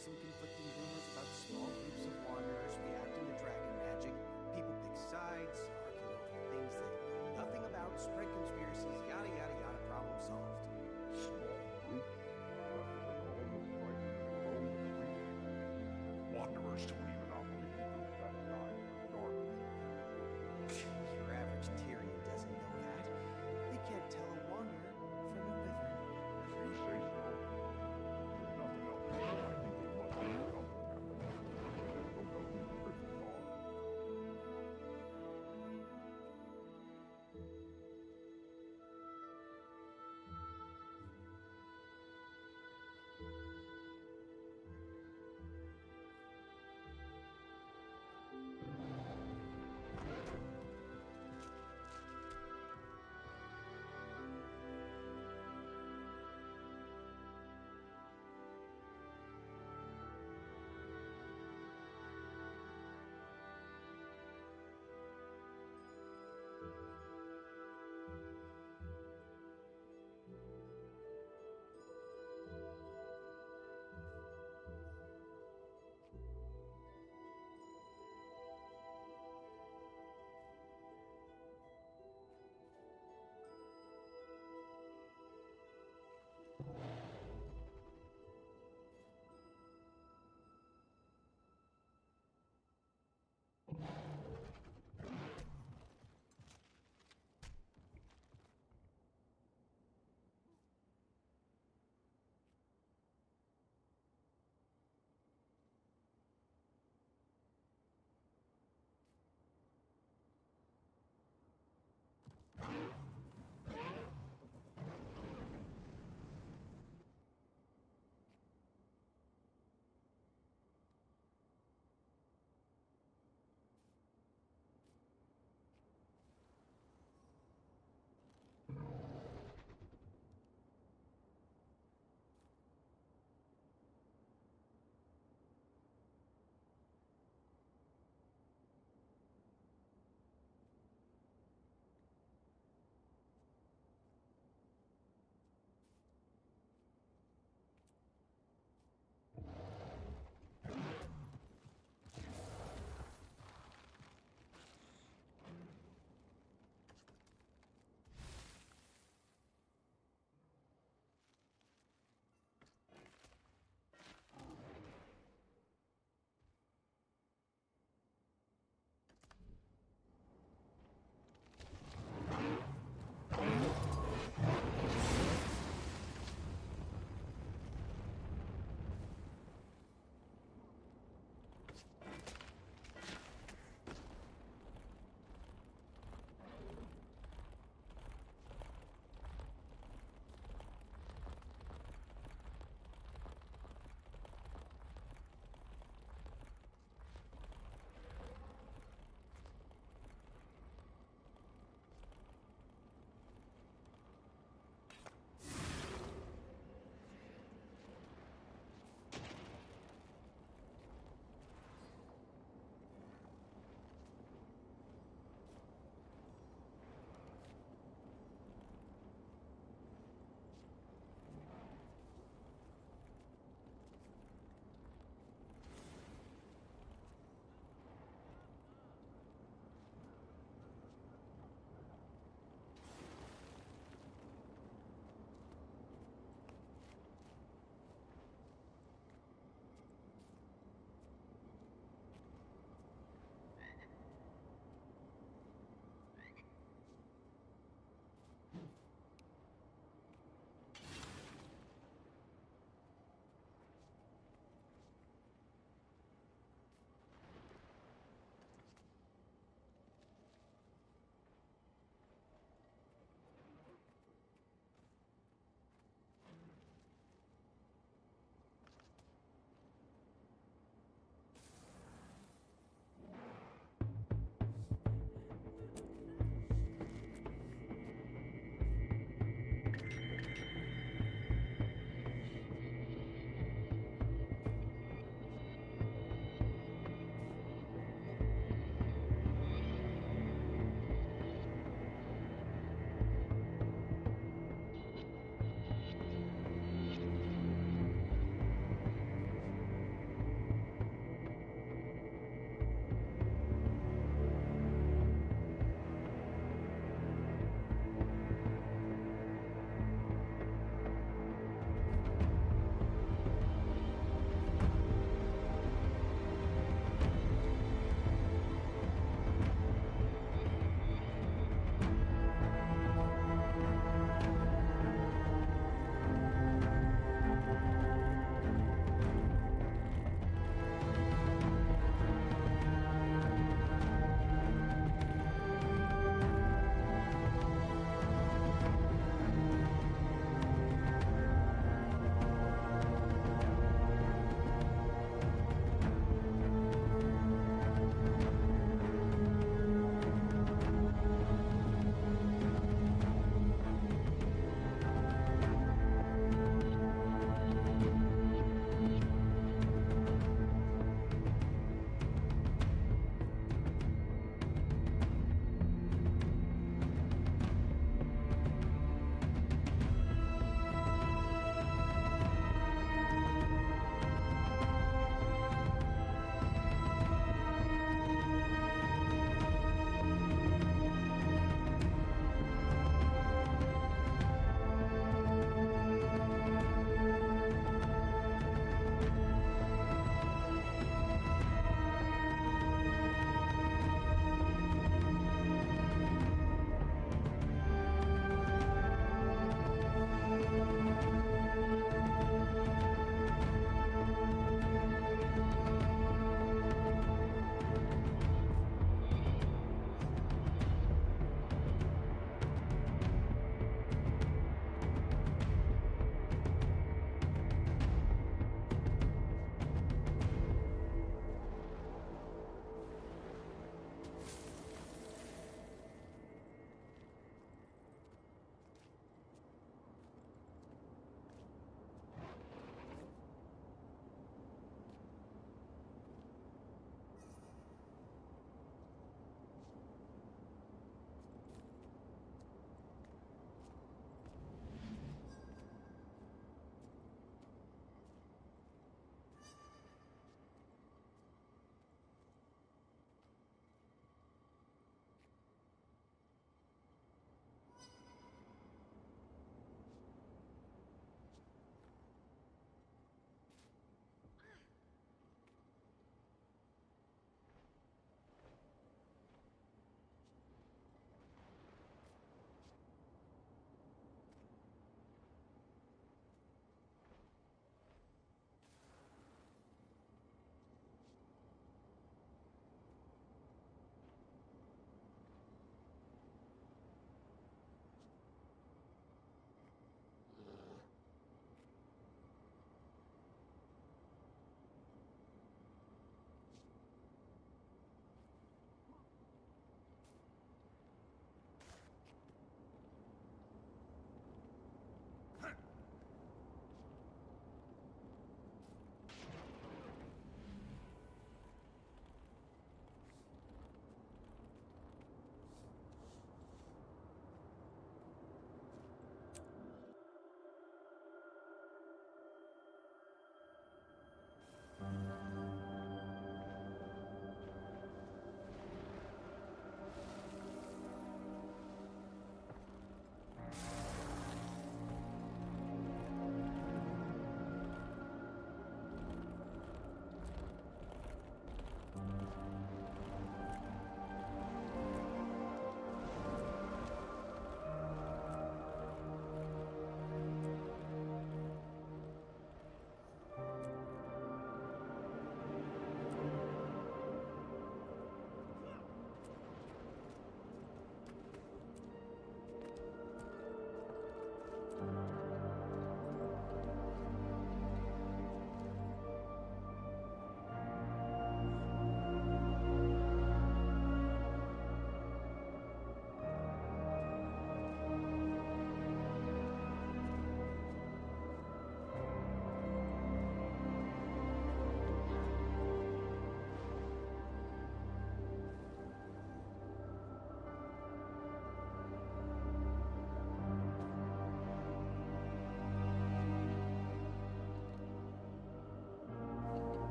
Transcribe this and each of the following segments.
some conflicting rumors about small groups of wanderers reacting to dragon magic. People pick sides, argue over things they know nothing about, spread conspiracies, yada yada yada, problem solved. Wanderers don't even operate that side of the dark. Your average Tyrian doesn't know that. They can't tell a wanderer from a wyvern. You say so. There's nothing else. I think it must be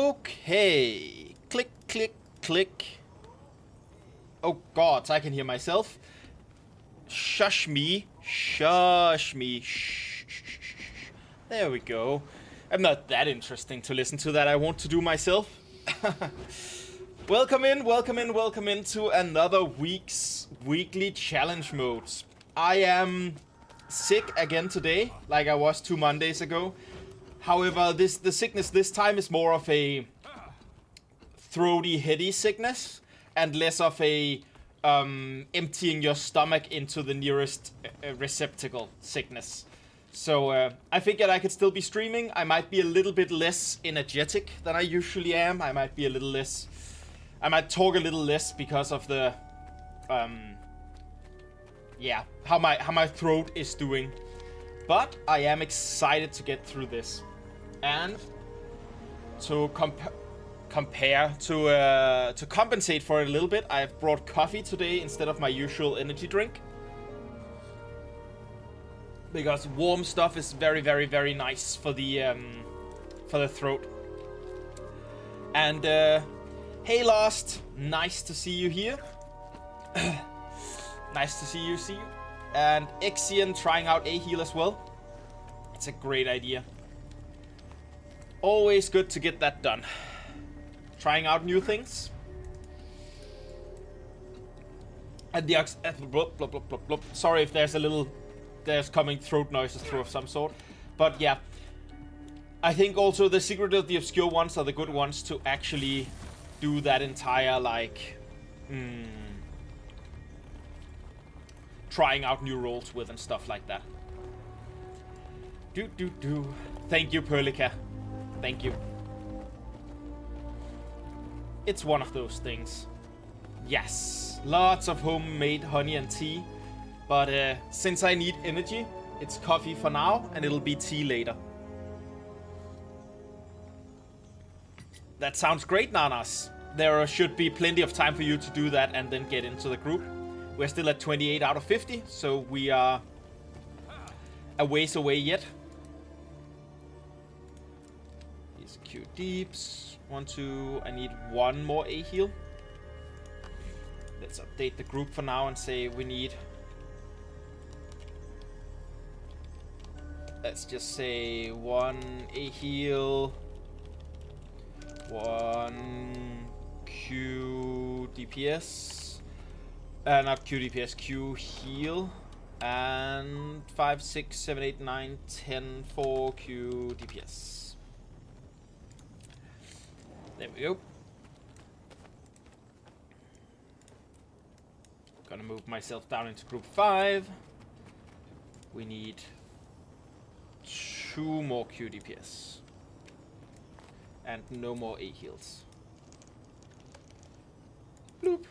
Okay. Click, click, click. Oh god, I can hear myself. Shush me. Shush me. Shh, shh, shh, shh. There we go. I'm not that interesting to listen to that I want to do myself. Welcome in to another week's weekly challenge modes. I am sick again today, like I was 2 Mondays ago. However, the sickness this time is more of a throaty, heady sickness, and less of a emptying your stomach into the nearest receptacle sickness. So I figured I could still be streaming. I might be a little bit less energetic than I usually am. I might be a little less... I might talk a little less because of the... yeah, how my throat is doing. But I am excited to get through this. And to to compensate for it a little bit, I've brought coffee today instead of my usual energy drink. Because warm stuff is very, very, very nice for the throat. And hey Lost, nice to see you here. Nice to see you. And Ixion trying out A-Heal as well. It's a great idea. Always good to get that done. Trying out new things. And the sorry if there's coming throat noises through of some sort. But yeah. I think also the secret of the obscure ones are the good ones to actually do that entire like trying out new roles with and stuff like that. Thank you, Perlica. Thank you. It's one of those things. Yes, lots of homemade honey and tea. But since I need energy, it's coffee for now, and it'll be tea later. That sounds great, Nanas. There should be plenty of time for you to do that and then get into the group. We're still at 28 out of 50, so we are a ways away yet. These Q deeps. 1, 2, I need 1 more A-heal. Let's update the group for now and say we need... Let's just say 1 A-heal, 1 Q DPS, not Q DPS, Q heal, and 5, 6, 7, 8, 9, 10 for Q DPS. There we go. Gonna move myself down into group 5. We need 2 more Q DPS. And no more A heals. Bloop.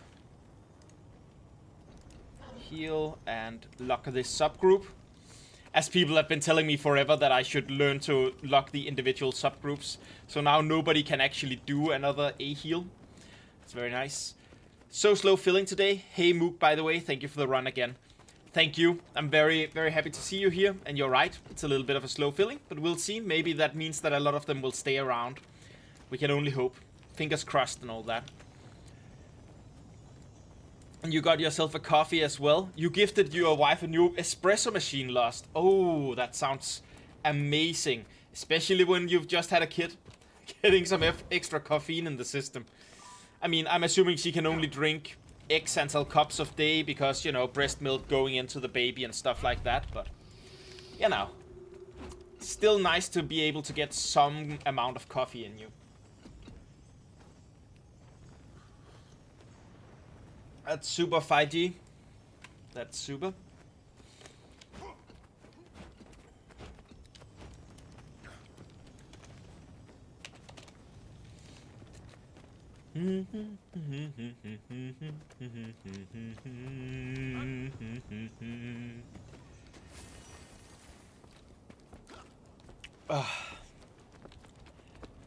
Heal and lock this subgroup. As people have been telling me forever that I should learn to lock the individual subgroups. So now nobody can actually do another A heal. It's very nice. So slow filling today. Hey Mook, by the way, thank you for the run again. Thank you. I'm very, very happy to see you here. And you're right, it's a little bit of a slow filling, but we'll see. Maybe that means that a lot of them will stay around. We can only hope. Fingers crossed and all that. And you got yourself a coffee as well. You gifted your wife a new espresso machine, Lost. Oh, that sounds amazing. Especially when you've just had a kid. Getting some extra caffeine in the system. I mean, I'm assuming she can only drink X until cups of day because, you know, breast milk going into the baby and stuff like that. But, you know, still nice to be able to get some amount of coffee in you. That's super 5G. That's super.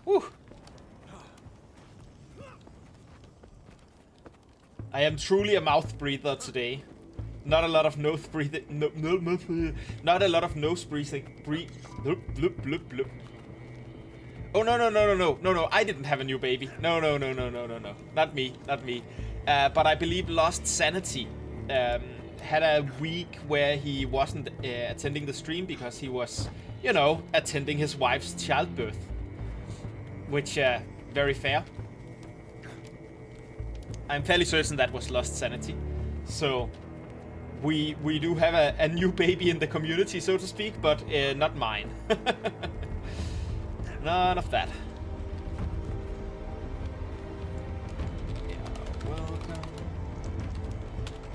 Whew. I am truly a mouth breather today. Not a lot of nose breathing. Not a lot of nose breathing. Bloop, bloop, bloop. Oh, no, I didn't have a new baby. No. Not me. But I believe Lost Sanity had a week where he wasn't attending the stream because he was, attending his wife's childbirth. Which, very fair. I'm fairly certain that was Lost Sanity. So, we do have a new baby in the community, so to speak, but not mine. None of that. Yeah, welcome.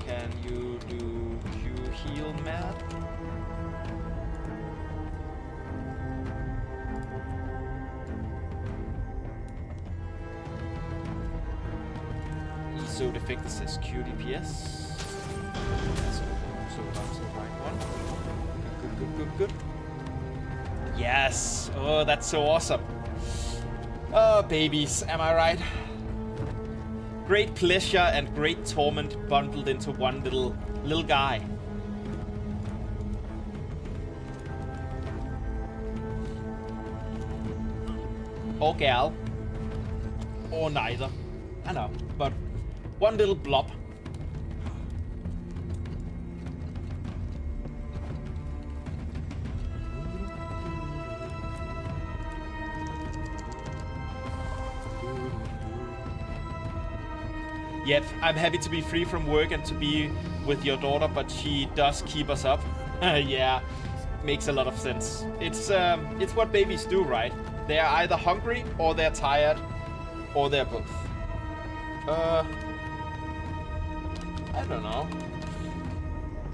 Can you do Q heal, Matt? ESO defector says Q DPS. So that's the right one. Good. Yes! Oh, that's so awesome. Oh, babies, am I right? Great pleasure and great torment bundled into one little guy. Or gal. Or neither. I know, but one little blob. Yep, I'm happy to be free from work and to be with your daughter, but she does keep us up. Yeah, makes a lot of sense. It's what babies do, right? They're either hungry, or they're tired, or they're both. I don't know.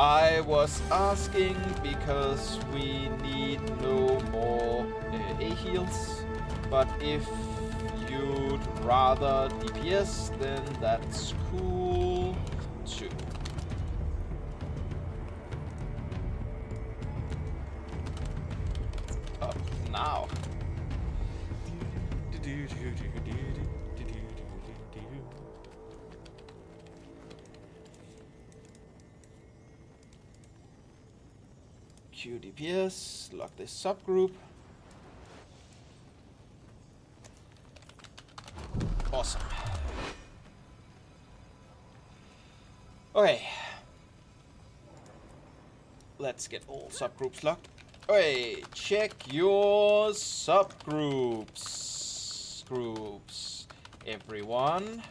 I was asking because we need no more A-heals, but if you'd rather DPS, then that's cool too. Up now. Q DPS, lock this subgroup. Awesome. Okay. Let's get all subgroups locked. Okay, check your subgroups. Groups. Everyone.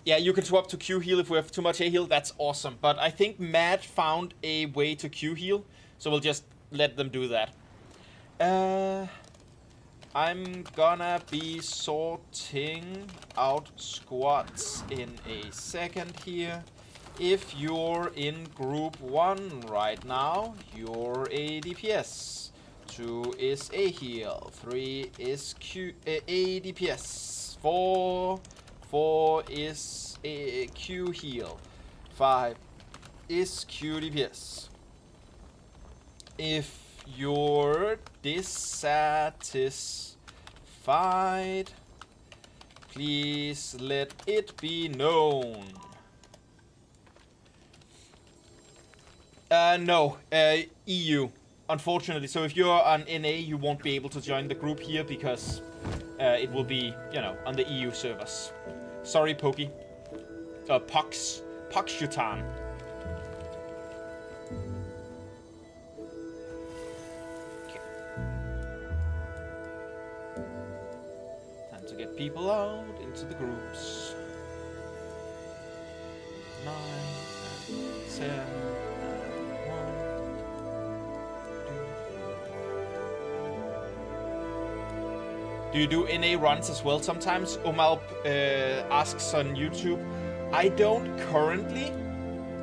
Yeah, you can swap to Q heal if we have too much A heal. That's awesome. But I think Matt found a way to Q heal, so we'll just let them do that. I'm gonna be sorting out squads in a second here. If you're in group 1 right now, you're a DPS. 2 is a heal. 3 is a DPS. 4 is a Q heal. 5 is Q DPS. If you're dissatisfied, please let it be known. No, EU, unfortunately. So if you're on NA, you won't be able to join the group here because it will be, on the EU servers. Sorry, Pokey. Poxutan. Time to get people out into the groups. 9, 10, 1, 2. Do you do NA runs as well sometimes? Omal asks on YouTube. I don't currently.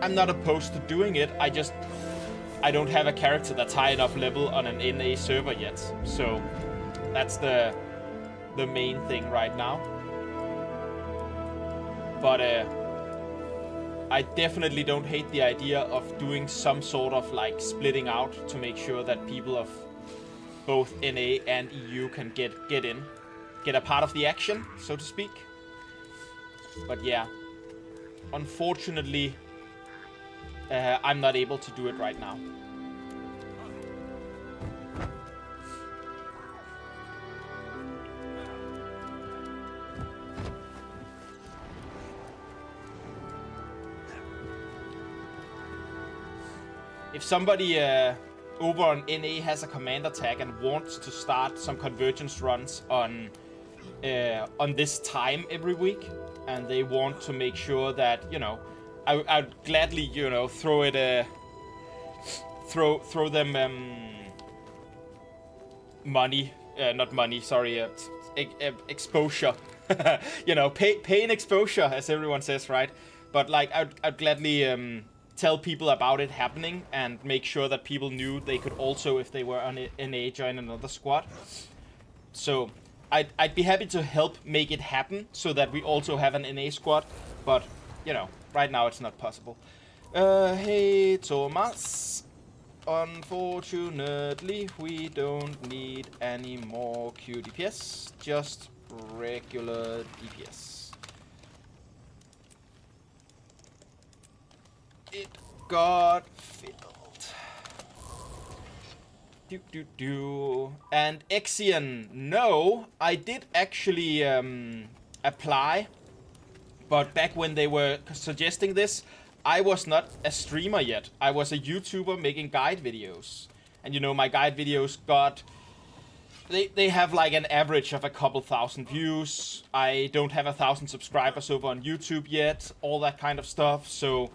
I'm not opposed to doing it. I don't have a character that's high enough level on an NA server yet. So that's the main thing right now. But I definitely don't hate the idea of doing some sort of like splitting out to make sure that people of both NA and EU can get a part of the action, so to speak. But yeah, unfortunately, I'm not able to do it right now. if somebody over on NA has a commander tag and wants to start some convergence runs on this time every week, and they want to make sure that, you know, I'd gladly, you know, throw them money, not money, sorry, exposure. You know, pay an exposure, as everyone says, right? But like, I'd gladly tell people about it happening and make sure that people knew they could also, if they were on NA, join another squad. So I'd be happy to help make it happen so that we also have an NA squad, but you know, right now it's not possible. Hey Thomas, unfortunately we don't need any more QDPS, just regular DPS. It got filled. And Exian, no, I did actually apply, but back when they were suggesting this, I was not a streamer yet. I was a YouTuber making guide videos. And you know, my guide videos got... They have like an average of a couple thousand views. I don't have 1,000 subscribers over on YouTube yet. All that kind of stuff. So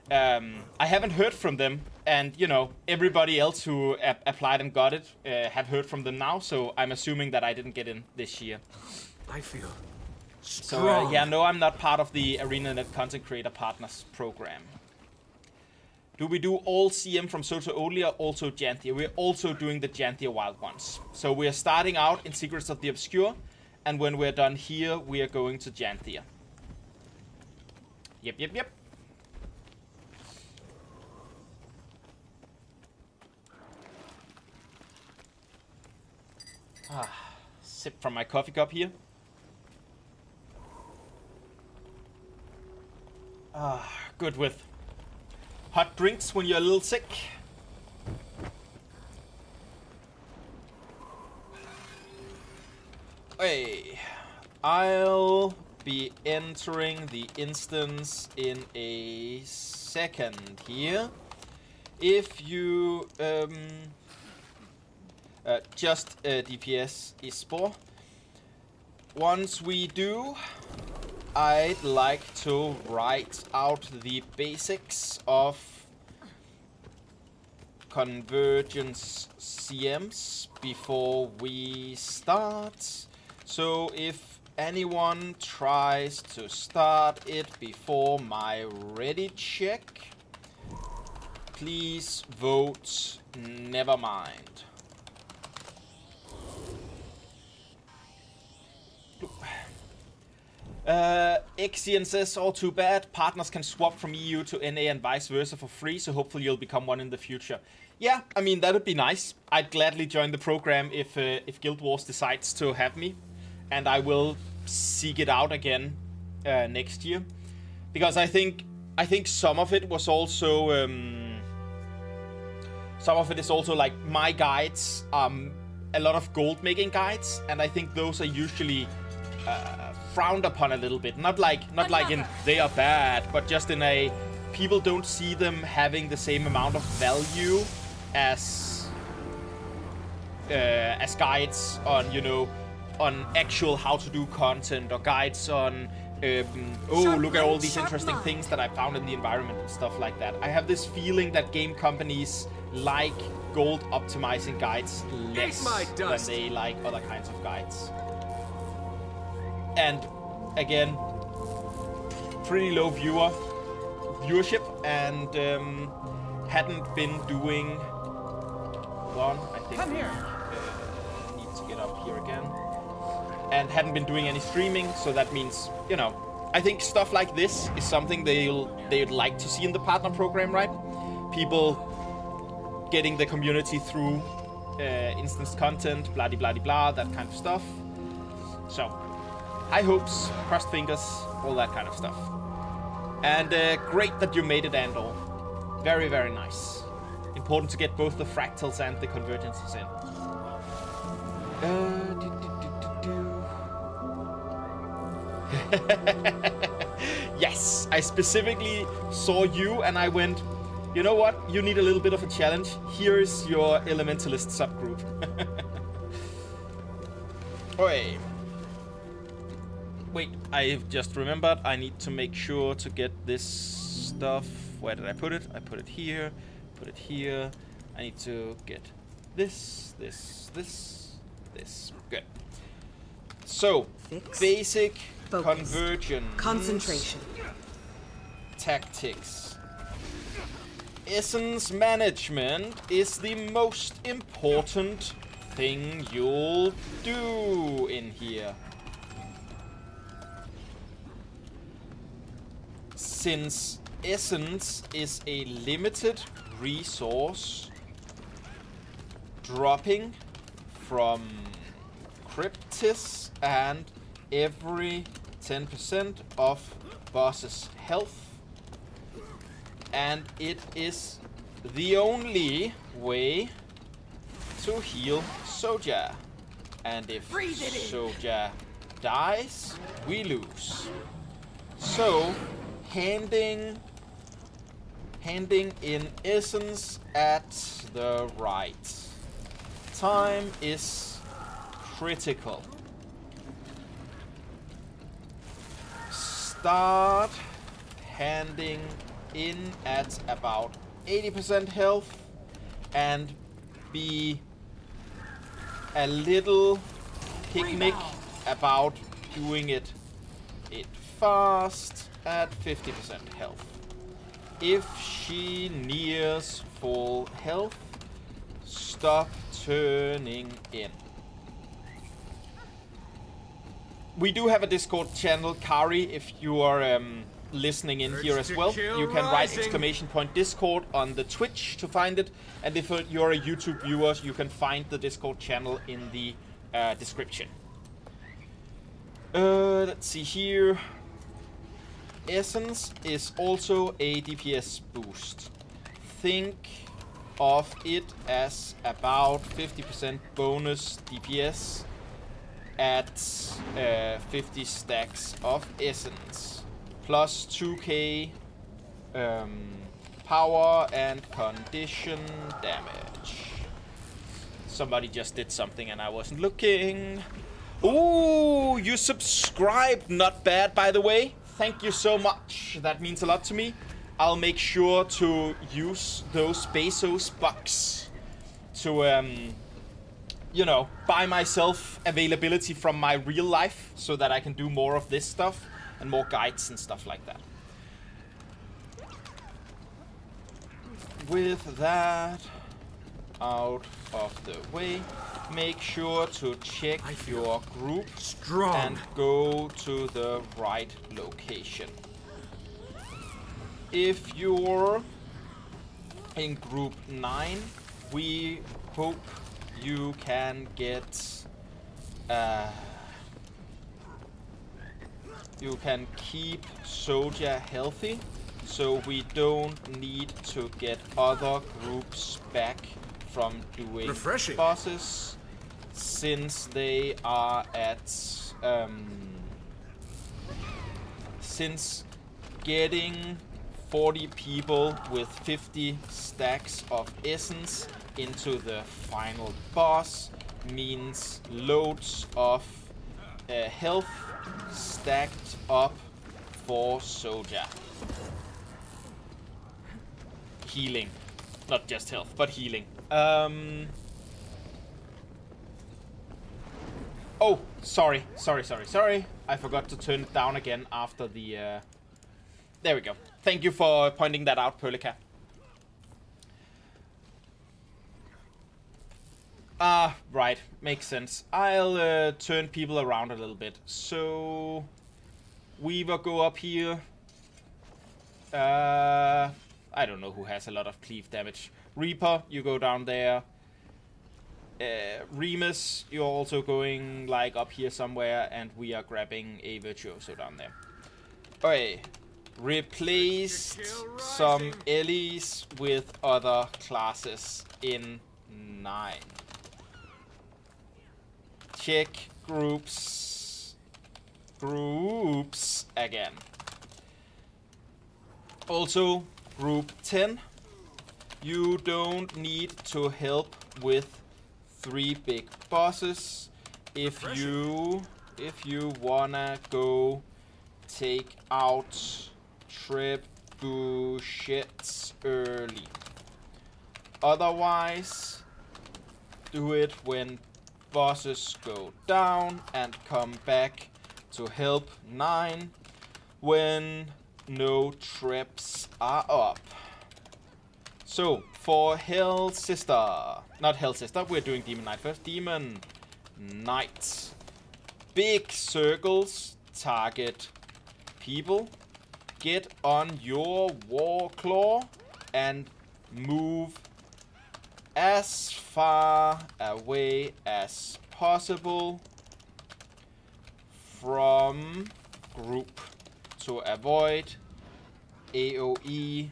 I haven't heard from them. And you know, everybody else who applied and got it have heard from them now. So I'm assuming that I didn't get in this year. I feel strong. So yeah, no, I'm not part of the ArenaNet Content Creator Partners program. Do we do all CM from Soto only or also Janthia? We're also doing the Janthia wild ones. So we're starting out in Secrets of the Obscure, and when we're done here, we are going to Janthia. Yep. Sip from my coffee cup here. Good with hot drinks when you're a little sick. Hey, I'll be entering the instance in a second here. If you just DPS Espor. Once we do, I'd like to write out the basics of convergence CMs before we start. So if anyone tries to start it before my ready check, please vote never mind. Exian says, all too bad. Partners can swap from EU to NA and vice versa for free, so hopefully you'll become one in the future. Yeah, I mean, that would be nice. I'd gladly join the program if Guild Wars decides to have me. And I will seek it out again next year. Because I think some of it was also... some of it is also like my guides, a lot of gold making guides, and I think those are usually frowned upon a little bit. Not like in they are bad, but just in a people don't see them having the same amount of value as guides on, you know, on actual how to do content, or guides on oh, look at all these interesting things that I found in the environment and stuff like that. I have this feeling that game companies like gold optimizing guides less than they like other kinds of guides. And again, pretty low viewership, and hadn't been doing. Hold on, I think. Come here. Need to get up here again. And hadn't been doing any streaming, so that means, you know, I think stuff like this is something they'd like to see in the partner program, right? People getting the community through instance content, blah blah blah, that kind of stuff. So, high hopes, crossed fingers, all that kind of stuff. And great that you made it, Andor. Very, very nice. Important to get both the fractals and the convergences in. Yes, I specifically saw you and I went, You know what? You need a little bit of a challenge. Here's your elementalist subgroup. Okay. Wait, I've just remembered I need to make sure to get this stuff. Where did I put it? I put it here. Put it here. I need to get this. Good. So, basic convergence. Concentration. Tactics. Essence management is the most important thing you'll do in here. Since essence is a limited resource, dropping from Cryptis and every 10% of boss's health, and it is the only way to heal Soja. And if Soja dies, we lose. So, handing in essence at the right time is critical. Start handing in at about 80% health and be a little picnic about doing it fast at 50% health. If she nears full health, stop turning in. We do have a Discord channel, Kari, if you are listening in here as well. You can write !Discord on the Twitch to find it, and if you're a YouTube viewer, you can find the Discord channel in the description. Let's see here. Essence is also a DPS boost. Think of it as about 50% bonus DPS at 50 stacks of essence, plus 2k power and condition damage. Somebody just did something and I wasn't looking. Ooh, you subscribed. Not bad, by the way. Thank you so much. That means a lot to me. I'll make sure to use those Bezos bucks to, you know, buy myself availability from my real life so that I can do more of this stuff and more guides and stuff like that. With that out of the way, make sure to check your group and go to the right location. If you're in group 9, we hope you can get you can keep Soja healthy, so we don't need to get other groups back from doing bosses, since they are at since getting 40 people with 50 stacks of essence into the final boss means loads of health stacked up for Soja. Healing. Not just health, but healing. Oh, sorry. I forgot to turn it down again after the... There we go. Thank you for pointing that out, Perlica. Right. Makes sense. I'll turn people around a little bit. So... Weaver, go up here. I don't know who has a lot of cleave damage. Reaper, you go down there. Remus, you're also going like up here somewhere, and we are grabbing a Virtuoso down there. Okay. Replaced some Ellies with other classes in 9. Check groups again. Also, group 10 You don't need to help with 3 big bosses. If you wanna go take out trebuchets early. Otherwise, do it when bosses go down and come back to help 9 when no traps are up. So, for Hell Sister, not Hell Sister, we're doing Demon Knight first. Demon Knight. Big circles target people. Get on your War Claw and move as far away as possible from group to avoid AoE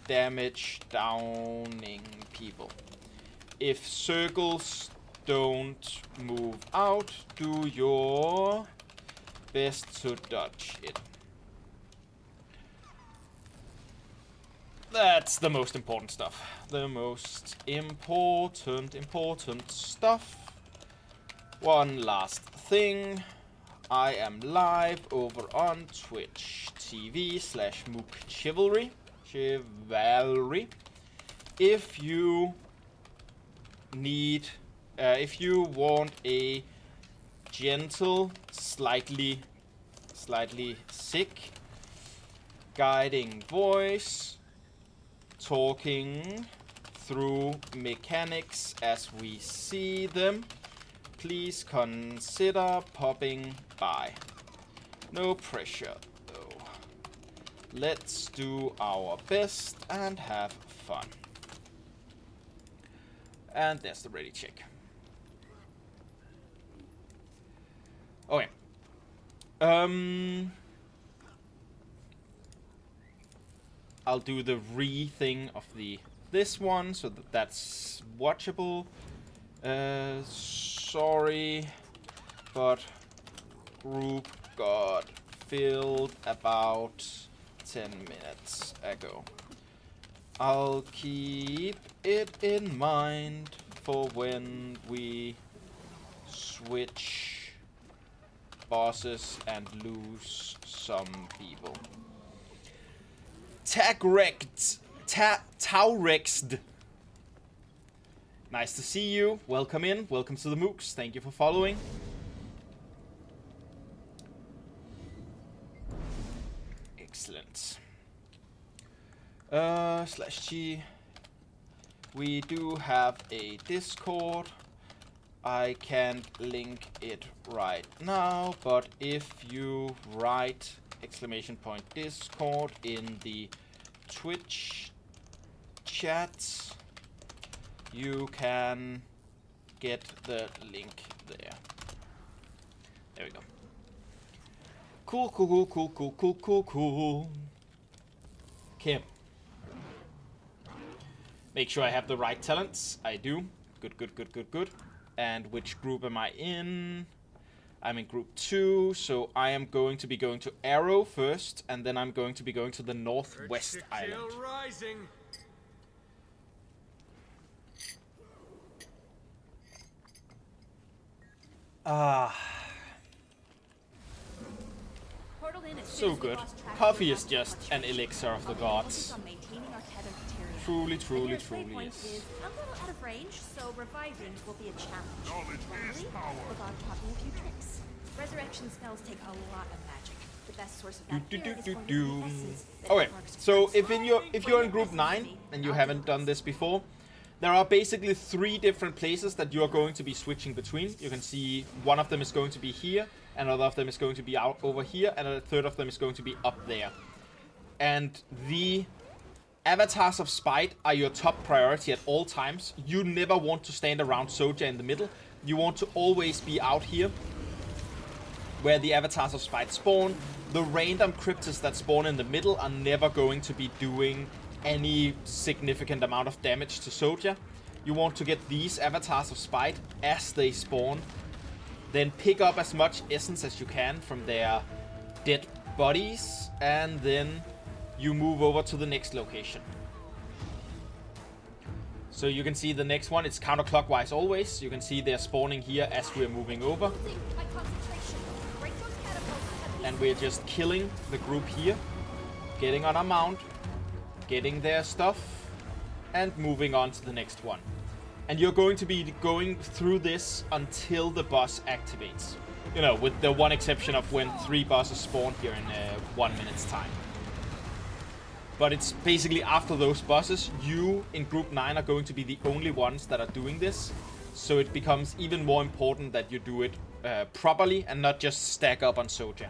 damage downing people. If circles don't move out, do your best to dodge it. That's the most important stuff. The most important stuff. One last thing. I am live over on Twitch TV/MookChivalry. If you need, if you want a gentle, slightly sick, guiding voice, talking through mechanics as we see them, please consider popping by. No pressure, though. Let's do our best and have fun. And there's the ready check. Okay. I'll do the thing of this one so that that's watchable. Sorry, but group got filled about 10 minutes ago. I'll keep it in mind for when we switch bosses and lose some people. Taurexed. Nice to see you. Welcome in. Welcome to the Mooks. Thank you for following. Excellent. /G. We do have a Discord. I can't link it right now, but if you write !Discord in the Twitch chat, you can get the link there. There we go. Cool. Okay. Make sure I have the right talents. I do. Good. And which group am I in? I'm in group 2, so I am going to be going to Arrow first, and then I'm going to be going to the Northwest Island. Rising. So good. Coffee is just an elixir of the gods. Truly is. I'm a little out of range, so reviving will be a challenge. Luckily, the god taught me a few tricks. Resurrection spells take a lot of magic. The best source of that here is from the essence that Okay, marks so tracks. if you're in group 9 and you haven't done this before, there are basically 3 different places that you are going to be switching between. You can see one of them is going to be here, another of them is going to be out over here, and a third of them is going to be up there. And the avatars of spite are your top priority at all times. You never want to stand around Soja in the middle. You want to always be out here where the avatars of spite spawn. The random cryptids that spawn in the middle are never going to be doing any significant amount of damage to Soja. You want to get these avatars of spite as they spawn. Then pick up as much essence as you can from their dead bodies, and then you move over to the next location. So you can see the next one, it's counterclockwise always. You can see they're spawning here as we're moving over. My concentration. Break those catapults. And we're just killing the group here. Getting on our mount. Getting their stuff. And moving on to the next one. And you're going to be going through this until the boss activates. You know, with the one exception of when 3 bosses spawn here in 1 minute's time. But it's basically after those bosses, you in Group 9 are going to be the only ones that are doing this. So it becomes even more important that you do it properly and not just stack up on Soja.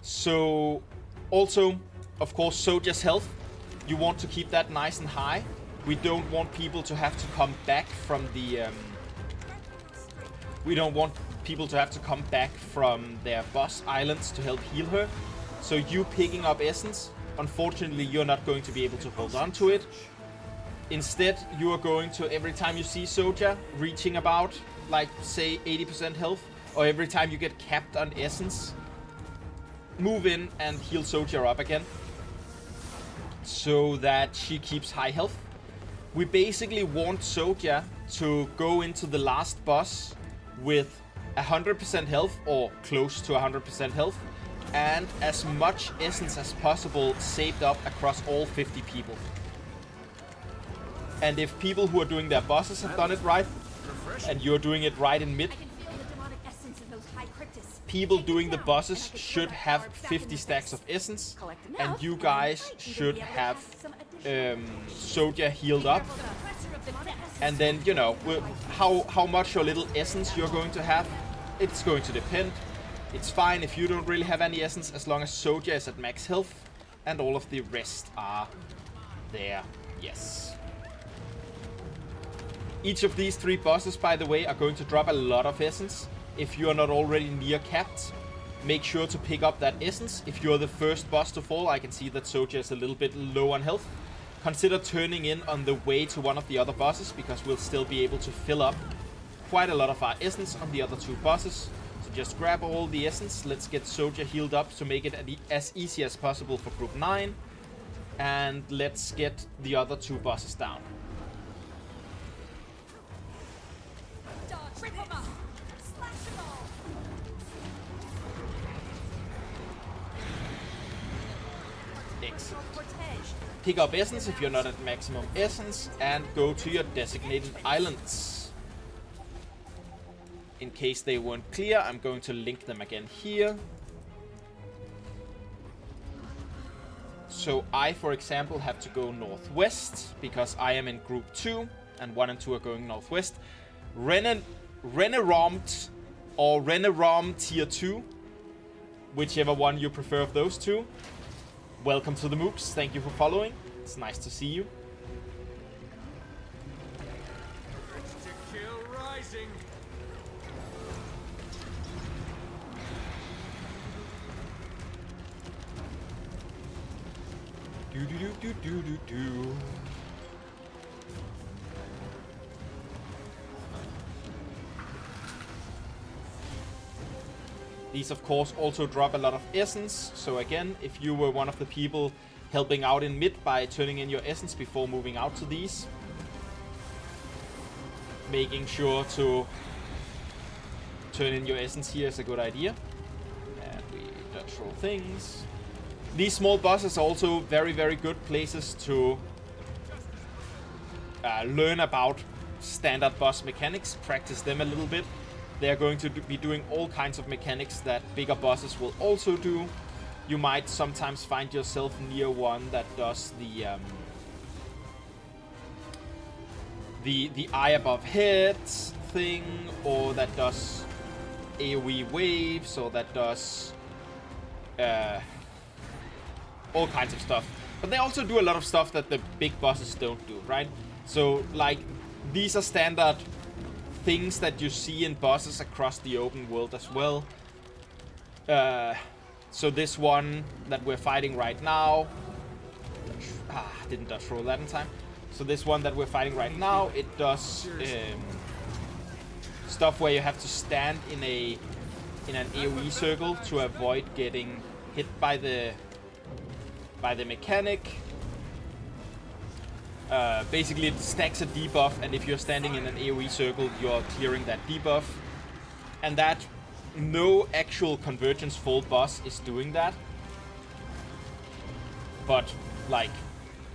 So also, of course, Soja's health, you want to keep that nice and high. We don't want people to have to come back from the... we don't want people to have to come back from their boss islands to help heal her. So you picking up essence, unfortunately you're not going to be able to hold on to it. Instead, you are going to, every time you see Soja reaching about, like say 80% health, or every time you get capped on essence, move in and heal Soja up again, so that she keeps high health. We basically want Soja to go into the last boss with 100% health, or close to 100% health, and as much essence as possible saved up across all 50 people. And if people who are doing their bosses have done it right, and you're doing it right in mid, I can feel the demonic essence in those high cryptis. people doing the bosses should have 50 stacks of essence, and you guys should have Soja healed up. And then, you know, how much or little essence you're going to have, it's going to depend. It's fine if you don't really have any essence, as long as Soja is at max health, and all of the rest are there. Yes. Each of these 3 bosses, by the way, are going to drop a lot of essence. If you are not already near capped, make sure to pick up that essence. If you're the first boss to fall, I can see that Soja is a little bit low on health. Consider turning in on the way to one of the other bosses, because we'll still be able to fill up quite a lot of our essence on the other 2 bosses. So just grab all the essence. Let's get Soja healed up to make it as easy as possible for Group 9. And let's get the other 2 bosses down. Rip 'em up. Slash 'em all. Excellent. Cortege. Pick up essence if you're not at maximum essence, and go to your designated islands. In case they weren't clear, I'm going to link them again here. So I, for example, have to go northwest, because I am in Group 2, and 1 and 2 are going northwest. Reneromt or Renerom Tier 2, whichever one you prefer of those 2. Welcome to the MOOCs, thank you for following, it's nice to see you. Do do do do do do do. These, of course, also drop a lot of essence. So again, if you were one of the people helping out in mid by turning in your essence before moving out to these, making sure to turn in your essence here is a good idea. And we dodge roll things. These small bosses are also very, very good places to learn about standard boss mechanics, practice them a little bit. They're going to be doing all kinds of mechanics that bigger bosses will also do. You might sometimes find yourself near one that does the eye above head thing, or that does AoE waves, or that does all kinds of stuff. But they also do a lot of stuff that the big bosses don't do, right? So, like, these are standard things that you see in bosses across the open world as well. So this one that we're fighting right now, didn't dodge roll that in time. So this one that we're fighting right now, it does stuff where you have to stand in an AoE circle to avoid getting hit by the mechanic. Basically, it stacks a debuff, and if you're standing in an AoE circle, you're clearing that debuff. And that no actual convergence full boss is doing that. But, like,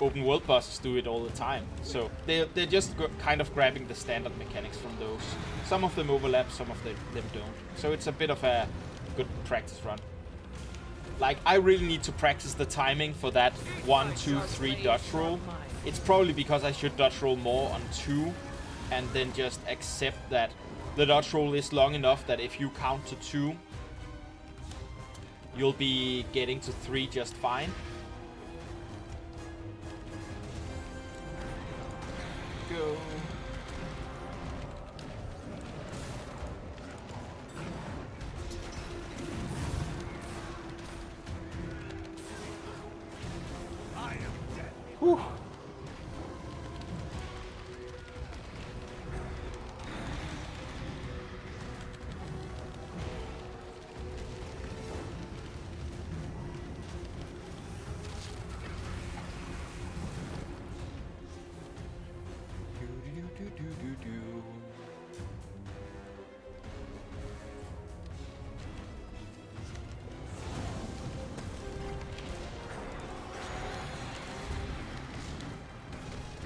open world bosses do it all the time. So they're just kind of grabbing the standard mechanics from those. Some of them overlap, some of them don't. So it's a bit of a good practice run. Like, I really need to practice the timing for that 1, 2, 3 dodge roll. It's probably because I should dodge roll more on 2 and then just accept that the dodge roll is long enough that if you count to 2, you'll be getting to 3 just fine. Go. Whew.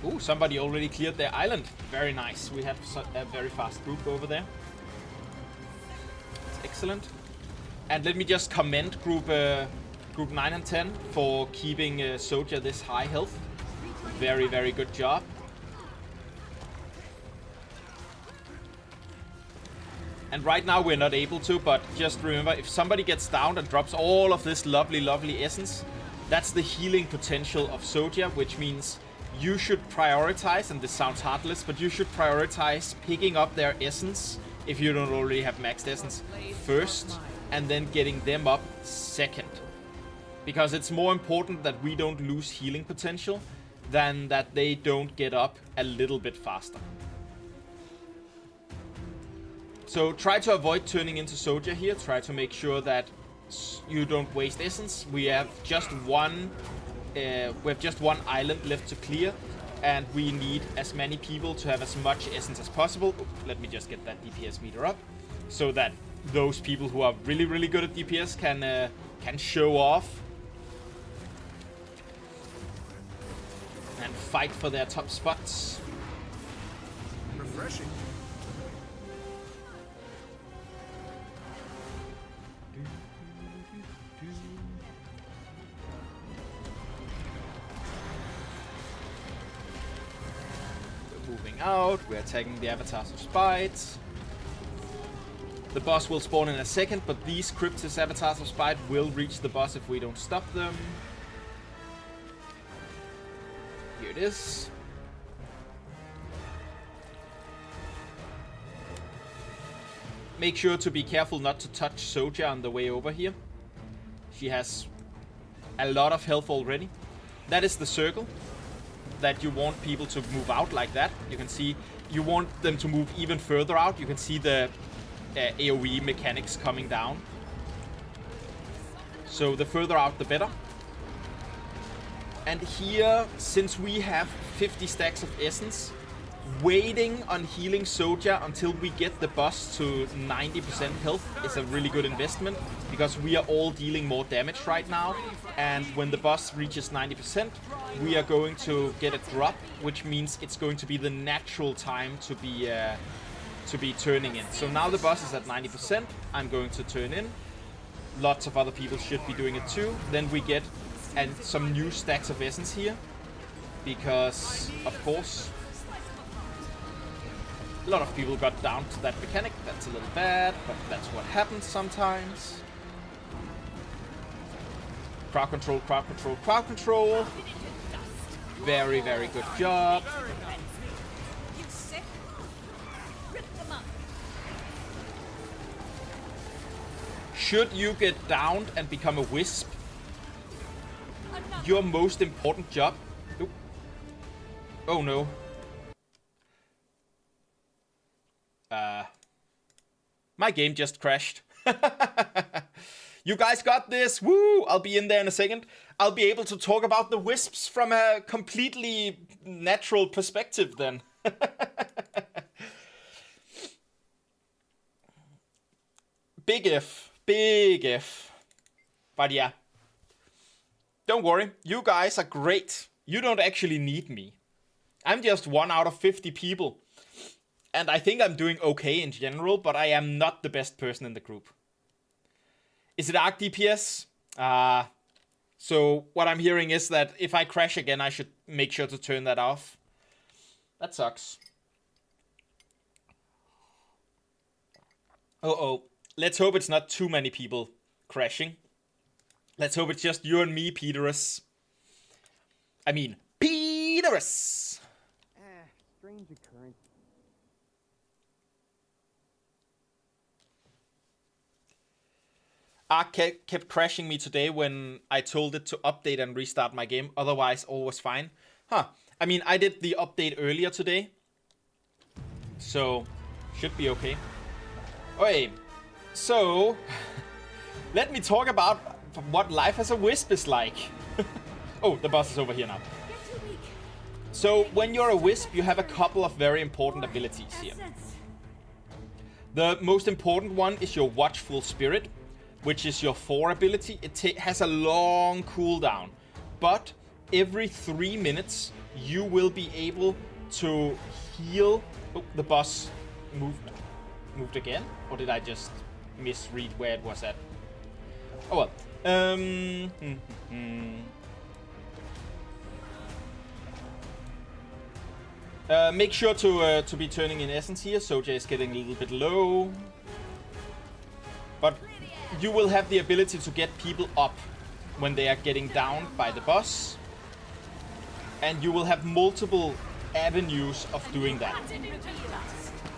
Ooh, somebody already cleared their island. Very nice. We have a very fast group over there. It's excellent. And let me just commend group 9 and 10 for keeping Soja this high health. Very, very good job. And right now we're not able to, but just remember, if somebody gets down and drops all of this lovely, lovely essence, that's the healing potential of Soja, which means you should prioritize, and this sounds heartless, but you should prioritize picking up their essence, if you don't already have maxed essence, first, and then getting them up second. Because it's more important that we don't lose healing potential than that they don't get up a little bit faster. So try to avoid turning into Soja here. Try to make sure that you don't waste essence. We have just one island left to clear, and we need as many people to have as much essence as possible. Oh, let me just get that DPS meter up, so that those people who are really, really good at DPS can show off and fight for their top spots. Refreshing. Out, we're attacking the avatars of spite. The boss will spawn in a second, but these Cryptis avatars of spite will reach the boss if we don't stop them. Here it is. Make sure to be careful not to touch Soja on the way over here. She has a lot of health already. That is the circle that you want people to move out like that. You can see you want them to move even further out. You can see the AoE mechanics coming down. So the further out the better. And here, since we have 50 stacks of essence, waiting on healing Soja until we get the boss to 90% health is a really good investment, because we are all dealing more damage right now, and when the boss reaches 90%, we are going to get a drop, which means it's going to be the natural time to be turning in. So now the boss is at 90%, I'm going to turn in. Lots of other people should be doing it too. Then we get some new stacks of essence here, because of course a lot of people got down to that mechanic. That's a little bad, but that's what happens sometimes. Crowd control, crowd control, crowd control. Very, very good job. Should you get downed and become a wisp, your most important job... Oop. Oh no. My game just crashed. You guys got this. Woo! I'll be in there in a second. I'll be able to talk about the wisps from a completely natural perspective then. Big if. Big if. But yeah. Don't worry. You guys are great. You don't actually need me. I'm just 1 out of 50 people. And I think I'm doing okay in general, but I am not the best person in the group. Is it Arc DPS? So what I'm hearing is that if I crash again, I should make sure to turn that off. That sucks. Uh-oh. Let's hope it's not too many people crashing. Let's hope it's just you and me, Peterus. I mean, Peterus! Strange occurrence. Ark kept crashing me today when I told it to update and restart my game. Otherwise, all was fine. Huh. I mean, I did the update earlier today. So, should be okay. Okay. So, let me talk about what life as a wisp is like. Oh, the boss is over here now. So, when you're a wisp, you have a couple of very important abilities here. The most important one is your Watchful Spirit, which is your 4 ability. It has a long cooldown, but every 3 minutes you will be able to heal. Oh, the boss moved again, or did I just misread where it was at? Oh well. Make sure to be turning in essence here. Soja is getting a little bit low, but you will have the ability to get people up when they are getting down by the boss. And you will have multiple avenues of doing that.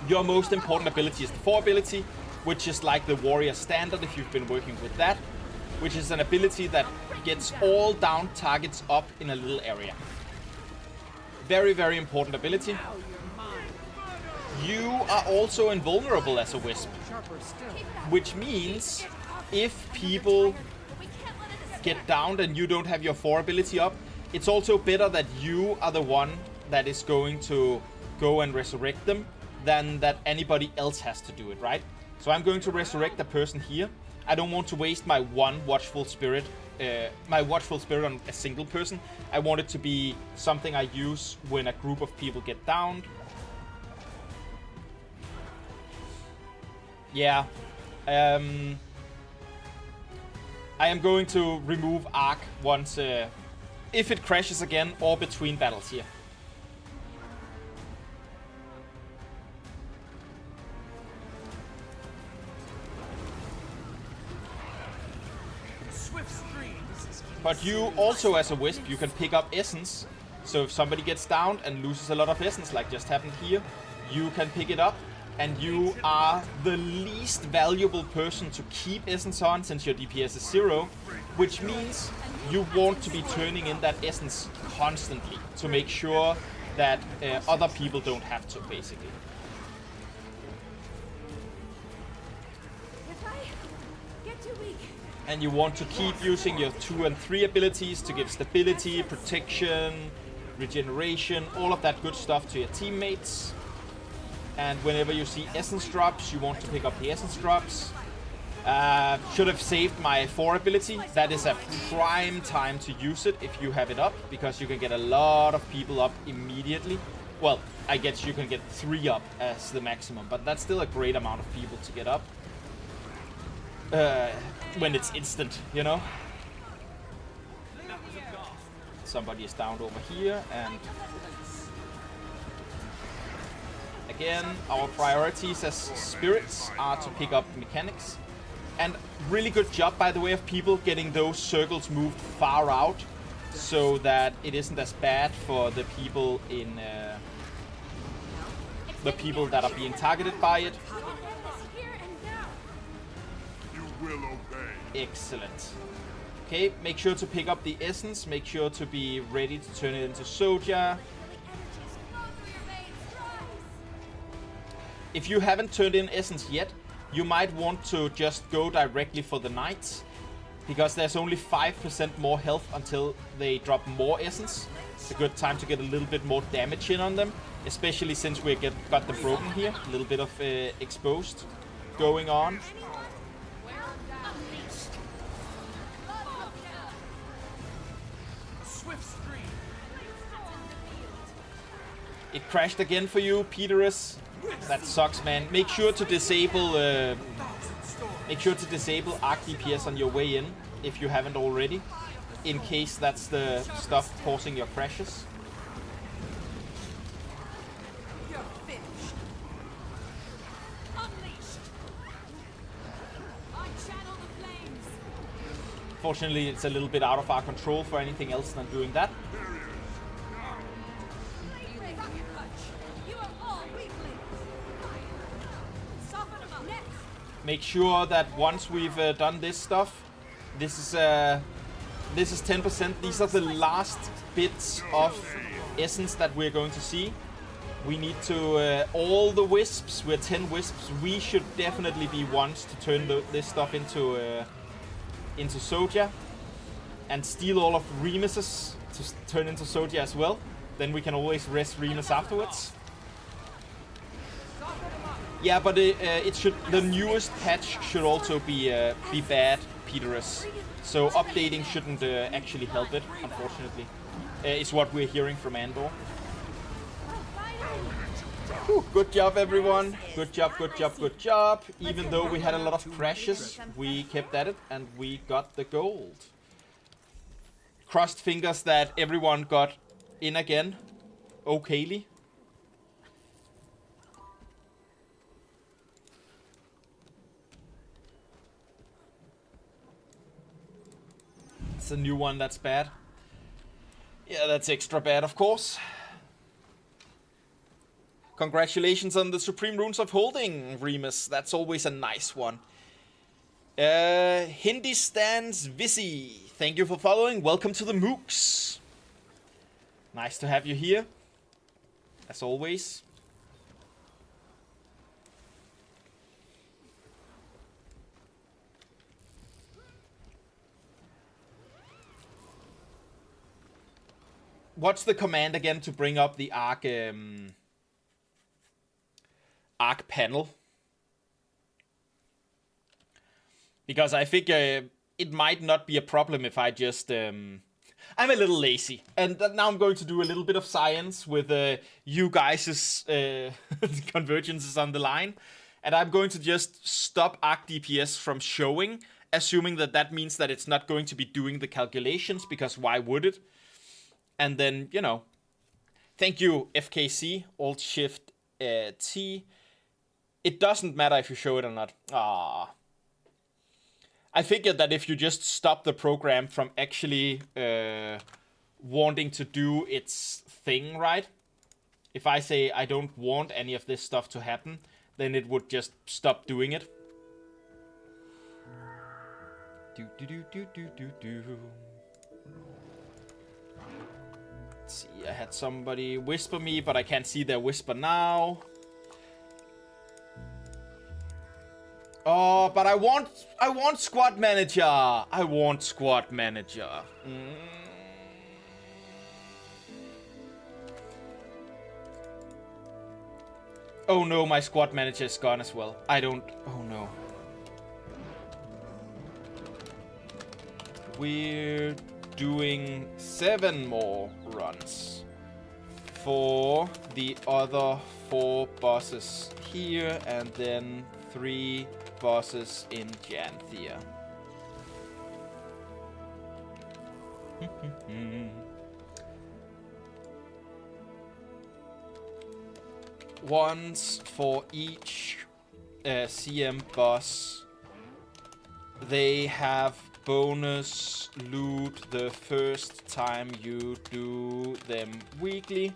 Your most important ability is the 4 ability, which is like the warrior standard if you've been working with that, which is an ability that gets all down targets up in a little area. Very, very important ability. You are also invulnerable as a wisp, which means if people get downed and you don't have your 4 ability up, it's also better that you are the one that is going to go and resurrect them than that anybody else has to do it, right? So I'm going to resurrect a person here. I don't want to waste my one Watchful Spirit, on a single person. I want it to be something I use when a group of people get downed. Yeah. I am going to remove Arc once, if it crashes again or between battles here. But you also, as a wisp, you can pick up essence. So if somebody gets downed and loses a lot of essence, like just happened here, you can pick it up. And you are the least valuable person to keep essence on since your DPS is 0, which means you want to be turning in that essence constantly to make sure that other people don't have to, basically. And you want to keep using your 2 and 3 abilities to give stability, protection, regeneration, all of that good stuff to your teammates. And whenever you see essence drops, you want to pick up the essence drops. Should have saved my 4 ability. That is a prime time to use it if you have it up, because you can get a lot of people up immediately. Well, I guess you can get 3 up as the maximum, but that's still a great amount of people to get up. When it's instant, you know? Somebody is downed over here, and again, our priorities as spirits are to pick up mechanics. And really good job, by the way, of people getting those circles moved far out so that it isn't as bad for the people in the people that are being targeted by it. Excellent. Okay, make sure to pick up the essence. Make sure to be ready to turn it into Soja. If you haven't turned in essence yet, you might want to just go directly for the knights, because there's only 5% more health until they drop more essence. It's a good time to get a little bit more damage in on them, especially since we got them broken here. A little bit of exposed going on. It crashed again for you, Peterus. That sucks, man. Make sure to disable Arc DPS on your way in if you haven't already, in case that's the stuff causing your crashes. Fortunately, it's a little bit out of our control for anything else than doing that. Make sure that once we've done this stuff, this is 10%. These are the last bits of essence that we're going to see. We need to all the wisps. We're 10 wisps. We should definitely be ones to turn this stuff into Soja, and steal all of Remus's to turn into Soja as well. Then we can always rest Remus afterwards. Yeah, but it should. The newest patch should also be bad, Peterus. So updating shouldn't actually help it, unfortunately. It's what we're hearing from Andor. Whew, good job, everyone. Good job, good job, good job. Even though we had a lot of crashes, we kept at it and we got the gold. Crossed fingers that everyone got in again. Okayly. It's a new one that's bad. Yeah, that's extra bad, of course. Congratulations on the Supreme Runes of Holding, Remus. That's always a nice one. Hindistan's Visi. Thank you for following. Welcome to the Mooks. Nice to have you here. As always. What's the command again to bring up the Arc panel? Because I figure it might not be a problem if I just... I'm a little lazy. And now I'm going to do a little bit of science with you guys' convergences on the line. And I'm going to just stop Arc DPS from showing, assuming that that means that it's not going to be doing the calculations, because why would it? And then, you know, thank you, FKC, Alt-Shift-T. It doesn't matter if you show it or not. I figured that if you just stop the program from actually wanting to do its thing, right? If I say I don't want any of this stuff to happen, then it would just stop doing it. Let's see, I had somebody whisper me, but I can't see their whisper now. Oh, but I want squad manager. I want squad manager. Oh no, my squad manager is gone as well. I don't... Oh no. We're doing 7 more runs for the other 4 bosses here, and then 3 bosses in Janthia. Once for each CM boss. They have bonus loot the first time you do them weekly.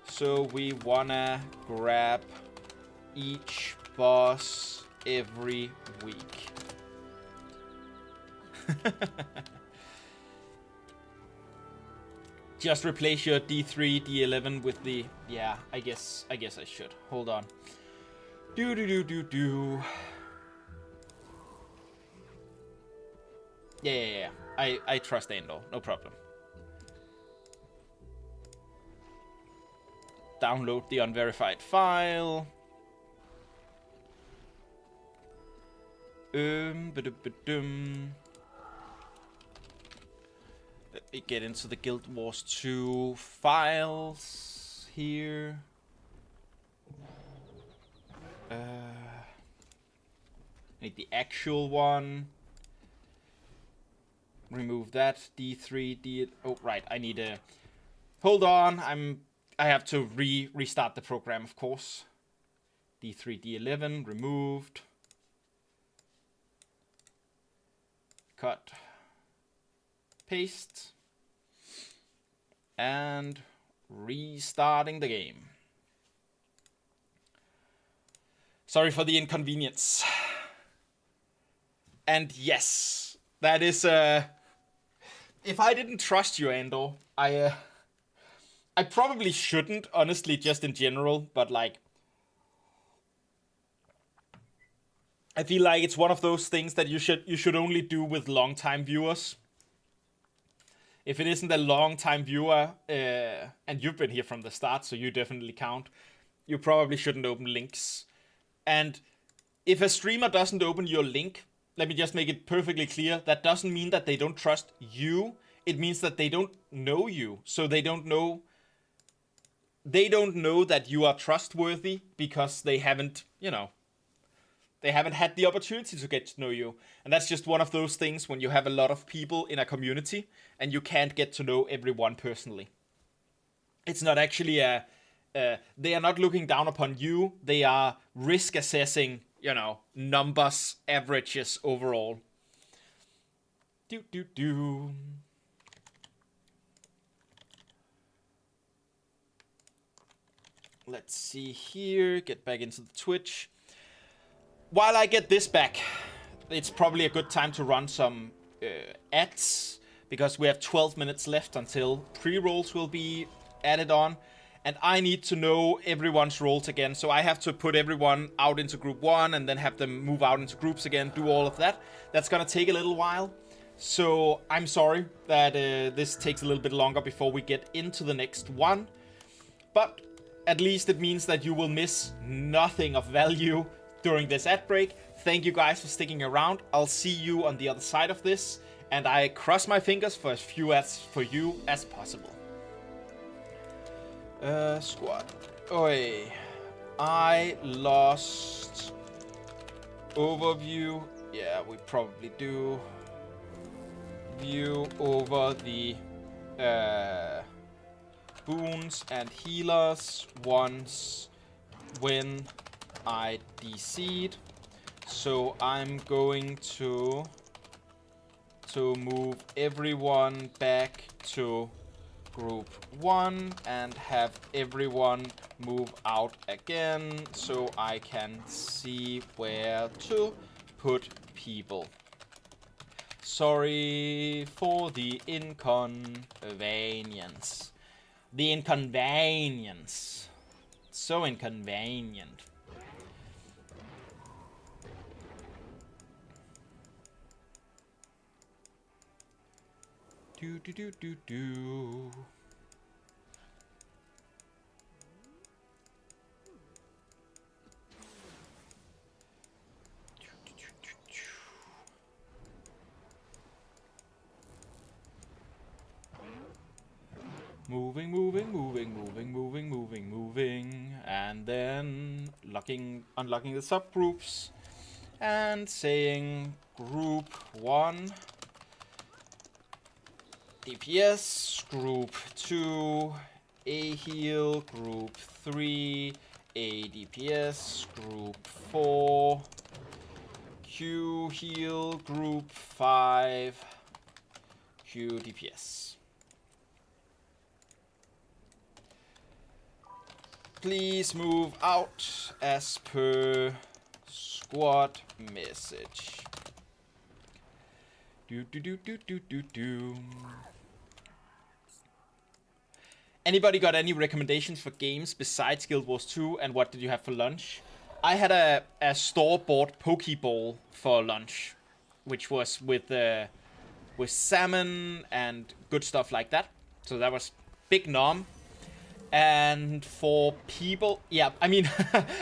So we wanna grab each boss every week. Just replace your D3, D11 with the... Yeah, I guess I should. Hold on. Do. Yeah. I trust Andor. No problem. Download the unverified file. Ba-dum. Let me get into the Guild Wars 2 files here. Need the actual one. Remove that. D3, oh, right. I need a... Hold on. I have to restart the program, of course. D3, D11, removed. Cut. Paste. And restarting the game. Sorry for the inconvenience. And yes, that is if I didn't trust you, Andor, I probably shouldn't, honestly, just in general, but like I feel like it's one of those things that you should only do with long-time viewers. If it isn't a long-time viewer, and you've been here from the start, so you definitely count, you probably shouldn't open links. And if a streamer doesn't open your link, let me just make it perfectly clear, that doesn't mean that they don't trust you. It means that they don't know you, so they don't know that you are trustworthy because they haven't, they haven't had the opportunity to get to know you. And that's just one of those things when you have a lot of people in a community and you can't get to know everyone personally. It's not actually they are not looking down upon you. They are risk assessing, numbers, averages overall. Let's see here. Get back into the Twitch. While I get this back, it's probably a good time to run some ads, because we have 12 minutes left until pre-rolls will be added on. And I need to know everyone's roles again, so I have to put everyone out into group 1 and then have them move out into groups again, do all of that. That's gonna take a little while. So I'm sorry that this takes a little bit longer before we get into the next one. But at least it means that you will miss nothing of value during this ad break. Thank you guys for sticking around. I'll see you on the other side of this, and I cross my fingers for as few ads for you as possible. Squad. Oi. I lost overview. Yeah, we probably do. View over the boons and healers once when I DC'd. So I'm going to move everyone back to group 1 and have everyone move out again so I can see where to put people. Sorry for the inconvenience. The inconvenience. So inconvenient. Do. Moving, and then unlocking the subgroups, and saying group 1 DPS, group 2 A heal, group 3 A DPS, group 4 Q heal, group 5 Q DPS. Please move out as per squad message. Do. Anybody got any recommendations for games besides Guild Wars 2, and what did you have for lunch? I had a store-bought Pokeball for lunch, which was with with salmon and good stuff like that. So that was big nom. And for people, yeah, I mean,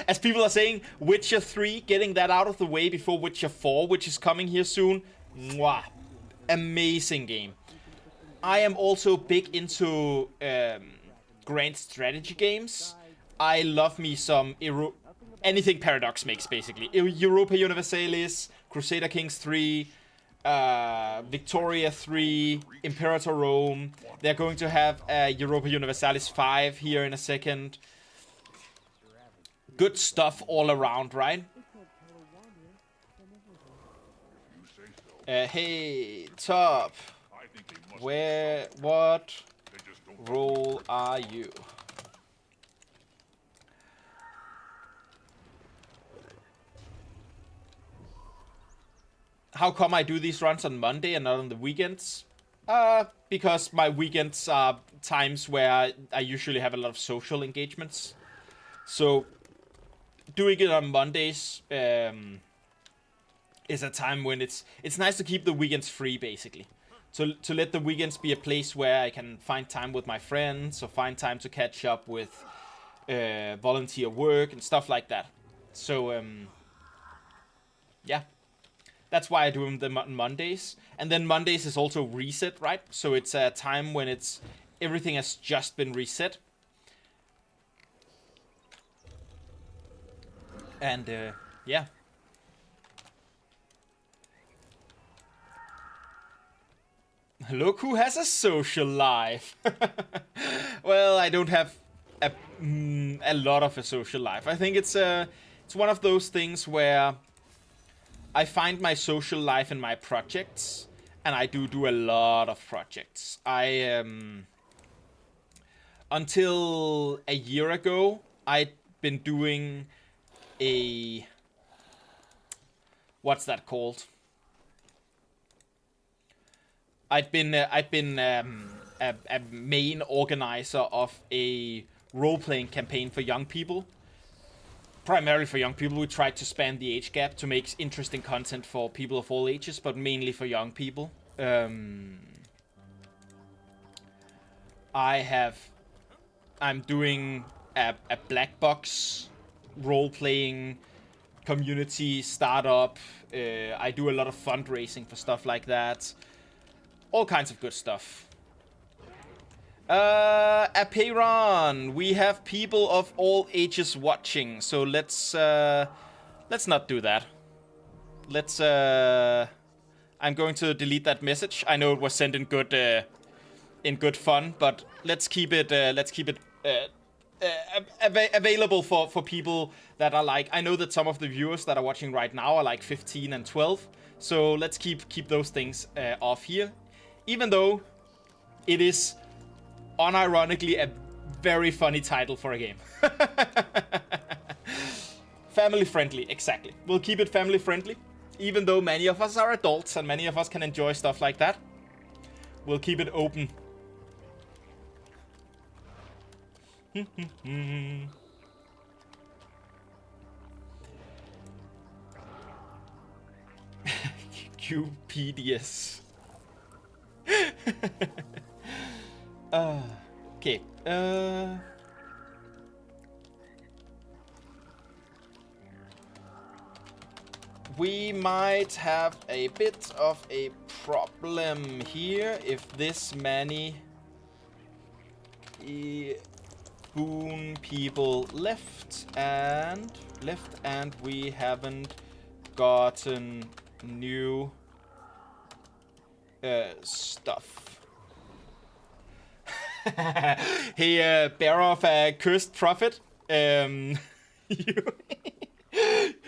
as people are saying, Witcher 3, getting that out of the way before Witcher 4, which is coming here soon. Mwah. Amazing game. I am also big into grand strategy games. I love me some anything Paradox makes, basically. Europa Universalis, Crusader Kings 3, Victoria 3, Imperator Rome. They're going to have Europa Universalis 5 here in a second. Good stuff all around, right? Hey, Top. What role are you? How come I do these runs on Monday and not on the weekends? Because my weekends are times where I usually have a lot of social engagements. So, doing it on Mondays is a time when it's nice to keep the weekends free, basically. To let the weekends be a place where I can find time with my friends or find time to catch up with volunteer work and stuff like that. So, yeah. That's why I do them on Mondays. And then Mondays is also reset, right? So it's a time when everything has just been reset. And, yeah. Look who has a social life. Well, I don't have a lot of a social life. I think it's one of those things where I find my social life in my projects, and I do a lot of projects. Until a year ago, I'd been doing what's that called? I'd been a main organizer of a role-playing campaign for young people. Primarily for young people. We tried to span the age gap to make interesting content for people of all ages, but mainly for young people. I'm doing a black box role-playing community startup. I do a lot of fundraising for stuff like that. All kinds of good stuff. Apeiron, we have people of all ages watching, so let's not do that. I'm going to delete that message. I know it was sent in good fun, but let's keep it available for people that are like, I know that some of the viewers that are watching right now are like 15 and 12, so let's keep those things off here, even though it is unironically a very funny title for a game. Family friendly, exactly. We'll keep it family friendly, even though many of us are adults and many of us can enjoy stuff like that. We'll keep it open. QPDS. Okay. We might have a bit of a problem here if this many boon people left and we haven't gotten new stuff. Hey, bearer of a cursed prophet,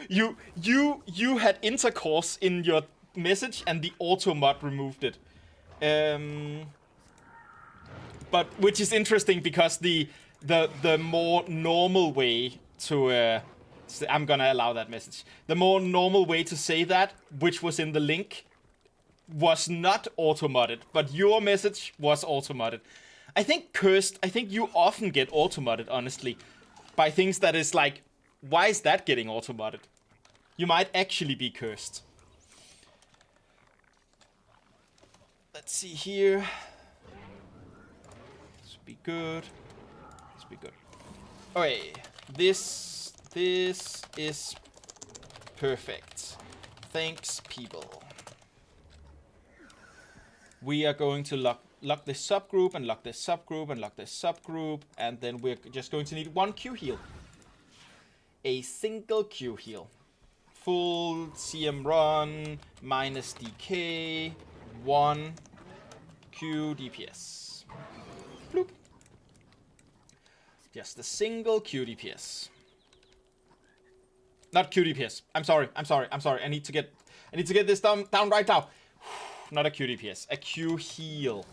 you had intercourse in your message and the auto mod removed it. But which is interesting because the more normal way to I'm gonna allow that message. The more normal way to say that, which was in the link, was not auto modded, but your message was auto modded. I think cursed. I think you often get auto modded, honestly, by things that is like, why is that getting auto modded? You might actually be cursed. Let's see here. This would be good. This would be good. Okay, this is perfect. Thanks, people. We are going to lock this subgroup and lock this subgroup and lock this subgroup, and then we're just going to need one Q heal. A single Q heal. Full CM run, minus DK, 1 Q DPS. Bloop. Just a single Q DPS. Not Q DPS. I'm sorry. I need to get this down right now. Not a Q DPS. A Q heal.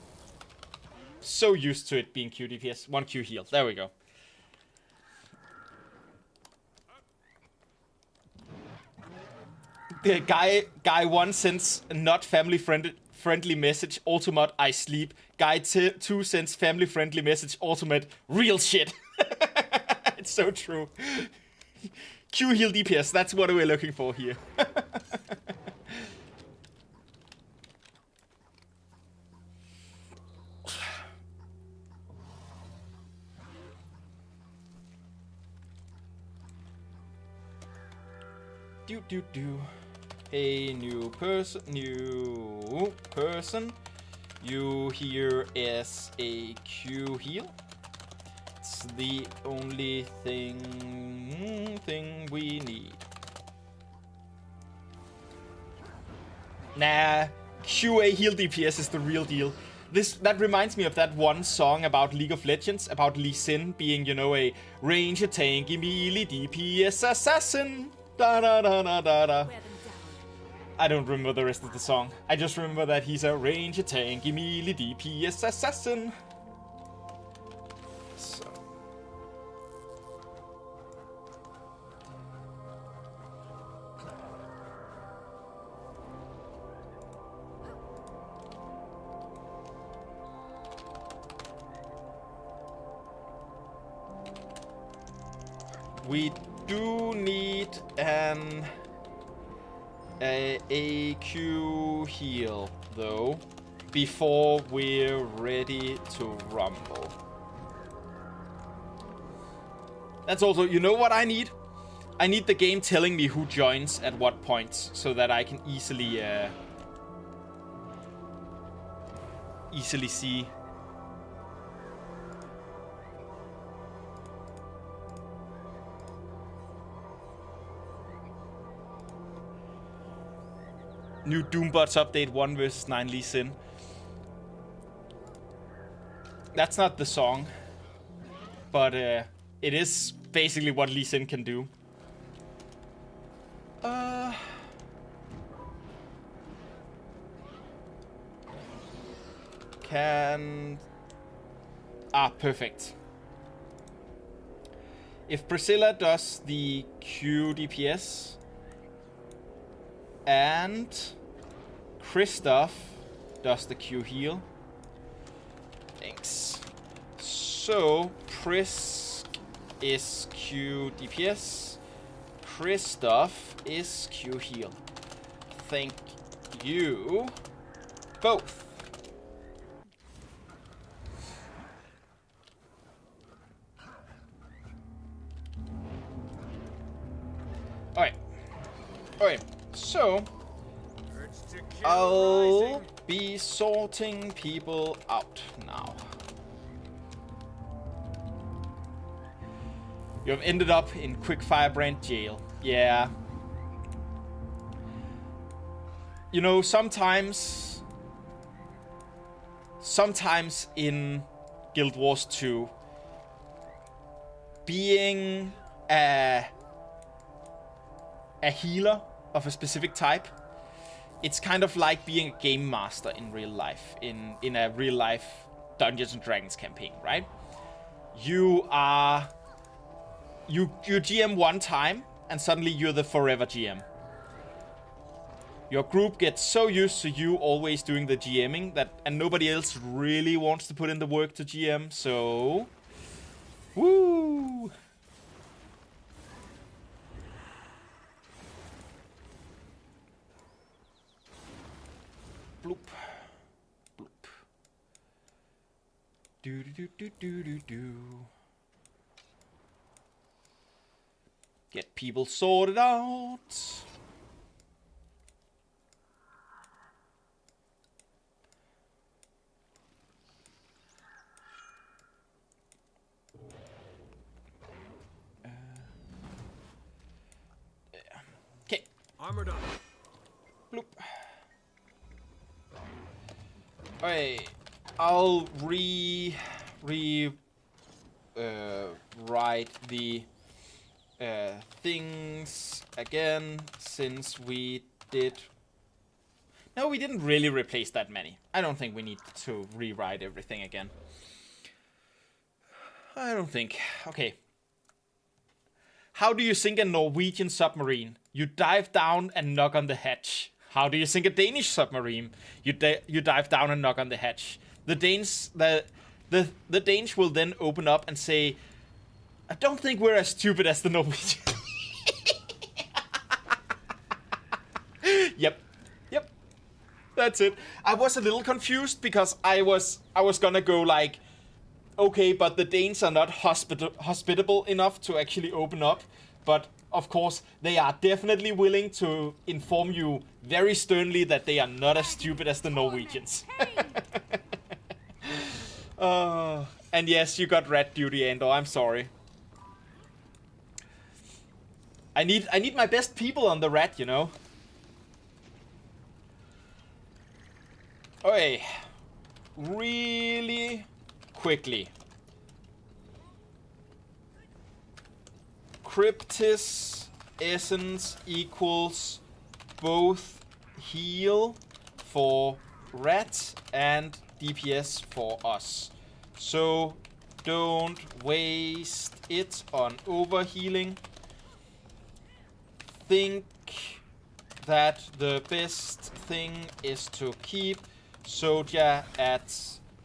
So used to it being Q DPS. 1 Q heal. There we go. The guy 1 sends not family friendly message, ultimate I sleep. Guy 2 sends family friendly message, ultimate real shit. It's so true. Q heal DPS, that's what we're looking for here. do. A new person. You here as a Q heal. It's the only thing we need. Nah, QA heal DPS is the real deal. That reminds me of that one song about League of Legends, about Lee Sin being, you know, a ranger, tanky, melee, DPS assassin. Da da da da da da. I don't remember the rest of the song. I just remember that he's a ranger, tanky, melee, DPS assassin. So. We do need an AQ heal, though, before we're ready to rumble. That's also, you know what I need? I need the game telling me who joins at what points, so that I can easily see. New Doombots update 1 versus 9 Lee Sin. That's not the song, but it is basically what Lee Sin can do. Perfect. If Priscilla does the Q DPS and Kristoff does the Q heal. Thanks. So, Prisk is Q DPS. Kristoff is Q heal. Thank you both. Alright. So, I'll be sorting people out now. You have ended up in Quickfirebrand jail. Yeah. You know, sometimes in Guild Wars 2, being a healer of a specific type, it's kind of like being a game master in real life, in a real life Dungeons and Dragons campaign, right? You GM one time and suddenly you're the forever GM. Your group gets so used to you always doing the GMing and nobody else really wants to put in the work to GM, so woo! Bloop. Bloop. Do do do do do do do. Get people sorted out. Okay. Armored up. Bloop. Okay. I'll write the things again, since we did... No, we didn't really replace that many. I don't think we need to rewrite everything again. I don't think. Okay. How do you sink a Norwegian submarine? You dive down and knock on the hatch. How do you sink a Danish submarine? You dive down and knock on the hatch. The Danes will then open up and say, I don't think we're as stupid as the Norwegians. Yep. That's it. I was a little confused because I was gonna go like, okay, but the Danes are not hospitable enough to actually open up. But of course, they are definitely willing to inform you very sternly that they are not as stupid as the Norwegians. And yes, you got red duty, Andor. I'm sorry. I need my best people on the rat, you know. Okay. Really quickly. Cryptis essence equals both heal for rats and DPS for us. So don't waste it on overhealing. Think that the best thing is to keep Soja at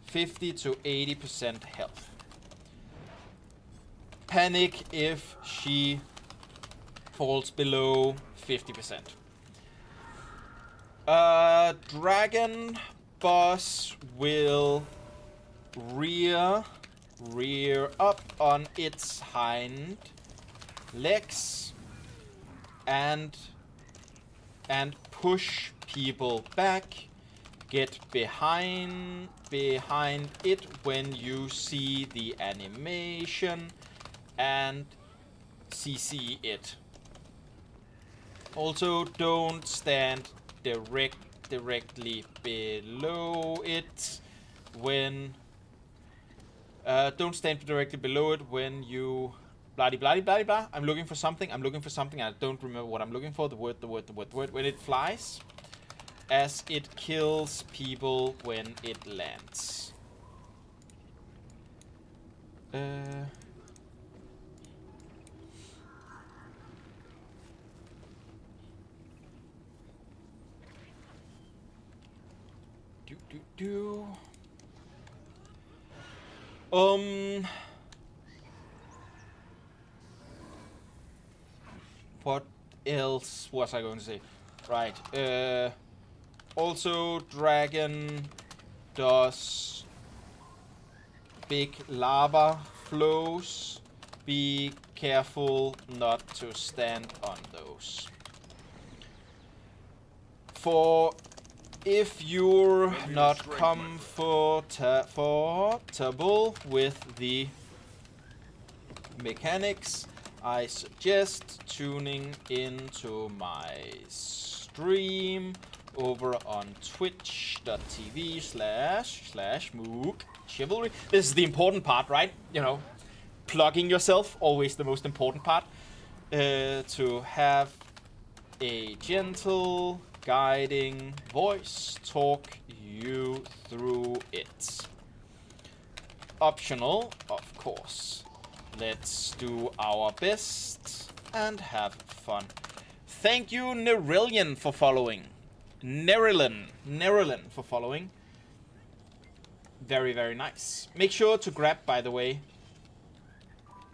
50 to 80% health. Panic if she falls below 50%. Dragon boss will rear up on its hind legs and push people back. Get behind it when you see the animation and CC it. Also, don't stand directly below it when you blah blah blah blah. I'm looking for something. I don't remember what I'm looking for. The word. When it flies, as it kills people when it lands. What else was I going to say? Right. Also, dragon does big lava flows. Be careful not to stand on those. For if you're not comfortable with the mechanics, I suggest tuning into my stream over on twitch.tv/Moog Chivalry. This is the important part, right? You know, plugging yourself, always the most important part. To have a gentle, guiding voice talk you through it. Optional, of course. Let's do our best and have fun. Thank you, Nerillion, for following. Nerillion for following. Very, very nice. Make sure to grab, by the way.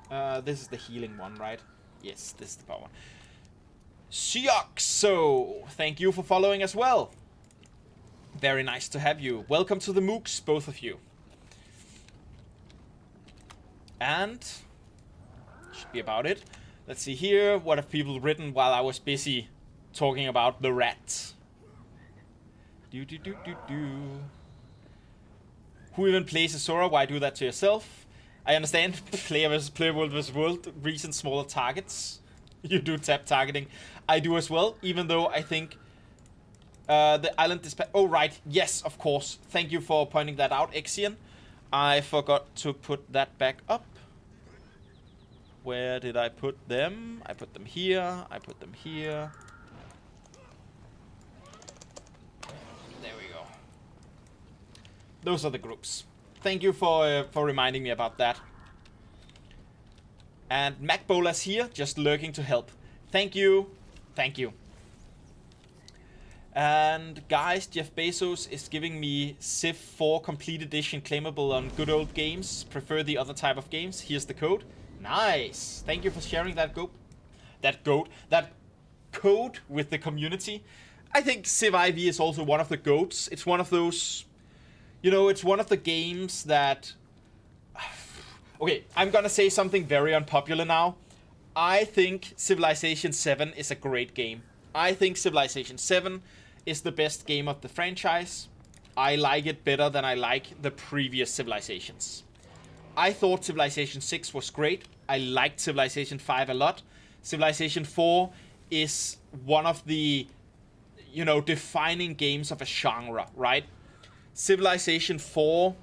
This is the healing one, right? Yes, this is the power one. Sioxo, thank you for following as well. Very nice to have you. Welcome to the Mooks, both of you. And should be about it. Let's see here. What have people written while I was busy talking about the rats? Do. Who even plays a Sora? Why do that to yourself? I understand player world versus world. Recent smaller targets. You do tap targeting. I do as well, even though I think the island dispatch. Oh right, yes, of course. Thank you for pointing that out, Exian. I forgot to put that back up. Where did I put them? I put them here. I put them here. There we go. Those are the groups. Thank you for reminding me about that. And MacBola's here, just lurking to help. Thank you. Thank you. And guys, Jeff Bezos is giving me Civ 4 Complete Edition claimable on good old games. Prefer the other type of games. Here's the code. Nice. Thank you for sharing that that code with the community. I think Civ IV is also one of the goats. It's one of those, you know, it's one of the games that... Okay, I'm gonna say something very unpopular now. I think Civilization 7 is a great game. I think Civilization 7 is the best game of the franchise. I like it better than I like the previous Civilizations. I thought Civilization 6 was great. I liked Civilization 5 a lot. Civilization 4 is one of the, you know, defining games of a genre, right? Civilization 4...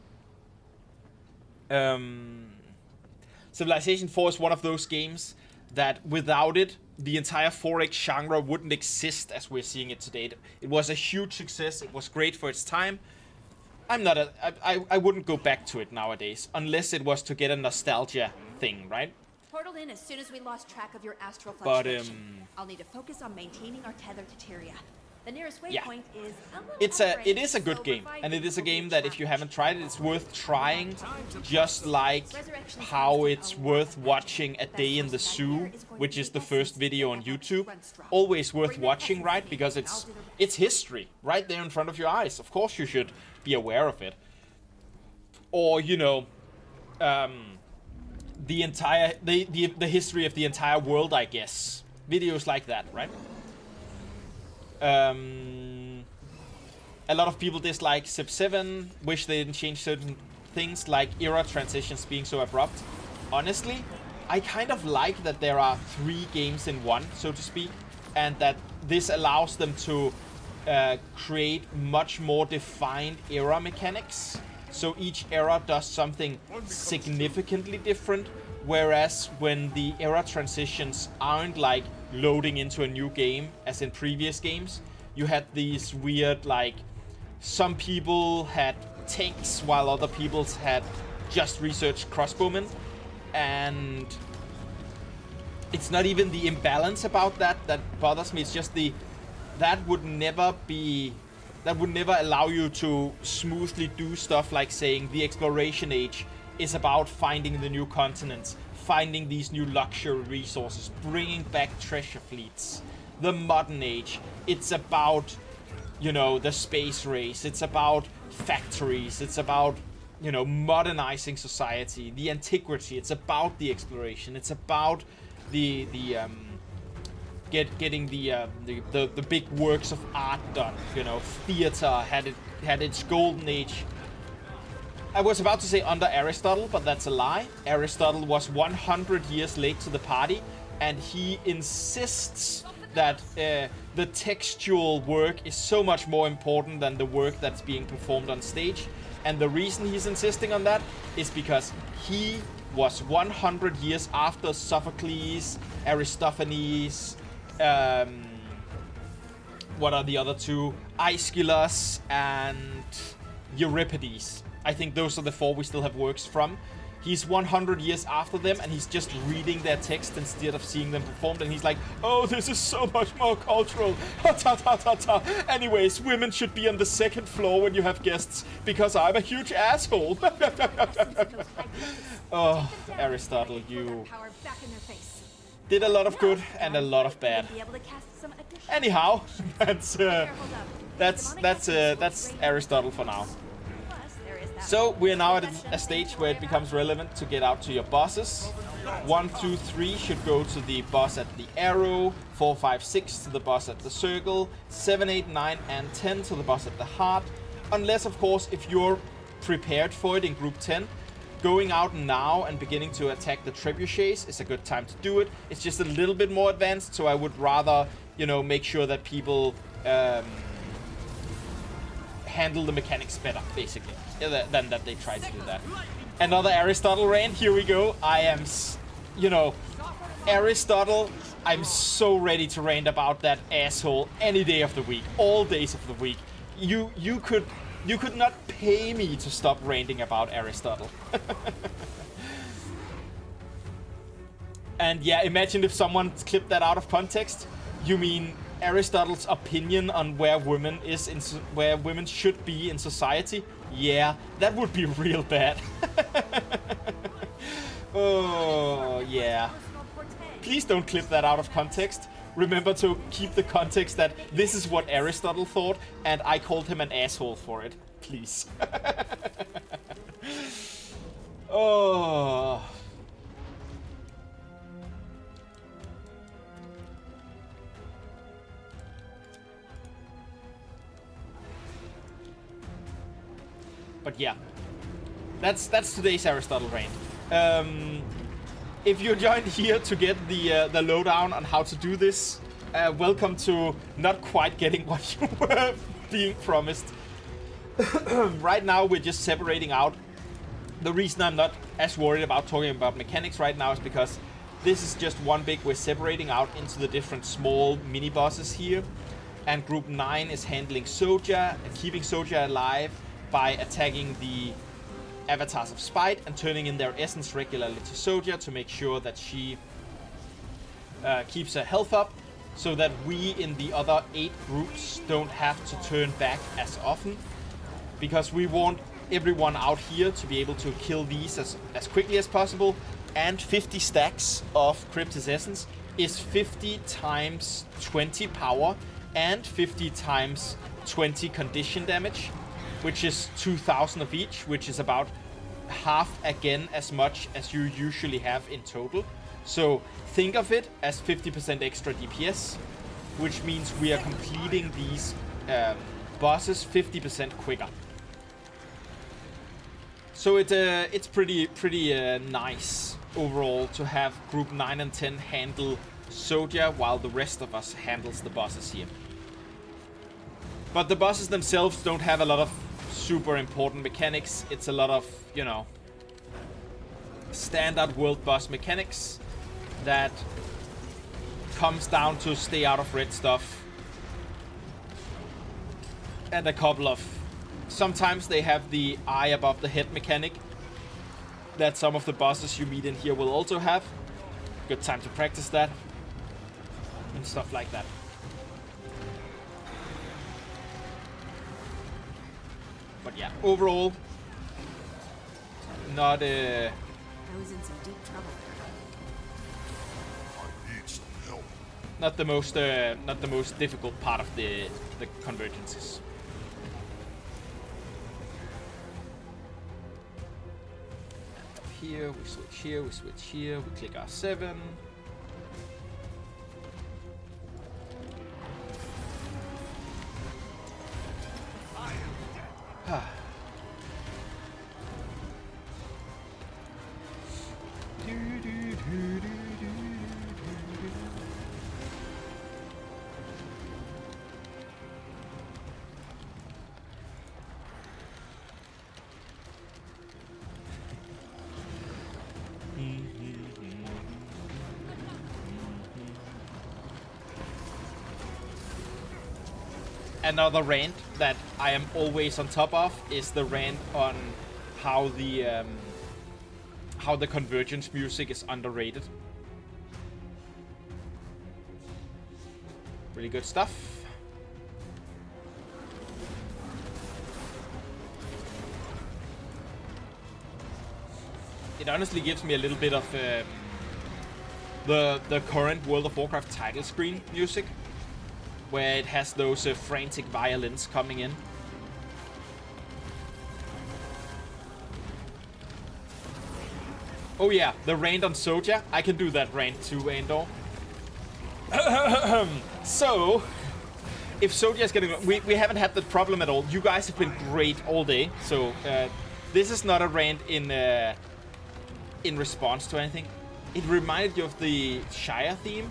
Civilization 4 is one of those games that without it, the entire 4X genre wouldn't exist as we're seeing it today. It was a huge success. It was great for its time. I wouldn't go back to it nowadays, unless it was to get a nostalgia thing, right? Portaled in as soon as we lost track of your astral fluctuation. But I'll need to focus on maintaining our tether to Tyria. The nearest waypoint yeah. is It is a good game, and it is a game that if you haven't tried it, it's worth trying. Just like how it's worth watching A Day in the Zoo, which is the first video on YouTube. Always worth watching, right? Because it's history right there in front of your eyes. Of course, you should be aware of it. Or you know, the entire the history of the entire world, I guess. Videos like that, right? A lot of people dislike Civ 7, wish they didn't change certain things like era transitions being so abrupt. Honestly, I kind of like that there are 3 games in one, so to speak, and that this allows them to create much more defined era mechanics. So each era does something significantly different, whereas when the era transitions aren't like loading into a new game, as in previous games, you had these weird, like, some people had tanks while other people had just researched crossbowmen, and it's not even the imbalance about that bothers me. It's just that would never allow you to smoothly do stuff like saying the exploration age is about finding the new continents, finding these new luxury resources, bringing back treasure fleets. The modern age, it's about, you know, the space race. It's about factories. It's about, you know, modernizing society. The antiquity. It's about the exploration. It's about getting the big works of art done. You know, theater had its golden age. I was about to say under Aristotle, but that's a lie. Aristotle was 100 years late to the party, and he insists that the textual work is so much more important than the work that's being performed on stage. And the reason he's insisting on that is because he was 100 years after Sophocles, Aristophanes, what are the other two? Aeschylus and Euripides. I think those are the 4 we still have works from. He's 100 years after them, and he's just reading their text instead of seeing them performed, and he's like, oh, this is so much more cultural. Ha ta ta ta ta. Anyways, women should be on the 2nd floor when you have guests, because I'm a huge asshole. Oh, Aristotle, you did a lot of good and a lot of bad. Anyhow, that's Aristotle for now. So we are now at a stage where it becomes relevant to get out to your bosses. 1 through 3 should go to the boss at the arrow, 4, 5, 6 to the boss at the circle, 7, 8, 9 and 10 to the boss at the heart. Unless of course if you're prepared for it in group 10, going out now and beginning to attack the trebuchets is a good time to do it. It's just a little bit more advanced, so I would rather, you know, make sure that people handle the mechanics better, basically, than that they try to do that. Another Aristotle rant, here we go. I am, you know, Aristotle, I'm so ready to rant about that asshole any day of the week, all days of the week. You could not pay me to stop ranting about Aristotle. And yeah, imagine if someone clipped that out of context. You mean Aristotle's opinion on where women where women should be in society? Yeah, that would be real bad. Oh yeah. Please don't clip that out of context. Remember to keep the context that this is what Aristotle thought, and I called him an asshole for it. Please. Oh. But yeah, that's today's Aristotle rant. If you joined here to get the lowdown on how to do this, welcome to not quite getting what you were being promised. Right now we're just separating out. The reason I'm not as worried about talking about mechanics right now is because this is just one big, we're separating out into the different small mini bosses here. And group 9 is handling Soja and keeping Soja alive by attacking the avatars of Spite and turning in their essence regularly to Soja to make sure that she keeps her health up, so that we in the other 8 groups don't have to turn back as often, because we want everyone out here to be able to kill these as quickly as possible. And 50 stacks of Cryptis Essence is 50 times 20 power and 50 times 20 condition damage, which is 2,000 of each, which is about half again as much as you usually have in total. So think of it as 50% extra DPS, which means we are completing these bosses 50% quicker. So it's pretty nice overall to have group 9 and 10 handle Soja while the rest of us handles the bosses here. But the bosses themselves don't have a lot of super important mechanics. It's a lot of, you know, standard world boss mechanics that comes down to stay out of red stuff. And a couple of... Sometimes they have the eye above the head mechanic that some of the bosses you meet in here will also have. Good time to practice that. And stuff like that. But yeah, overall, not I was in some deep trouble. I need some help. not the most difficult part of the convergences. Here, we switch here, we switch here, we click R7. Another rant that I am always on top of is the rant on how the convergence music is underrated. Really good stuff. It honestly gives me a little bit of the current World of Warcraft title screen music, where it has those frantic violins coming in. Oh yeah, the rant on Soja. I can do that rant too, Andor. So, if Soja is getting... We haven't had that problem at all. You guys have been great all day. So, this is not a rant in response to anything. It reminded you of the Shire theme.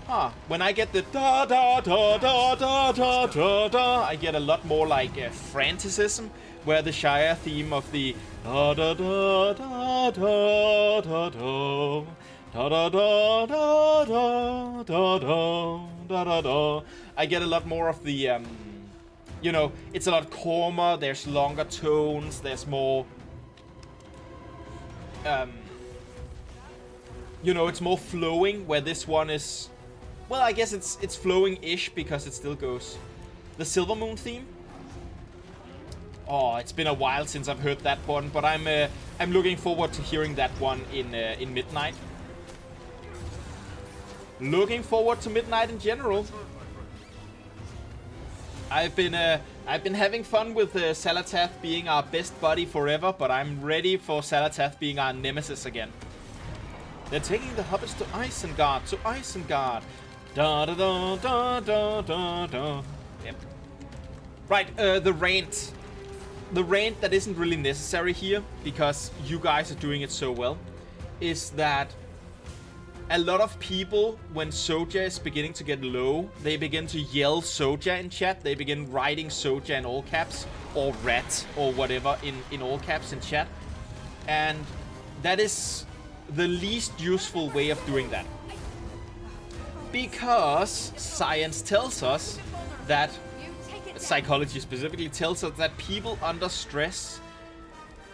Huh. When I get the da da da da da da da da, I get a lot more like franticism, where the Shire theme of the da da da da da da da da da da da da da da da da. I get a lot more of the you know, it's a lot calmer, there's longer tones, there's more you know, it's more flowing, where this one is, well, I guess it's flowing-ish because it still goes. The Silver Moon theme. Oh, it's been a while since I've heard that one, but I'm looking forward to hearing that one in Midnight. Looking forward to Midnight in general. I've been having fun with Salatath being our best buddy forever, but I'm ready for Salatath being our nemesis again. They're taking the hobbits to Isengard, Da da da da da da da. Yep. Right, the rant. The rant that isn't really necessary here, because you guys are doing it so well, is that a lot of people, when Soja is beginning to get low, they begin to yell Soja in chat. They begin writing Soja in all caps, or rat, or whatever in all caps in chat. And that is the least useful way of doing that. Because science tells us that, psychology specifically tells us that people under stress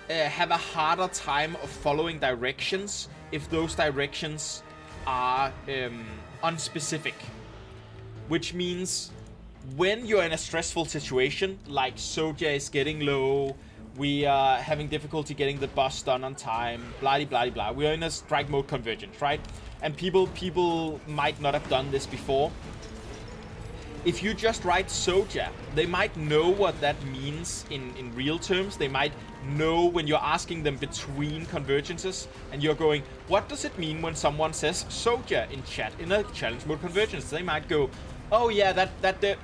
have a harder time of following directions if those directions are unspecific. Which means when you're in a stressful situation, like Soja is getting low, we are having difficulty getting the boss done on time, blah blah blah. We are in a strike mode convergence, right? And people might not have done this before. If you just write Soja, they might know what that means in real terms. They might know when you're asking them between convergences, and you're going, what does it mean when someone says Soja in chat in a challenge mode convergence? They might go, oh yeah, that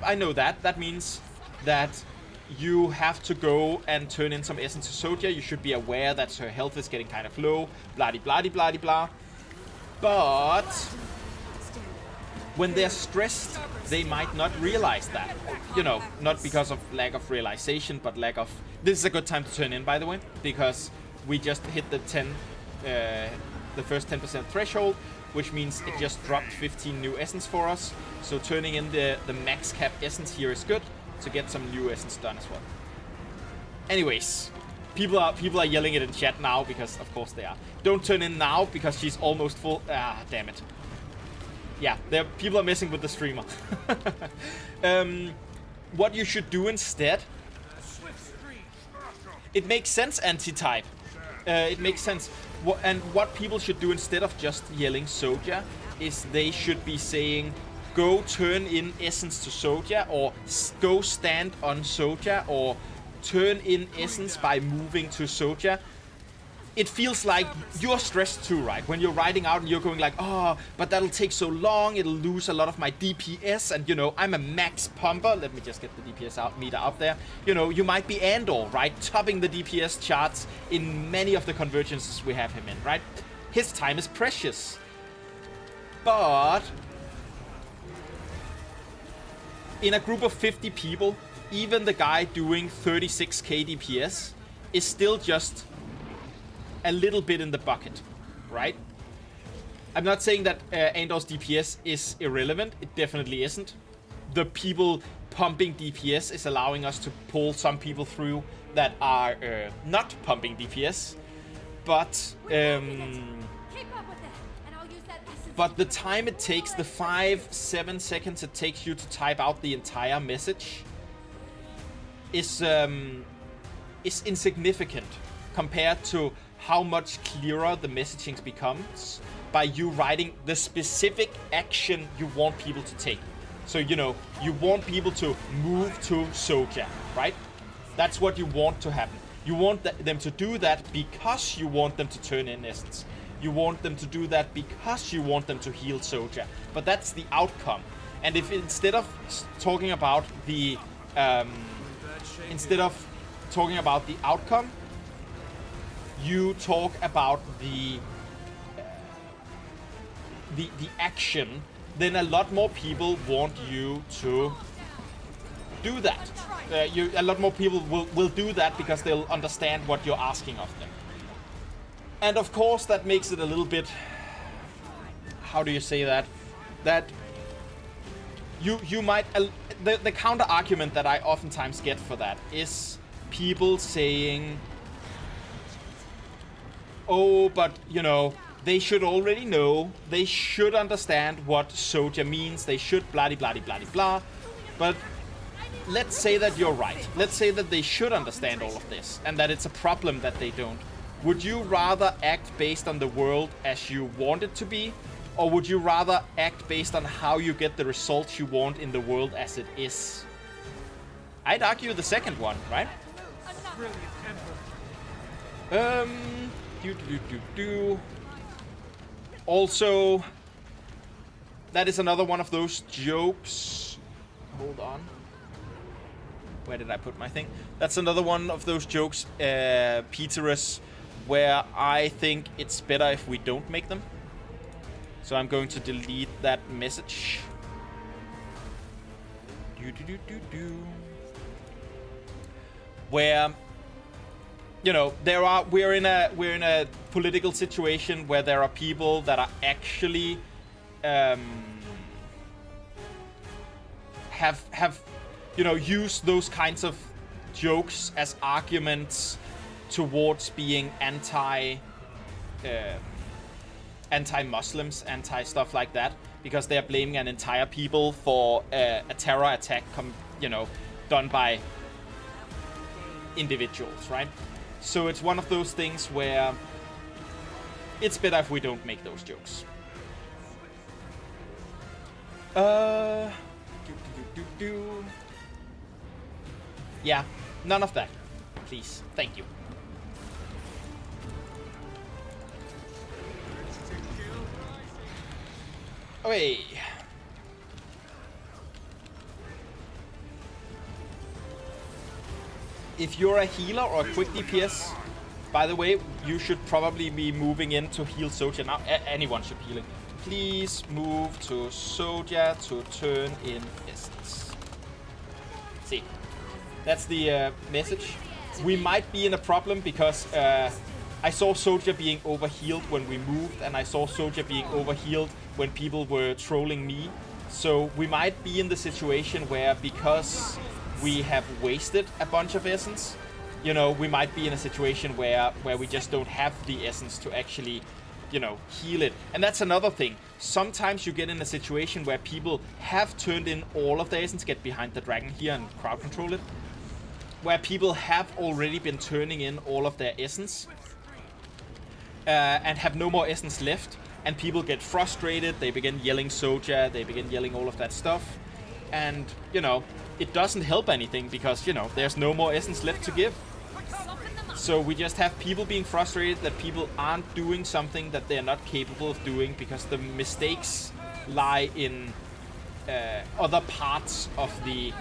I know that. That means that you have to go and turn in some essence to Soja. You should be aware that her health is getting kind of low, blah blah blah blah. But when they're stressed, they might not realize that. You know, not because of lack of realization, but lack of... This is a good time to turn in, by the way, because we just hit the the first 10% threshold, which means it just dropped 15 new essence for us. So turning in the max cap essence here is good to get some new essence done as well. Anyways, people are yelling it in chat now because of course they are. Don't turn in now because she's almost full. Ah, damn it. Yeah, people are messing with the streamer. What you should do instead... It makes sense, anti-type. It makes sense. And what people should do instead of just yelling Soja is they should be saying, go turn in essence to Soja, or go stand on Soja, or turn in essence by moving to Soja. It feels like you're stressed too, right? When you're riding out and you're going like, oh, but that'll take so long, it'll lose a lot of my DPS, and you know, I'm a max pumper. Let me just get the DPS meter up there. You know, you might be Andor, right? Topping the DPS charts in many of the convergences we have him in, right? His time is precious. But in a group of 50 people, even the guy doing 36k DPS is still just a little bit in the bucket, right? I'm not saying that Andor's DPS is irrelevant. It definitely isn't. The people pumping DPS is allowing us to pull some people through that are not pumping DPS. But the time it takes, the 5-7 seconds it takes you to type out the entire message is insignificant compared to how much clearer the messaging becomes by you writing the specific action you want people to take. So, you know, you want people to move to Soja, right? That's what you want to happen. You want them to do that because you want them to turn in essence. You want them to do that because you want them to heal Soja. But that's the outcome. And if instead of talking about the outcome, you talk about the action, then a lot more people want you to do that. A lot more people will do that because they'll understand what you're asking of them. And of course that makes it a little bit, how do you say that? That you might, the counter argument that I oftentimes get for that is people saying, oh, but you know, they should already know, they should understand what Soja means, they should blah blah blah blah blah. But let's say that you're right. Let's say that they should understand all of this and that it's a problem that they don't. Would you rather act based on the world as you want it to be, or would you rather act based on how you get the results you want in the world as it is? I'd argue the second one, right? Also, that is another one of those jokes. Hold on. Where did I put my thing? That's another one of those jokes, Peterus, where I think it's better if we don't make them. So I'm going to delete that message. Where, you know, we're in a political situation where there are people that are actually have you know, use those kinds of jokes as arguments towards being anti-Muslims, anti-stuff like that, because they are blaming an entire people for a terror attack, you know, done by individuals, right? So it's one of those things where it's better if we don't make those jokes. Yeah, none of that, please. Thank you. Okay. If you're a healer or a quick DPS, by the way, you should probably be moving in to heal Soja now. Anyone should heal it. Please move to Soja to turn in essence. See. That's the message. We might be in a problem because I saw Soja being overhealed when we moved, and I saw Soja being overhealed when people were trolling me. So we might be in the situation where, because we have wasted a bunch of essence, you know, we might be in a situation where we just don't have the essence to actually, you know, heal it. And that's another thing. Sometimes you get in a situation where people have turned in all of their essence. Get behind the dragon here and crowd control it. Where people have already been turning in all of their essence and have no more essence left, and people get frustrated, they begin yelling Soja, they begin yelling all of that stuff, and, you know, it doesn't help anything because, you know, there's no more essence left to give. So we just have people being frustrated that people aren't doing something that they're not capable of doing because the mistakes lie in other parts of the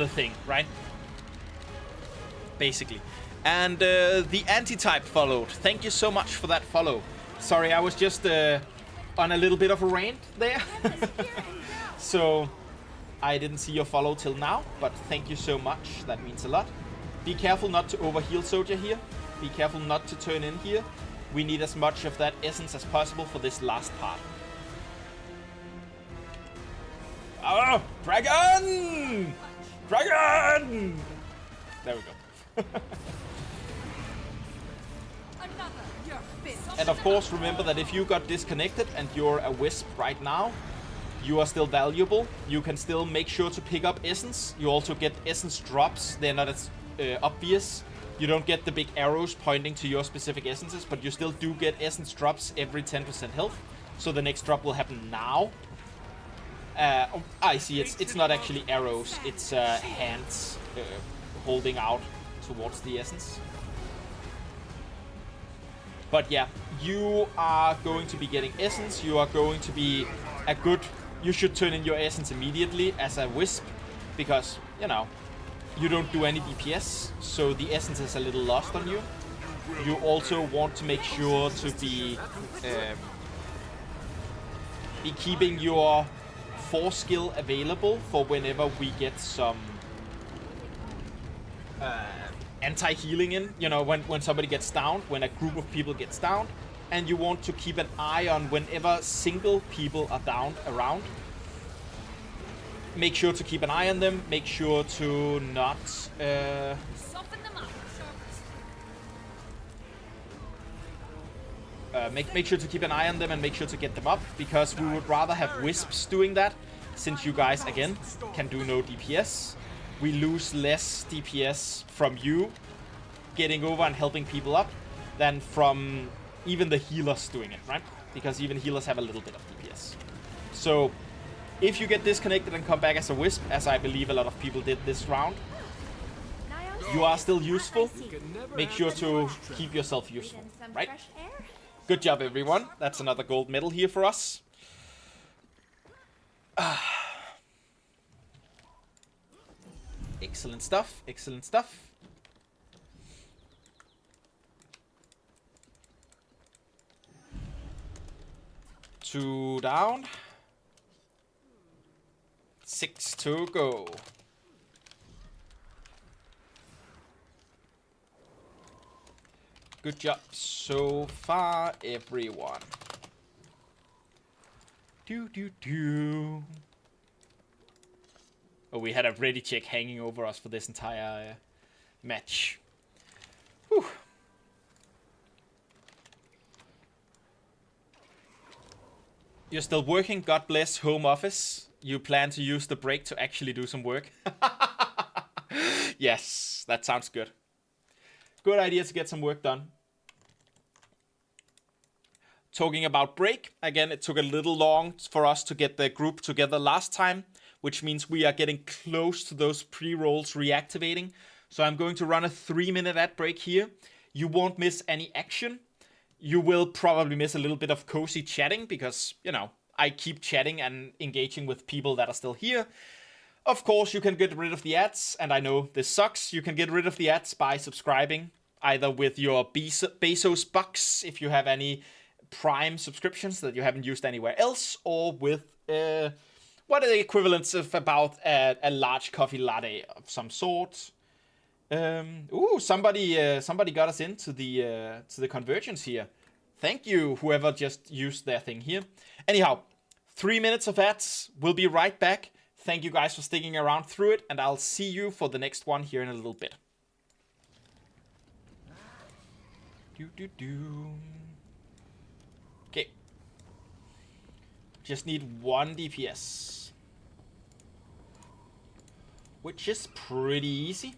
thing, right? Basically. And the anti-type followed. Thank you so much for that follow. Sorry, I was just on a little bit of a rant there. So I didn't see your follow till now, but thank you so much. That means a lot. Be careful not to overheal Soja here. Be careful not to turn in here. We need as much of that essence as possible for this last part. Oh, dragon! Dragon! There we go. And of course, remember that if you got disconnected and you're a wisp right now, you are still valuable. You can still make sure to pick up essence. You also get essence drops. They're not as obvious. You don't get the big arrows pointing to your specific essences, but you still do get essence drops every 10% health. So the next drop will happen now. I see. It's not actually arrows. It's hands holding out towards the essence. But yeah, you are going to be getting essence. You are going to be a good... You should turn in your essence immediately as a wisp, because, you know, you don't do any DPS, so the essence is a little lost on you. You also want to make sure to be keeping your force skill available for whenever we get some anti-healing in. You know, when somebody gets downed, when a group of people gets downed, and you want to keep an eye on whenever single people are downed around. Make sure to keep an eye on them. Make sure to not... Soften them up. Make sure to keep an eye on them and make sure to get them up, because we would rather have wisps doing that, since you guys, again, can do no DPS. We lose less DPS from you getting over and helping people up than from even the healers doing it, right? Because even healers have a little bit of DPS. So, if you get disconnected and come back as a wisp, as I believe a lot of people did this round, you are still useful. Make sure to keep yourself useful, right? Good job, everyone. That's another gold medal here for us. Excellent stuff, excellent stuff. 2 down. 6 to go. Good job so far, everyone. Oh, we had a ready check hanging over us for this entire match. Whew. You're still working, God bless, home office. You plan to use the break to actually do some work. Yes, that sounds good. Good idea to get some work done. Talking about break, again, it took a little long for us to get the group together last time, which means we are getting close to those pre-rolls reactivating. So I'm going to run a 3-minute ad break here. You won't miss any action. You will probably miss a little bit of cozy chatting because, you know, I keep chatting and engaging with people that are still here. Of course, you can get rid of the ads, and I know this sucks. You can get rid of the ads by subscribing, either with your Bezos bucks, if you have any Prime subscriptions that you haven't used anywhere else, or with what are the equivalents of about a large coffee latte of some sort. Ooh, somebody got us into the convergence here. Thank you, whoever just used their thing here. Anyhow, 3 minutes of ads. We'll be right back. Thank you guys for sticking around through it, and I'll see you for the next one here in a little bit. Okay. Just need 1 DPS. Which is pretty easy.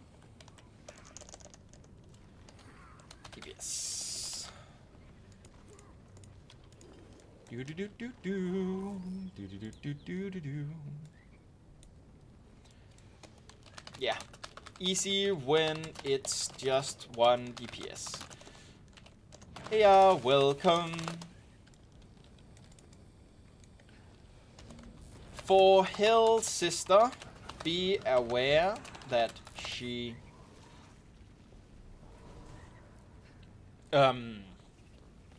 DPS. Yeah, easy when it's just 1 DPS. Hey, welcome. For Hell Sister, be aware that she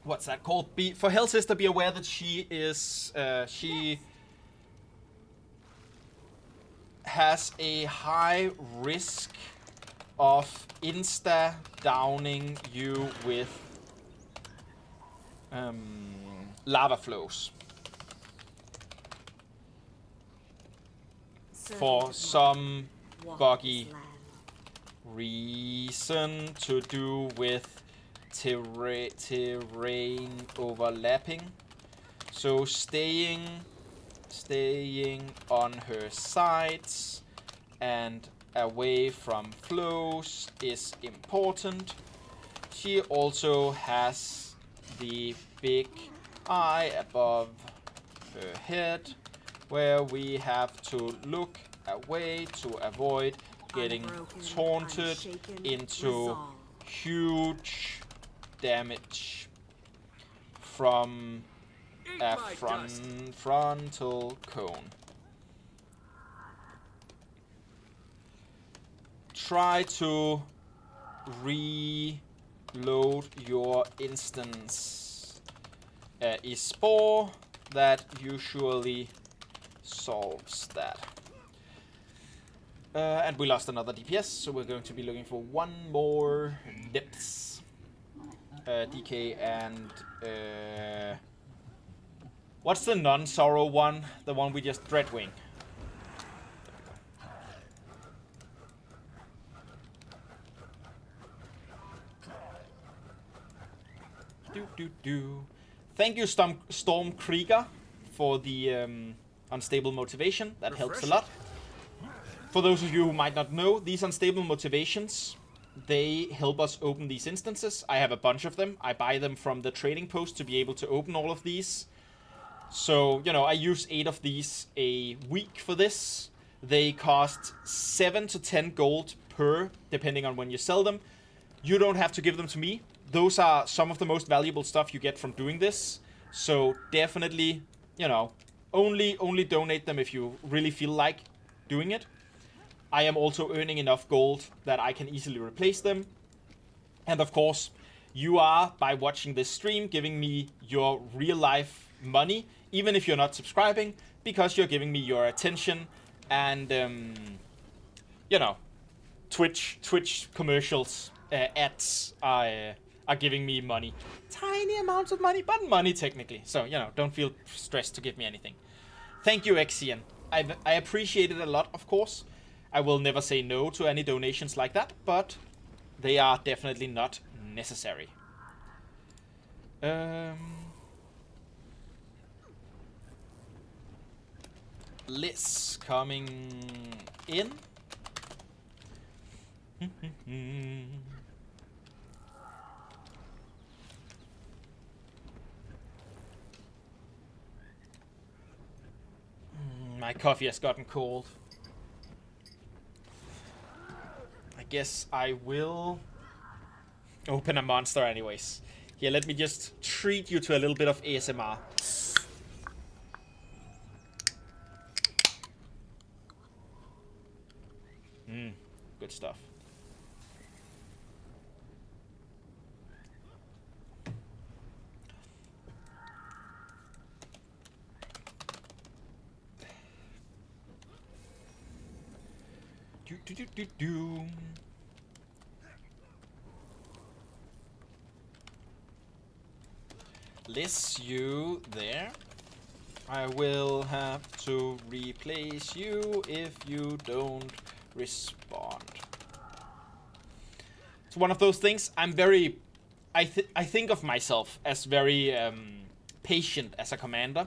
what's that called? For Hell Sister, be aware that she is she has a high risk of insta downing you with lava flows. For some buggy reason to do with terrain overlapping. So staying on her sides and away from flows is important. She also has the big eye above her head, where we have to look away to avoid getting Unbroken, taunted unshaken, into resolve. huge damage from a frontal cone. Try to reload your instance. Is Spore that usually solves that. And we lost another DPS, so we're going to be looking for one more depths. DK and... what's the non-sorrow one? The one we just Dreadwing. Thank you, Storm Krieger, for the unstable motivation. That helps a lot. For those of you who might not know, these unstable motivations, they help us open these instances. I have a bunch of them. I buy them from the trading post to be able to open all of these. So, you know, I use 8 of these a week for this. They cost 7 to 10 gold per, depending on when you sell them. You don't have to give them to me. Those are some of the most valuable stuff you get from doing this. So definitely, you know, only donate them if you really feel like doing it. I am also earning enough gold that I can easily replace them. And of course, you are, by watching this stream, giving me your real life money, even if you're not subscribing, because you're giving me your attention and, you know, Twitch commercials, ads are giving me money. Tiny amounts of money, but money technically. So, you know, don't feel stressed to give me anything. Thank you, Exian. I appreciate it a lot, of course. I will never say no to any donations like that, but they are definitely not necessary. Liz coming in. My coffee has gotten cold. I guess I will open a monster anyways. Here, let me just treat you to a little bit of ASMR. Good stuff. Do. Liz, you there? I will have to replace you if you don't respond. It's one of those things. I'm very... I think of myself as very patient as a commander.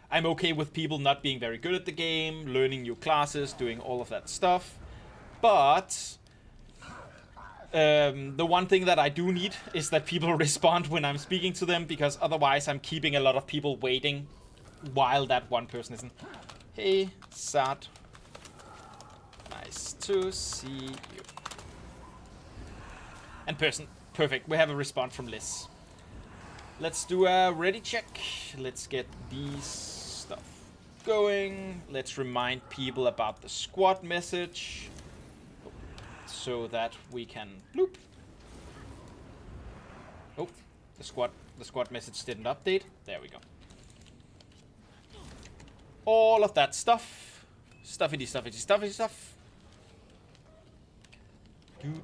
I'm okay with people not being very good at the game, learning new classes, doing all of that stuff. But the one thing that I do need is that people respond when I'm speaking to them, because otherwise I'm keeping a lot of people waiting while that one person isn't. Hey, Sad. Nice to see you. And perfect. We have a response from Liz. Let's do a ready check. Let's get these stuff going. Let's remind people about the squad message so that we can bloop. Oh, the squad message didn't update. There we go. All of that stuff. Stuffy stuff. Do.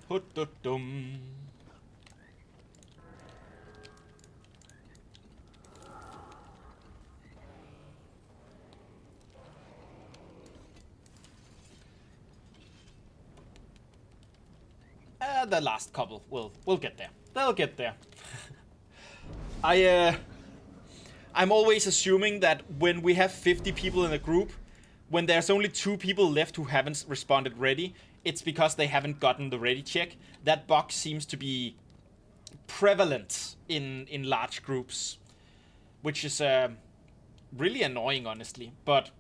Hut-da-dum. The last couple, we'll get there. They'll get there. I'm always assuming that when we have 50 people in a group, when there's only 2 people left who haven't responded ready, it's because they haven't gotten the ready check. That bug seems to be prevalent in large groups, which is really annoying, honestly. But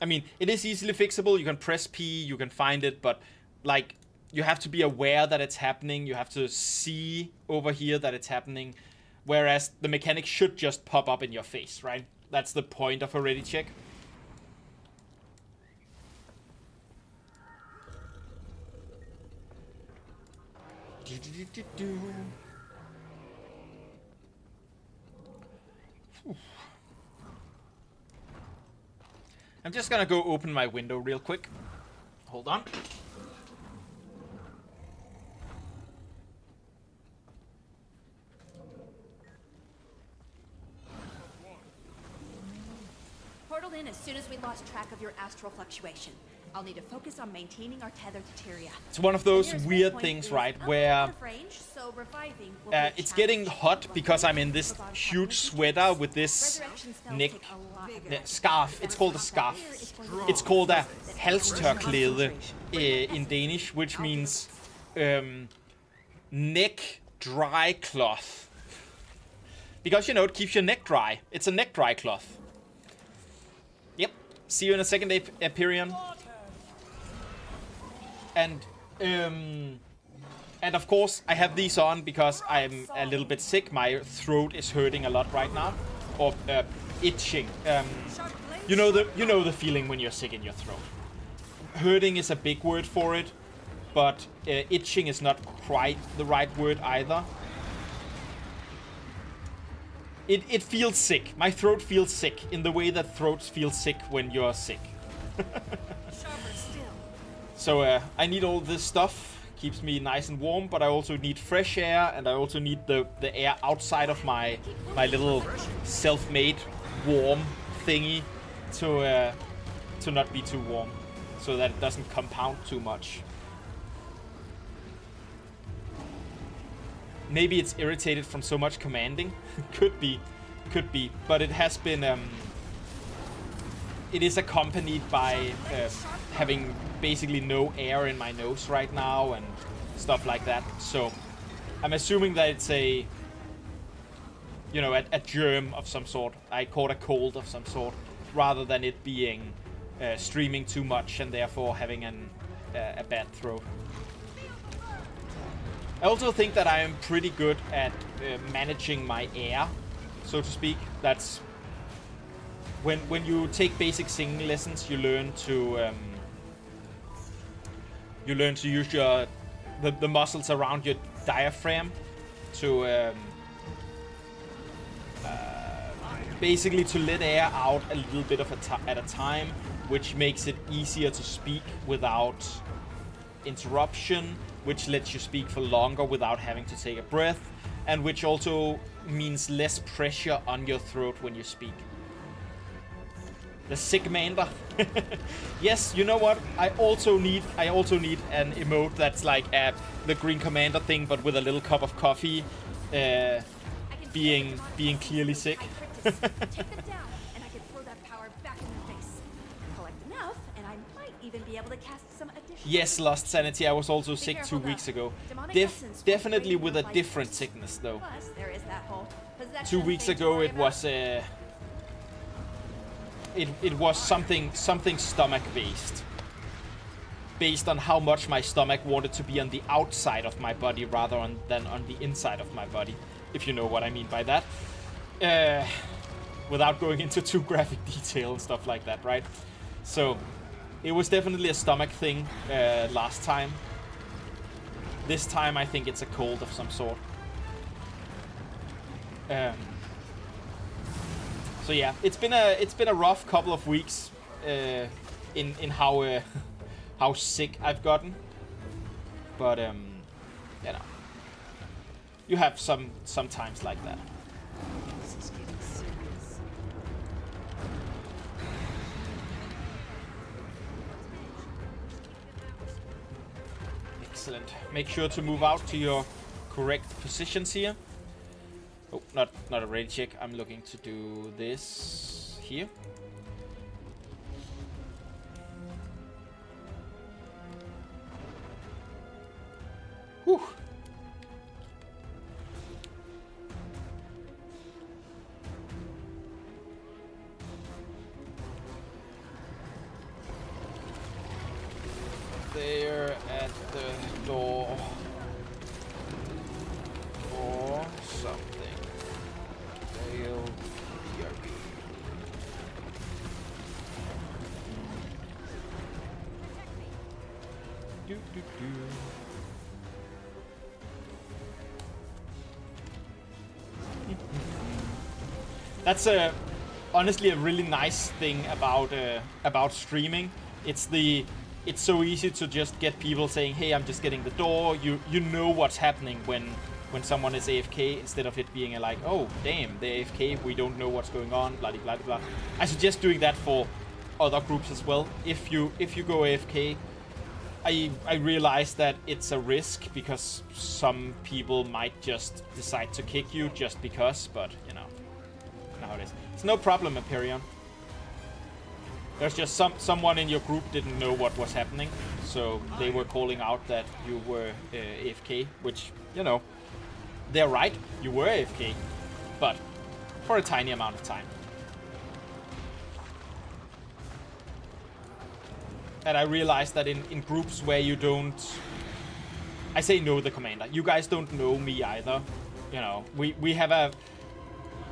I mean, it is easily fixable. You can press P, you can find it, but like, you have to be aware that it's happening. You have to see over here that it's happening, whereas the mechanic should just pop up in your face, right? That's the point of a ready check. I'm just gonna go open my window real quick. Hold on. Portaled in as soon as we lost track of your astral fluctuation. I'll need to focus on maintaining our tether to Tyria. It's one of those weird things, right, where it's getting hot because I'm in this huge sweater with this scarf. It's called a scarf. It's called a halstørklæde in Danish, which means neck dry cloth. Because, you know, it keeps your neck dry. It's a neck dry cloth. Yep. See you in a second, Aperion. And of course, I have these on because I'm a little bit sick. My throat is hurting a lot right now, or itching. You know the feeling when you're sick in your throat. Hurting is a big word for it, but itching is not quite the right word either. It feels sick. My throat feels sick in the way that throats feel sick when you're sick. So I need all this stuff, keeps me nice and warm, but I also need fresh air, and I also need the air outside of my little self-made warm thingy to not be too warm, so that it doesn't compound too much. Maybe it's irritated from so much commanding. Could be, but it has been it is accompanied by having basically no air in my nose right now and stuff like that. So I'm assuming that it's a, you know, a germ of some sort. I caught a cold of some sort, rather than it being streaming too much and therefore having a bad throat. I also think that I am pretty good at managing my air, so to speak. That's when you take basic singing lessons, you learn to use the muscles around your diaphragm to basically to let air out a little bit at a time, which makes it easier to speak without interruption, which lets you speak for longer without having to take a breath, and which also means less pressure on your throat when you speak. The Sigmander. Yes, you know what? I also need an emote that's like the Green Commander thing, but with a little cup of coffee, being clearly sick. Take them down, and I can throw that power back in their face. Collect enough, and I might even be able to cast some additional. Yes, Lost Sanity. I was also sick 2 weeks ago. Definitely with a different sickness, though. Plus, there is that whole 2 weeks ago, it was it was something stomach based on how much my stomach wanted to be on the outside of my body rather than on the inside of my body, if you know what I mean by that. Without going into too graphic detail and stuff like that, right? So it was definitely a stomach thing last time. This time I think it's a cold of some sort. So yeah, it's been a rough couple of weeks in how how sick I've gotten, but you know, you have some times like that. This is getting serious. Excellent. Make sure to move out to your correct positions here. Oh, not a ready check. I'm looking to do this here. Whew. There at the door or something. Fail BRB. Do do do. That's honestly a really nice thing about streaming. It's so easy to just get people saying, "Hey, I'm just getting the door." You know what's happening when someone is AFK, instead of it being like, "Oh, damn, they're AFK. We don't know what's going on." Blah blah blah. I suggest doing that for other groups as well. If you go AFK, I realize that it's a risk because some people might just decide to kick you just because, but you know how it is. It's no problem, Empyrean. There's just someone in your group didn't know what was happening, so they were calling out that you were AFK, which, you know, they're right, you were AFK, but for a tiny amount of time. And I realized that in groups where you don't... I say know the commander. You guys don't know me either. You know, we have a...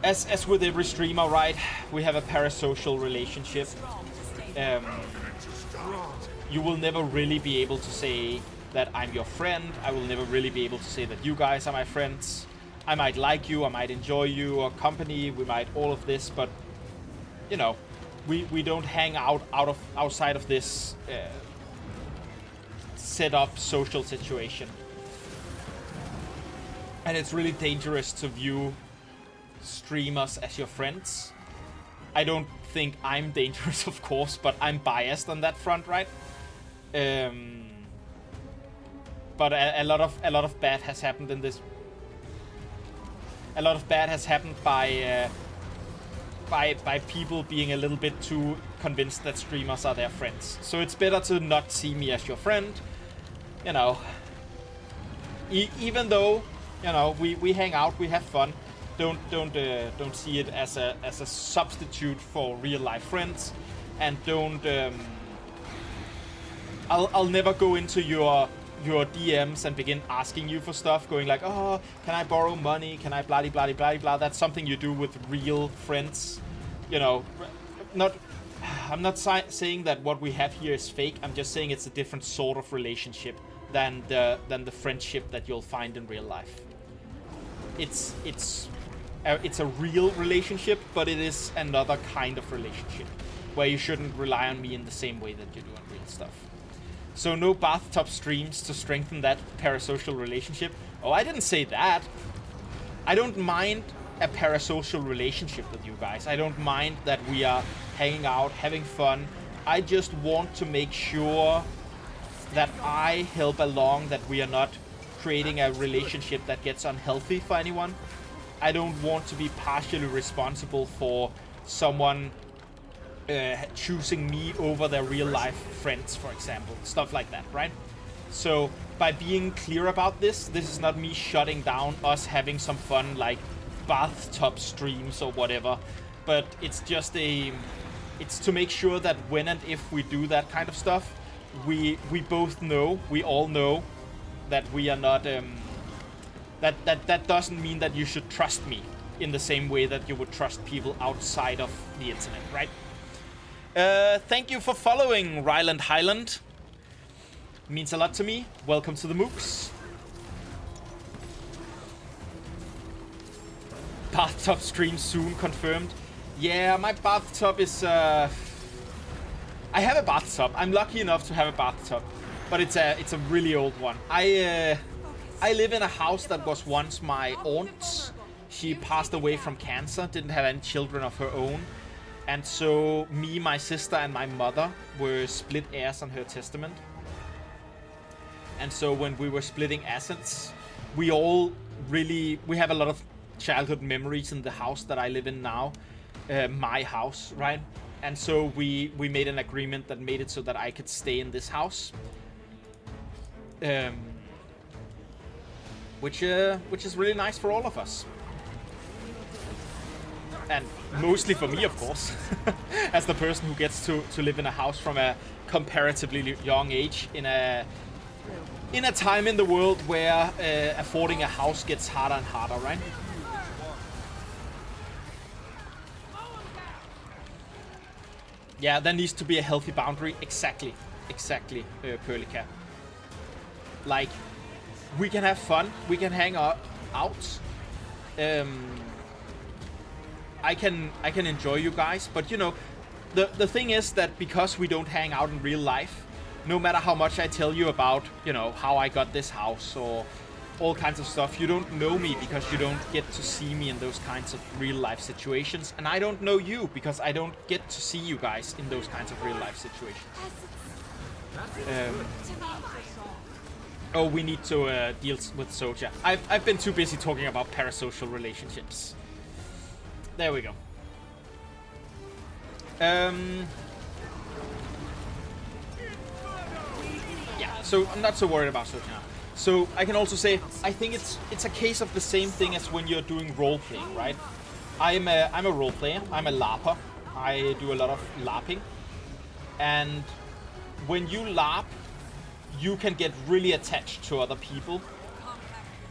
As with every streamer, right? We have a parasocial relationship. You will never really be able to say that I'm your friend. I will never really be able to say that you guys are my friends. I might like you, I might enjoy your company, we might all of this, but you know, we don't hang out outside of this set up social situation. And it's really dangerous to view streamers as your friends. I don't think I'm dangerous, of course, but I'm biased on that front, right? But a lot of bad has happened in this. A lot of bad has happened by people being a little bit too convinced that streamers are their friends. So it's better to not see me as your friend. You know, even though, you know, we hang out, we have fun. Don't see it as a substitute for real life friends, and don't. I'll never go into your DMs and begin asking you for stuff, going like, oh, can I borrow money? Can I blah blah blah blah? That's something you do with real friends, you know. I'm not saying that what we have here is fake. I'm just saying it's a different sort of relationship than the friendship that you'll find in real life. It's a real relationship, but it is another kind of relationship where you shouldn't rely on me in the same way that you do on real stuff. So no bathtub streams to strengthen that parasocial relationship. Oh, I didn't say that. I don't mind a parasocial relationship with you guys. I don't mind that we are hanging out, having fun. I just want to make sure that I help along, that we are not creating a relationship that gets unhealthy for anyone. I don't want to be partially responsible for someone choosing me over their real life friends, for example. Stuff like that, right? So by being clear about this is not me shutting down us having some fun like bathtub streams or whatever, but it's just it's to make sure that when and if we do that kind of stuff, we both know, we all know that we are not that doesn't mean that you should trust me in the same way that you would trust people outside of the internet, right? Thank you for following, Ryland Highland. Means a lot to me. Welcome to the MOOCs. Bathtub stream soon, confirmed. Yeah, my bathtub is... I have a bathtub. I'm lucky enough to have a bathtub. But it's a really old one. I live in a house that was once my aunt's. She passed away from cancer, didn't have any children of her own. And so me, my sister, and my mother were split heirs on her testament. And so when we were splitting assets, we have a lot of childhood memories in the house that I live in now, my house, right? And so we made an agreement that made it so that I could stay in this house, which is really nice for all of us, and mostly for me, of course, as the person who gets to live in a house from a comparatively young age in a time in the world where affording a house gets harder and harder, right? Yeah, there needs to be a healthy boundary. Exactly, Pearlica. Like, we can have fun, we can hang out. I can enjoy you guys, but you know, the thing is that because we don't hang out in real life, no matter how much I tell you about, you know, how I got this house or all kinds of stuff, you don't know me because you don't get to see me in those kinds of real life situations, and I don't know you because I don't get to see you guys in those kinds of real life situations. Oh, we need to deal with Soja. I've been too busy talking about parasocial relationships. There we go. Yeah, so I'm not so worried about Soja now. So I can also say I think it's a case of the same thing as when you're doing role playing, right? I'm a role player. I'm a LARPer. I do a lot of LARPing, and when you LARP, you can get really attached to other people,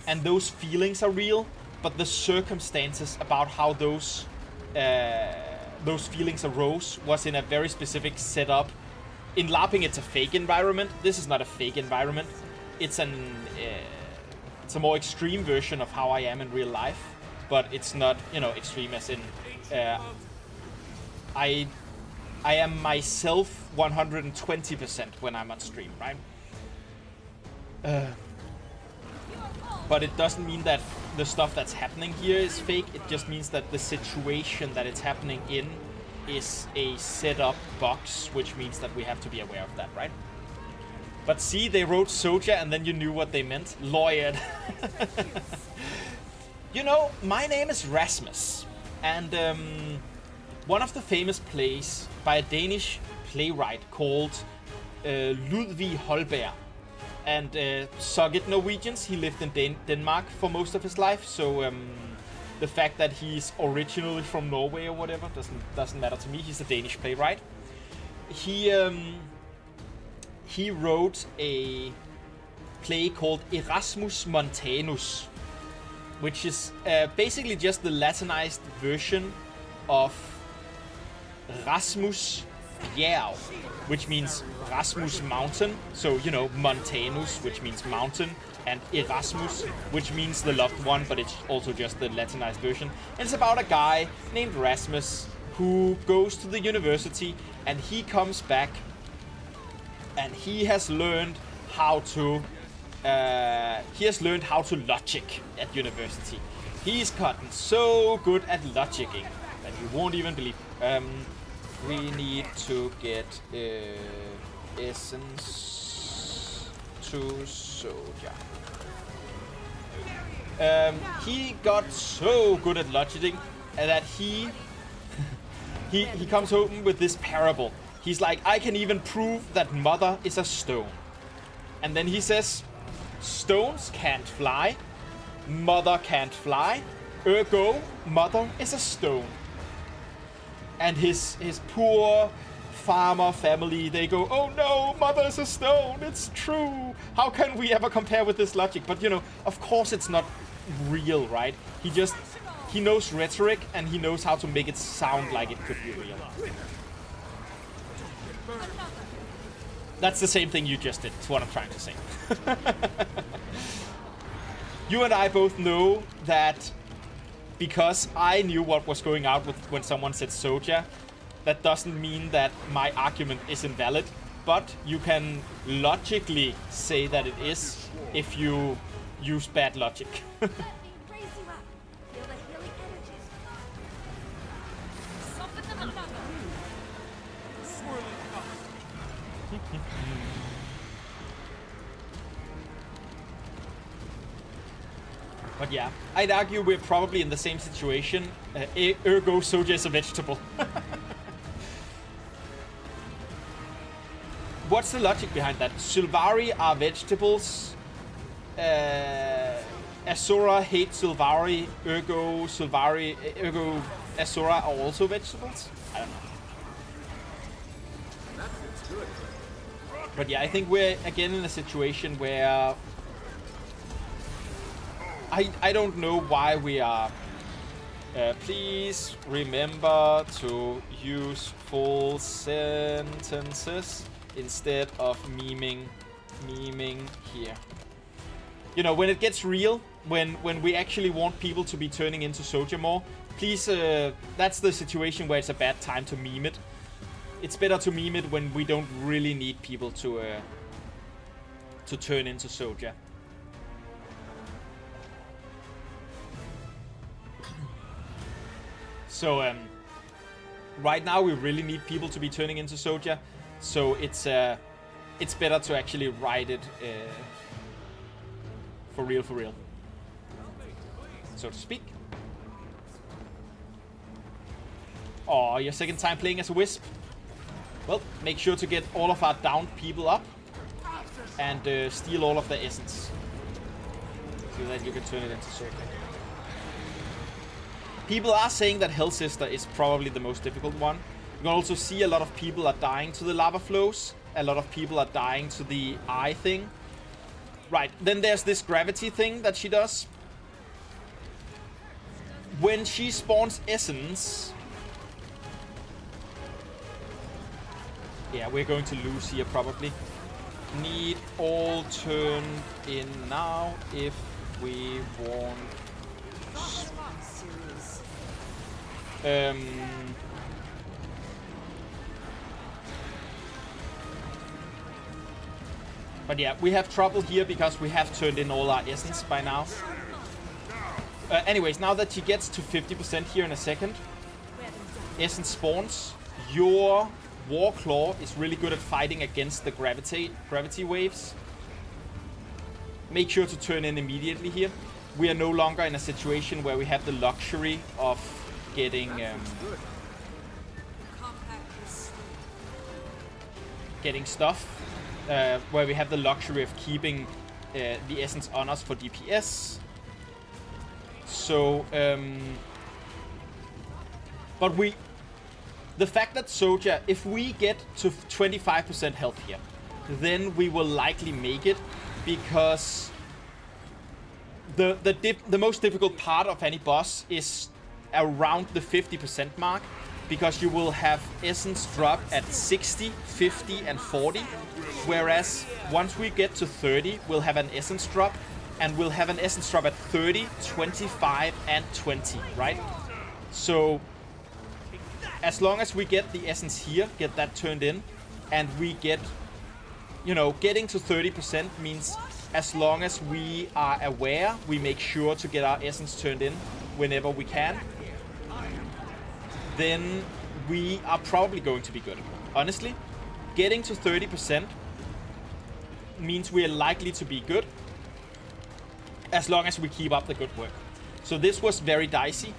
and those feelings are real. But the circumstances about how those feelings arose was in a very specific setup. In LARPing, it's a fake environment. This is not a fake environment. It's a more extreme version of how I am in real life, but it's not, you know, extreme as in I am myself 120% when I'm on stream, right? But it doesn't mean that the stuff that's happening here is fake. It just means that the situation that it's happening in is a set-up box, which means that we have to be aware of that, right? But see, they wrote Soja and then you knew what they meant. Lawyered. You know, my name is Rasmus. And one of the famous plays by a Danish playwright called Ludvig Holberg. And suck it, Norwegians, he lived in Denmark for most of his life. So the fact that he's originally from Norway or whatever doesn't matter to me. He's a Danish playwright. He wrote a play called Erasmus Montanus, which is basically just the Latinized version of Rasmus Bjerg, which means Rasmus Mountain. So, you know, Montanus, which means mountain, and Erasmus, which means the loved one, but it's also just the Latinized version. And it's about a guy named Rasmus who goes to the university, and he comes back and he has learned how to logic at university. He's gotten so good at logicking that you won't even believe. We need to get essence to Soja. He got so good at logicking that he comes home with this parable. He's like, I can even prove that mother is a stone. And then he says, stones can't fly, mother can't fly, ergo, mother is a stone. And his poor farmer family, they go, oh no, mother is a stone, it's true. How can we ever compare with this logic? But you know, of course it's not real, right? He knows rhetoric and he knows how to make it sound like it could be real. That's the same thing you just did, is what I'm trying to say. You and I both know that because I knew what was going out with when someone said Soja, that doesn't mean that my argument is invalid, but you can logically say that it is if you use bad logic. But yeah, I'd argue we're probably in the same situation. Ergo, Soja is a vegetable. What's the logic behind that? Sylvari are vegetables. Asura hate Sylvari. Ergo, Asura are also vegetables? I don't know. But yeah, I think we're again in a situation where I don't know why we are. Please remember to use full sentences instead of memeing here. You know, when it gets real, when we actually want people to be turning into Soja more, please, that's the situation where it's a bad time to meme it. It's better to meme it when we don't really need people to turn into Soja. So right now we really need people to be turning into Soja, so it's better to actually write it for real, so to speak. Oh, your second time playing as a Wisp. Well, make sure to get all of our downed people up and steal all of their essence so that you can turn it into Soja. People are saying that Hell Sister is probably the most difficult one. You can also see a lot of people are dying to the lava flows. A lot of people are dying to the eye thing. Right, then there's this gravity thing that she does. When she spawns essence... Yeah, we're going to lose here probably. Need all turned in now if we want... But yeah, we have trouble here because we have turned in all our essence by now. Anyways, now that she gets to 50% here in a second, essence spawns. Your Warclaw is really good at fighting against the gravity waves. Make sure to turn in immediately here. We are no longer in a situation where we have the luxury of getting stuff, where we have the luxury of keeping the essence on us for DPS. So, but the fact that Soja, if we get to 25% health here, then we will likely make it, because the most difficult part of any boss is around the 50% mark, because you will have essence drop at 60, 50 and 40, whereas once we get to 30 we'll have an essence drop, and we'll have an essence drop at 30, 25 and 20, right? So as long as we get the essence here, get that turned in, and we get, you know, getting to 30% means as long as we are aware, we make sure to get our essence turned in whenever we can, then we are probably going to be good. Honestly, getting to 30% means we are likely to be good, as long as we keep up the good work. So this was very dicey.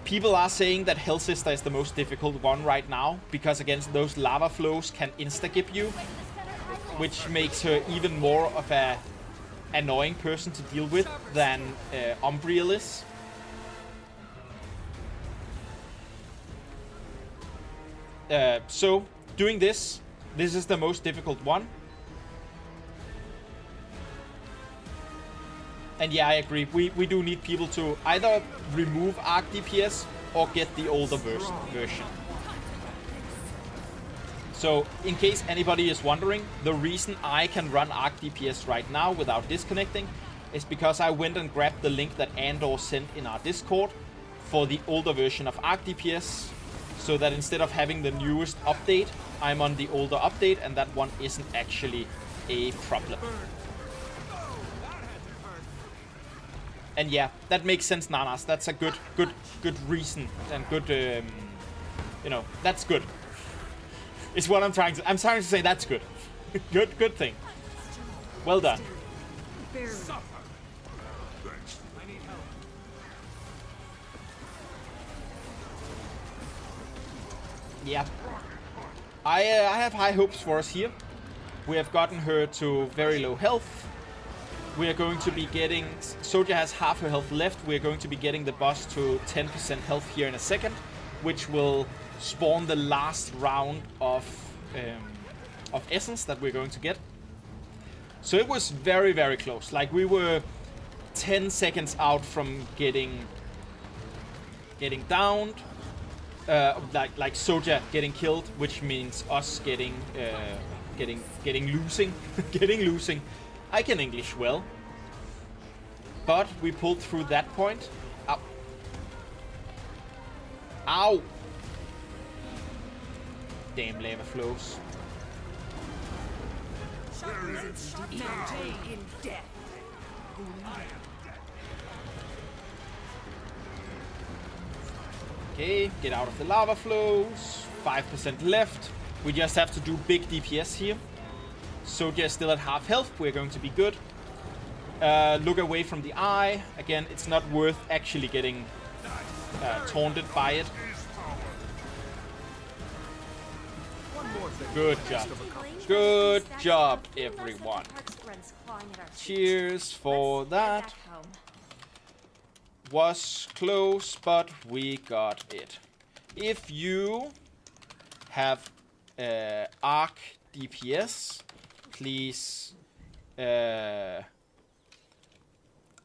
People are saying that Hell Sister is the most difficult one right now, because against those lava flows can insta-gip you, which makes her even more of a annoying person to deal with than Umbriel is. So doing this is the most difficult one. And yeah, I agree. We do need people to either remove Arc DPS or get the older version. So, in case anybody is wondering, the reason I can run Arc DPS right now without disconnecting is because I went and grabbed the link that Andor sent in our Discord for the older version of Arc DPS, so that instead of having the newest update, I'm on the older update, and that one isn't actually a problem. And yeah, that makes sense, Nanas. That's a good reason, and good, you know, that's good. It's what I'm trying to say. That's good. good thing. Well done. Yeah. I have high hopes for us here. We have gotten her to very low health. We are going to be getting... Soja has half her health left. We are going to be getting the boss to 10% health here in a second, which will spawn the last round of essence that we're going to get. So it was very, very close. Like, we were 10 seconds out from getting downed. Like Soja getting killed, which means us getting losing. Getting losing. I can English well. But we pulled through that point. Ow. Ow! Damn lava flows. Okay, get out of the lava flows. 5% left. We just have to do big DPS here. Soja is still at half health. We're going to be good. Look away from the eye. Again, it's not worth actually getting taunted by it. Good job. Good job, everyone. Cheers for that. Was close, but we got it. If you have arc DPS, please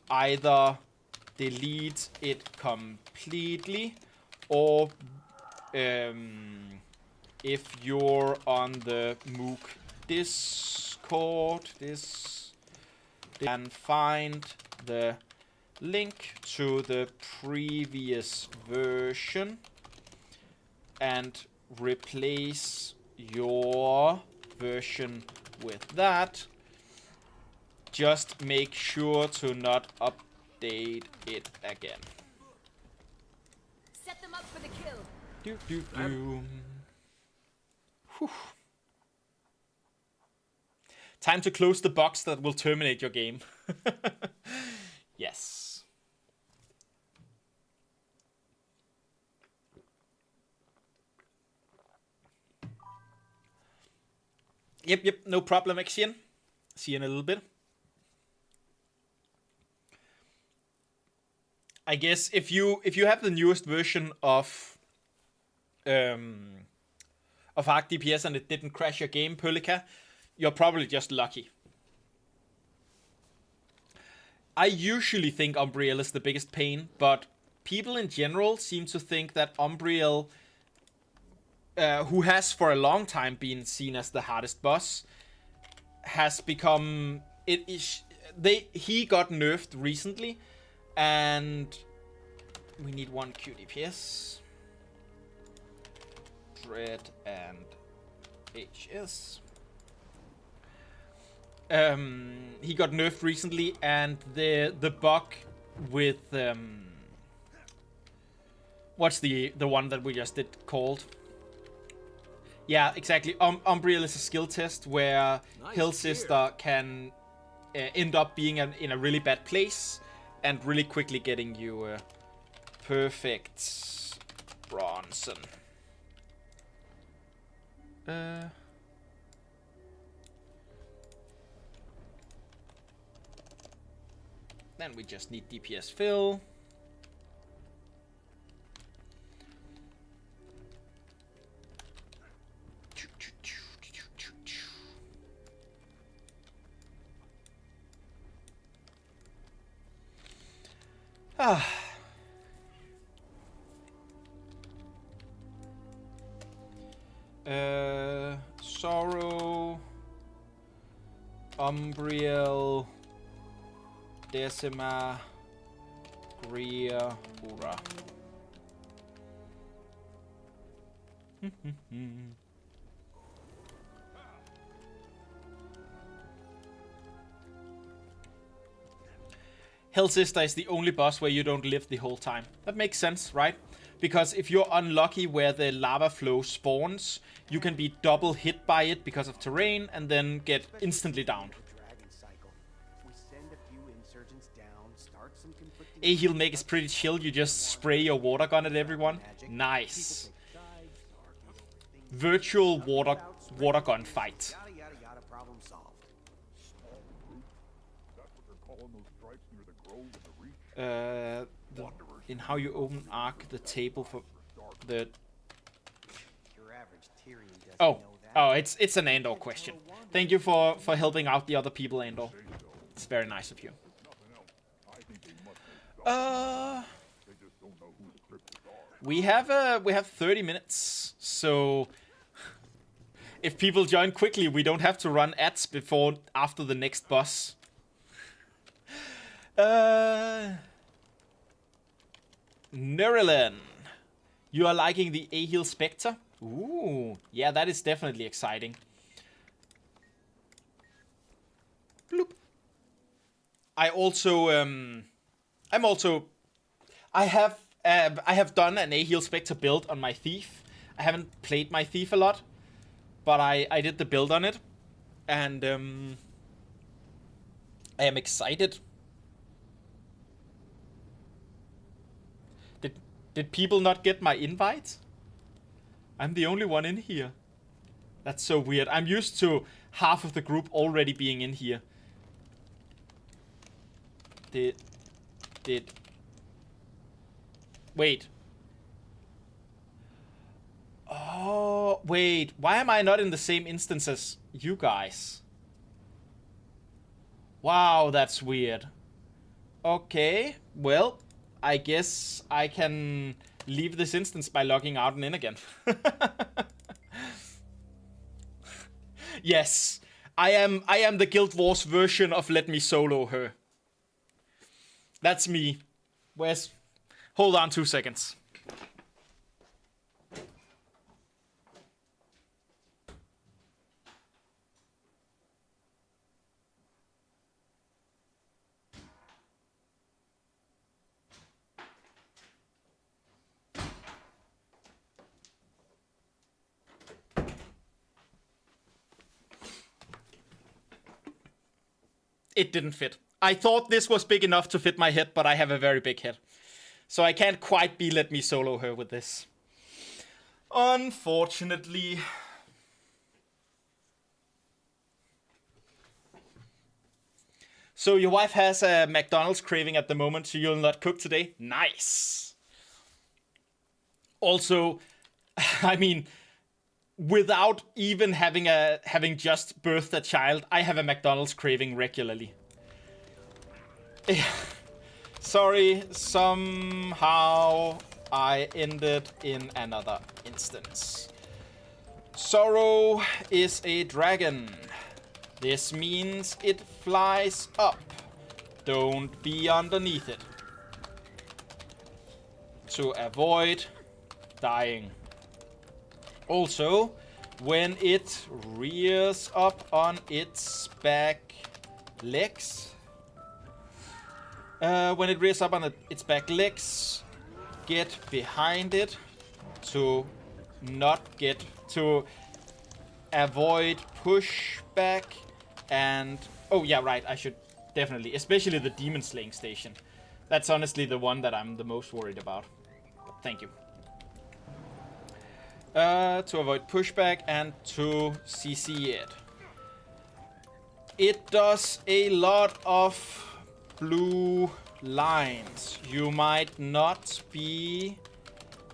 either delete it completely, or if you're on the Mook Discord, and find the link to the previous version and replace your version with that. Just make sure to not update it again. Set them up for the kill. Whew. Time to close the box that will terminate your game. Yes. Yep, no problem, Xian. See you in a little bit. I guess if you have the newest version of Arc DPS and it didn't crash your game, Perlica, you're probably just lucky. I usually think Umbriel is the biggest pain, but people in general seem to think that Umbriel, who has for a long time been seen as the hardest boss, has become... He got nerfed recently, and we need one QDPS. Dread and HS. He got nerfed recently, and the bug with what's the one that we just did called? Yeah, exactly. Umbriel is a skill test where Hill Sister can end up being in a really bad place and really quickly getting you perfect Bronson. Then we just need DPS fill. Sorrow, Umbriel, Decima, Greer, Ura. Hell Sister is the only boss where you don't live the whole time. That makes sense, right? Because if you're unlucky where the lava flow spawns, you can be double hit by it because of terrain and then get instantly downed. insurgents down, start some conflicting... A-heal make is pretty chill. You just spray your water gun at everyone. Magic. Nice. People take sides, argue over things Virtual nothing water about spread gun conspiracies, fight. Yada yada yada, problem solved. Small group. That's what they're calling those stripes near the grove and the reach. In how you open Arc the table for the... Your average Tyrion doesn't Oh, know that. it's an Andor question. Thank you for helping out the other people, Andor. It's very nice of you. Nothing else. I think they must make stuff. They just don't know who the cryptids are. We have 30 minutes, so if people join quickly, we don't have to run ads after the next boss. Nerilyn, you are liking the A-heal Spectre? Ooh, yeah, that is definitely exciting. Bloop. I have done an A-heal Spectre build on my Thief. I haven't played my Thief a lot, but I did the build on it, and I am excited. Did people not get my invite? I'm the only one in here. That's so weird. I'm used to half of the group already being in here. Wait. Oh, wait. Why am I not in the same instance as you guys? Wow, that's weird. Okay, well, I guess I can leave this instance by logging out and in again. Yes, I am the Guild Wars version of Let Me Solo Her. That's me. Where's... Hold on 2 seconds. It didn't fit. I thought this was big enough to fit my head, but I have a very big head. So I can't quite be Let Me Solo Her with this. Unfortunately. So your wife has a McDonald's craving at the moment, so you'll not cook today? Nice. Also, I mean, without even having just birthed a child, I have a McDonald's craving regularly. Sorry, somehow I ended in another instance. Sorrow is a dragon. This means it flies up. Don't be underneath it. To avoid dying. Also, when it rears up on its back legs, get behind it to avoid pushback and... Oh yeah, right, I should definitely, especially the demon slaying station. That's honestly the one that I'm the most worried about. Thank you. To avoid pushback and to CC it. It does a lot of blue lines. You might not be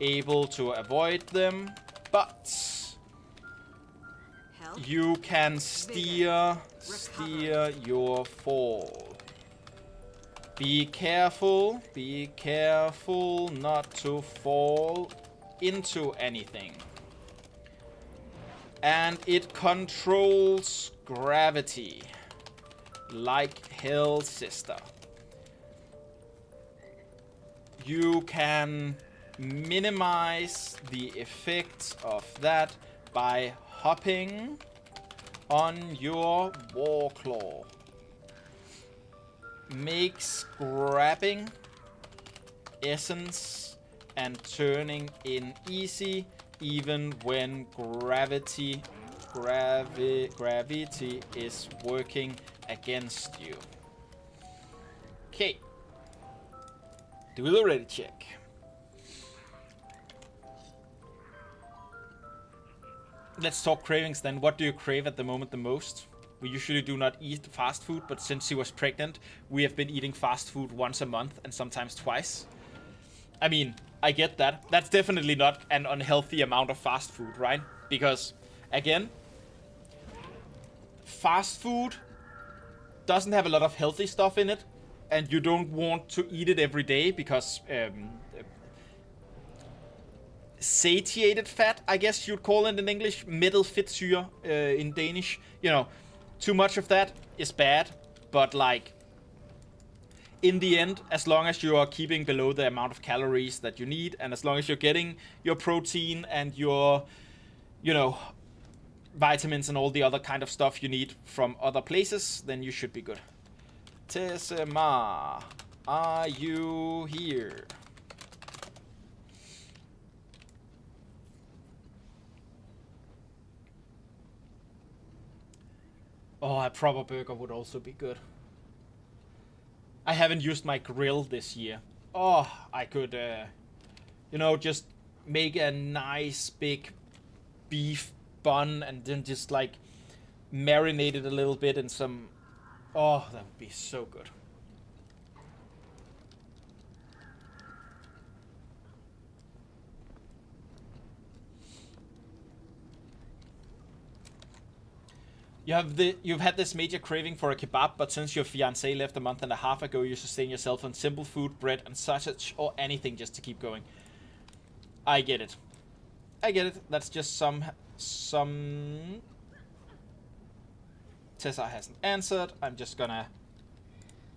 able to avoid them, but you can steer your fall. Be careful not to fall into anything. And it controls gravity like Hell Sister. You can minimize the effects of that by hopping on your Warclaw. Makes grabbing essence and turning in easy even when gravity is working against you. Okay. Do the ready check. Let's talk cravings then. What do you crave at the moment the most? We usually do not eat fast food, but since she was pregnant, we have been eating fast food once a month and sometimes twice. I mean, I get that. That's definitely not an unhealthy amount of fast food, right? Because, again, fast food doesn't have a lot of healthy stuff in it, and you don't want to eat it every day because satiated fat, I guess you'd call it in English, middelfedtsyre in Danish. You know, too much of that is bad, but like, in the end, as long as you are keeping below the amount of calories that you need, and as long as you're getting your protein and your, you know, vitamins and all the other kind of stuff you need from other places, then you should be good. Tessema, are you here? Oh, a proper burger would also be good. I haven't used my grill this year. Oh, I could, you know, just make a nice big beef bun and then just like marinate it a little bit in some... Oh, that would be so good. You've had this major craving for a kebab, but since your fiancé left a month and a half ago, you sustain yourself on simple food, bread and sausage, or anything just to keep going. I get it. I get it. That's just some... Tessa hasn't answered. I'm just gonna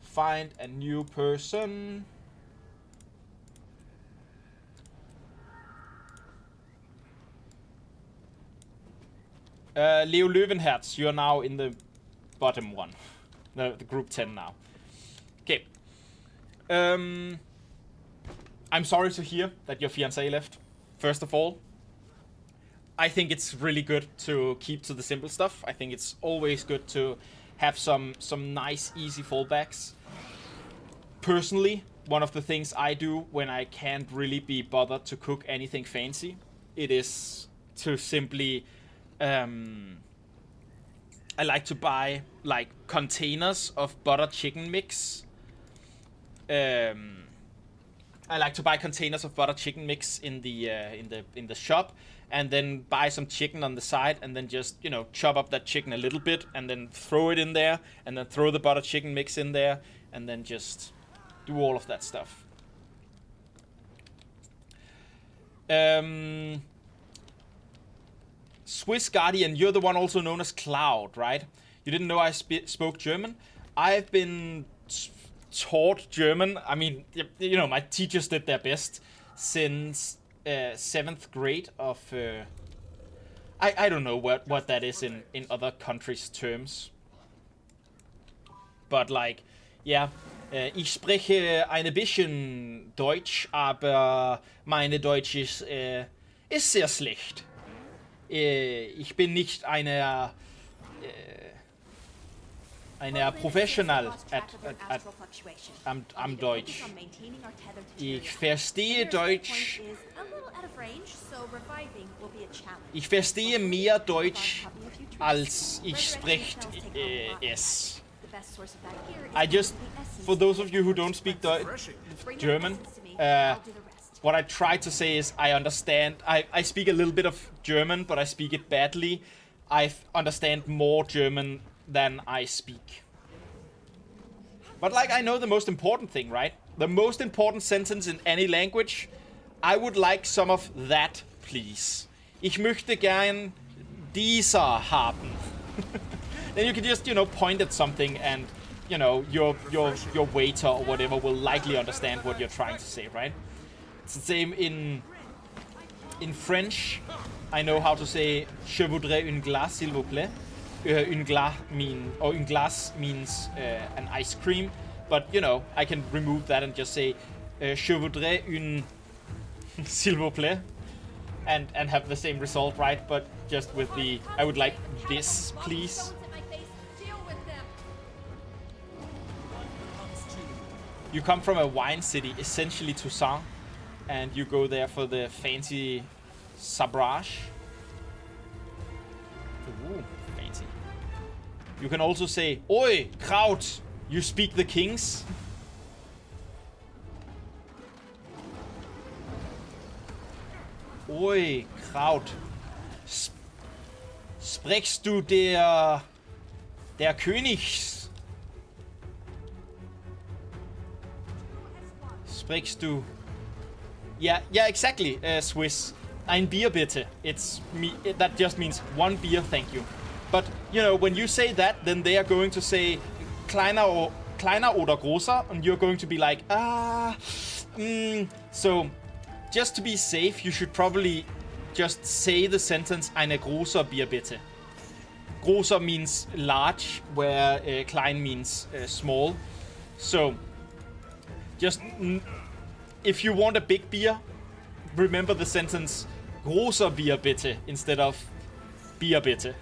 find a new person. Leo Löwenherz, you're now in the bottom one. The group 10 now. Okay. I'm sorry to hear that your fiancé left, first of all. I think it's really good to keep to the simple stuff. I think it's always good to have some nice, easy fallbacks. Personally, one of the things I do when I can't really be bothered to cook anything fancy, it is to simply... I like to buy like containers of butter chicken mix. I like to buy containers of butter chicken mix in the shop, and then buy some chicken on the side, and then just, you know, chop up that chicken a little bit, and then throw it in there, and then throw the butter chicken mix in there, and then just do all of that stuff. Swiss Guardian, you're the one also known as Cloud, right? You didn't know I spoke German? I've been taught German. I mean, you know, my teachers did their best since 7th grade of... I don't know what that is in other countries' terms. But like, yeah, ich spreche ein bisschen Deutsch, aber meine Deutsch ist sehr schlecht. Ich bin nicht einer Professional am Deutsch. Ich verstehe Deutsch. Ich verstehe mehr Deutsch als ich spreche es. I just, for those of you who don't speak German, what I try to say is I understand. I speak a little bit of German, but I speak it badly. I understand more German than I speak. But like, I know the most important thing, right? The most important sentence in any language. I would like some of that, please. Ich möchte gern dieser haben. Then you can just, you know, point at something, and, you know, your waiter or whatever will likely understand what you're trying to say, right? It's the same in French. I know how to say je voudrais une glace, s'il vous plaît. Une glace means an ice cream, but you know, I can remove that and just say je voudrais une s'il vous plaît, and have the same result, right? But just with the I would like this, please. You come from a wine city, essentially Toussaint, and you go there for the fancy sabrage. Ooh, fancy. You can also say, Oi, Kraut, you speak the kings? Oi, Kraut. Sprichst du der Königs? Sprichst du... Yeah, exactly, Swiss. Ein Bier bitte. It's me. That just means one beer, thank you. But, you know, when you say that, then they are going to say kleiner oder großer, and you're going to be like, So, just to be safe, you should probably just say the sentence, eine großer Bier bitte. Großer means large, where klein means small. So, just if you want a big beer, remember the sentence großer Bier bitte instead of Bier bitte.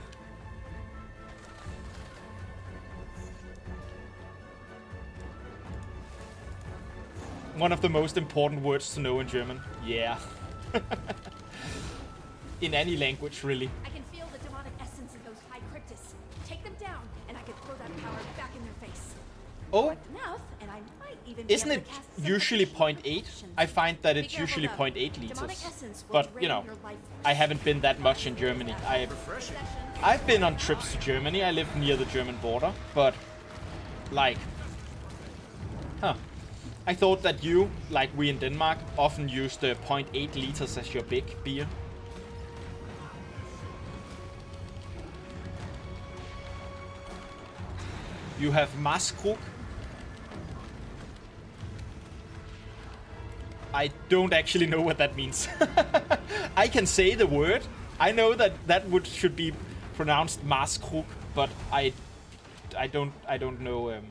One of the most important words to know in German. Yeah. In any language, really. I can feel the demonic essence of those high cryptids. Take them down, and I can throw that power back in their face. Oh, Enough, and I might even be isn't able it to cast some usually additional 0.8? potions. I find that Be it's careful, usually though. 0.8 Demonic liters. essence will But, you drain know, your life force. I haven't been that much in Germany. Refreshing. I've been on trips to Germany. I live near the German border, but like, I thought that you, like we in Denmark, often use the 0.8 liters as your big beer. You have Maßkrug. I don't actually know what that means. I can say the word. I know that that should be pronounced Maßkrug, but I don't know.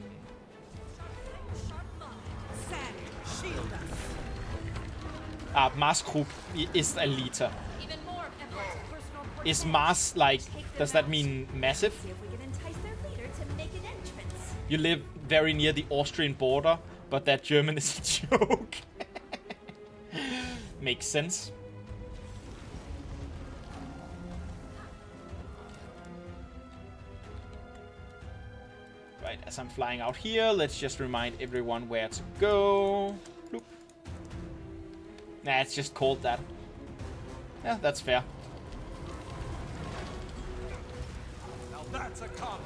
Maßkrug is a liter. Even more Emperor's personal Is Maß like? Does that mean massive? See if we can entice their leader to make an entrance. You live very near the Austrian border, but that German is a joke. Makes sense. Right, as I'm flying out here, let's just remind everyone where to go. Bloop. Nah, it's just called that. Yeah, that's fair. Now that's a combo.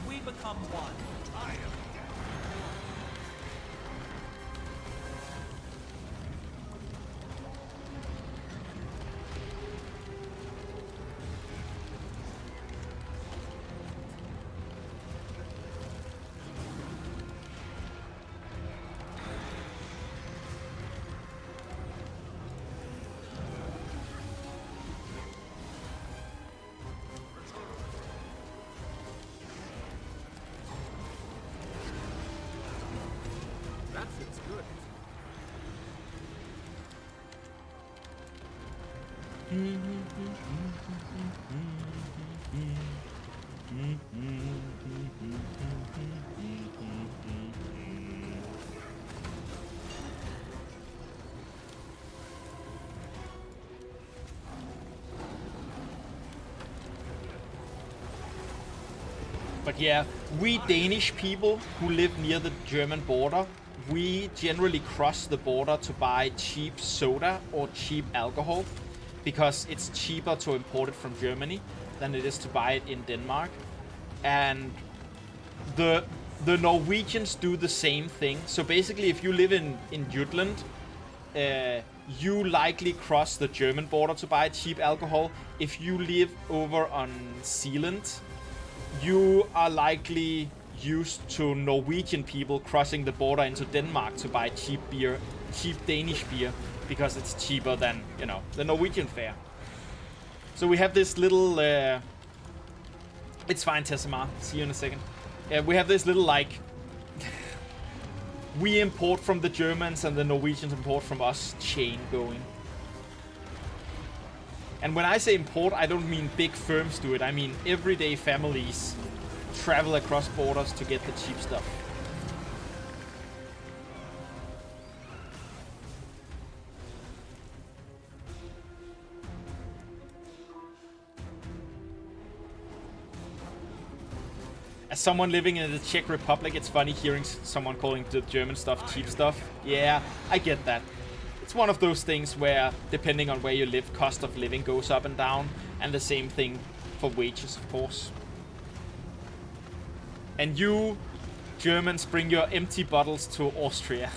We become one. I am That feels good. But yeah, we Danish people who live near the German border, we generally cross the border to buy cheap soda or cheap alcohol because it's cheaper to import it from Germany than it is to buy it in Denmark. And the Norwegians do the same thing. So basically, if you live in Jutland, you likely cross the German border to buy cheap alcohol. If you live over on Zealand, you are likely used to Norwegian people crossing the border into Denmark to buy cheap beer, cheap Danish beer because it's cheaper than, you know, the Norwegian fare. So we have this little... it's fine, Tessamar. See you in a second. We have this little, like... we import from the Germans and the Norwegians import from us chain going. And when I say import, I don't mean big firms do it. I mean everyday families travel across borders to get the cheap stuff. As someone living in the Czech Republic, it's funny hearing someone calling the German stuff cheap stuff. Yeah, I get that. It's one of those things where, depending on where you live, cost of living goes up and down. And the same thing for wages, of course. And you, Germans, bring your empty bottles to Austria.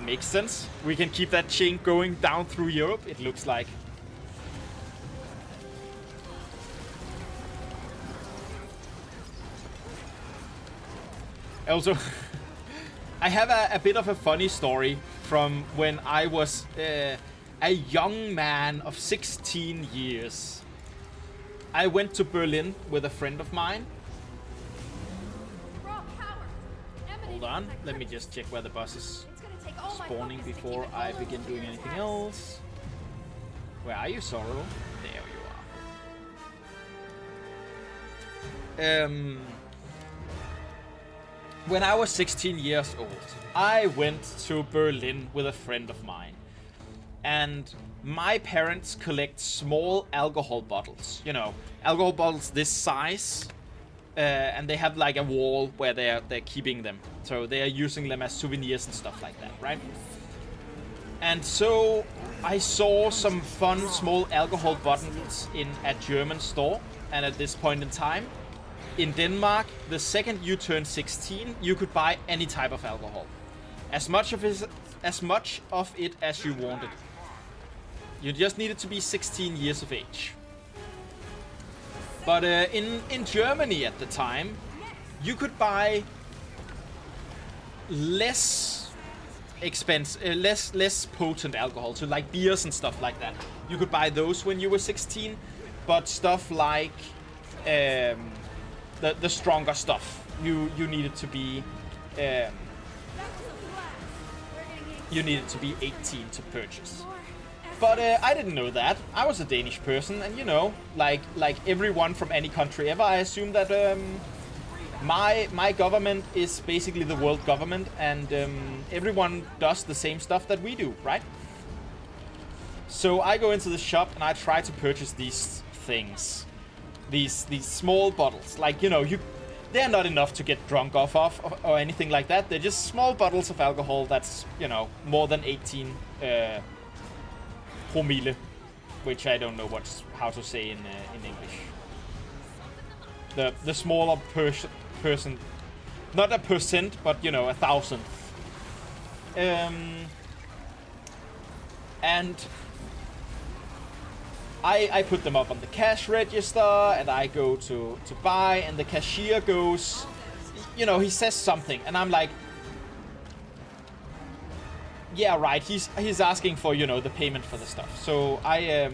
Makes sense. We can keep that chain going down through Europe, it looks like. Also, I have a bit of a funny story from when I was a young man of 16 years. I went to Berlin with a friend of mine. Hold on, let me just check where the bus is spawning before I begin doing anything else. Where are you, Sorrow? There you are. When I was 16 years old, I went to Berlin with a friend of mine. And my parents collect small alcohol bottles. You know, alcohol bottles this size. And they have like a wall where they're keeping them. So they are using them as souvenirs and stuff like that, right? And so I saw some fun small alcohol bottles in a German store. And at this point in time, in Denmark, the second you turn 16, you could buy any type of alcohol. As much of it as you wanted. You just needed to be 16 years of age. But in Germany at the time, you could buy less expensive, less potent alcohol. So like beers and stuff like that. You could buy those when you were 16, but stuff like the stronger stuff, you needed to be 18 to purchase. But I didn't know that. I was a Danish person, and you know, like everyone from any country ever, I assume that my government is basically the world government, and everyone does the same stuff that we do, right? So I go into the shop and I try to purchase these things. These small bottles, like, you know, they're not enough to get drunk off of or anything like that. They're just small bottles of alcohol that's, you know, more than 18 promille, which I don't know how to say in English. The smaller person, not a percent, but you know, 1,000th. And I put them up on the cash register, and I go to buy, and the cashier goes, you know, he says something, and I'm like, yeah, right, he's asking for, you know, the payment for the stuff. So I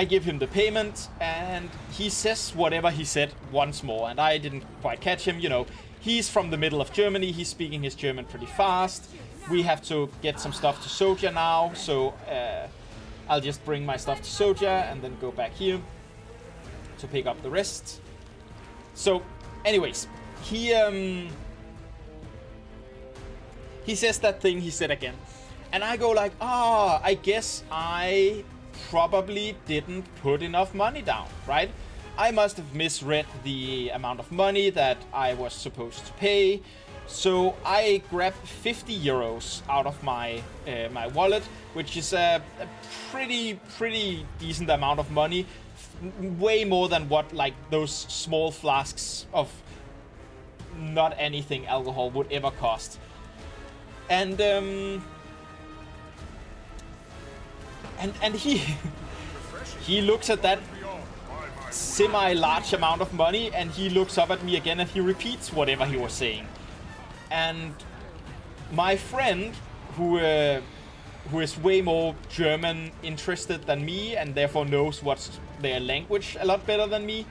give him the payment, and he says whatever he said once more, and I didn't quite catch him, you know. He's from the middle of Germany, he's speaking his German pretty fast. We have to get some stuff to Soja now, so I'll just bring my stuff to Soja and then go back here to pick up the rest. So, anyways, he says that thing he said again. And I go like, I guess I probably didn't put enough money down, right? I must have misread the amount of money that I was supposed to pay. So I grabbed 50 euros out of my my wallet, which is a pretty decent amount of money, way more than what like those small flasks of not anything alcohol would ever cost. And he looks at that semi-large amount of money, and he looks up at me again, and he repeats whatever he was saying. And my friend, who is way more German interested than me and therefore knows what's their language a lot better than me,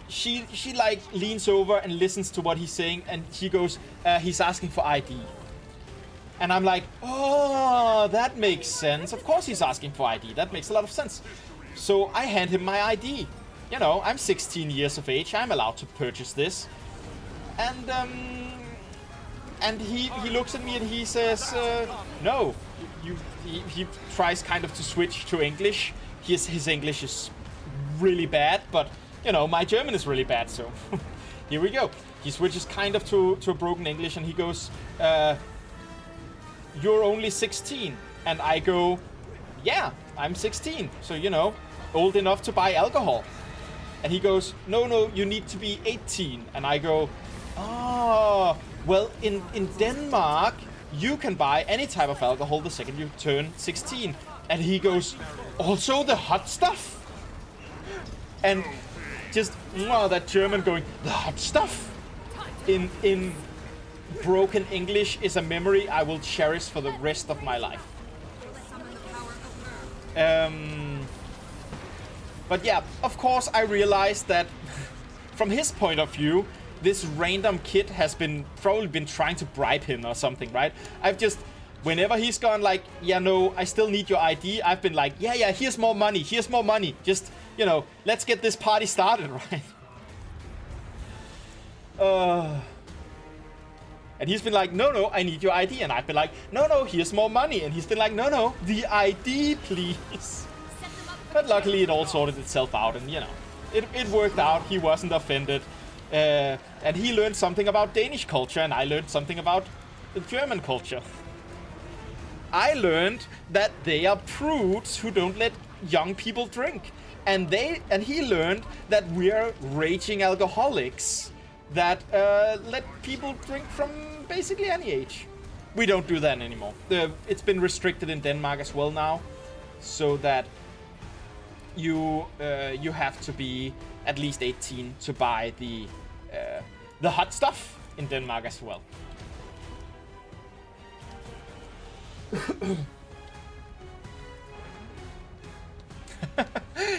she like leans over and listens to what he's saying, and she goes, he's asking for ID. And I'm like, oh, that makes sense. Of course he's asking for ID. That makes a lot of sense. So I hand him my ID. You know, I'm 16 years of age. I'm allowed to purchase this. And he looks at me and he says, no. He tries kind of to switch to English. His English is really bad, but, you know, my German is really bad, so here we go. He switches kind of to a broken English, and he goes, you're only 16. And I go, yeah, I'm 16. So, you know, old enough to buy alcohol. And he goes, no, you need to be 18. And I go, oh, well, in Denmark, you can buy any type of alcohol the second you turn 16. And he goes, also the hot stuff? And just, that German going, the hot stuff? In broken English is a memory I will cherish for the rest of my life. But yeah, of course I realized that from his point of view, this random kid has probably been trying to bribe him or something, right? I've just, whenever he's gone like, yeah, no, I still need your ID, I've been like, yeah, here's more money. Just, you know, let's get this party started, right? And he's been like, no, I need your ID. And I've been like, no, here's more money. And he's been like, no, the ID, please. But luckily it all sorted itself out, and, you know, it worked out. He wasn't offended. And he learned something about Danish culture, and I learned something about the German culture. I learned that they are prudes who don't let young people drink. And he learned that we're raging alcoholics that let people drink from basically any age. We don't do that anymore. It's been restricted in Denmark as well now, so that you have to be at least 18 to buy the hot stuff in Denmark as well.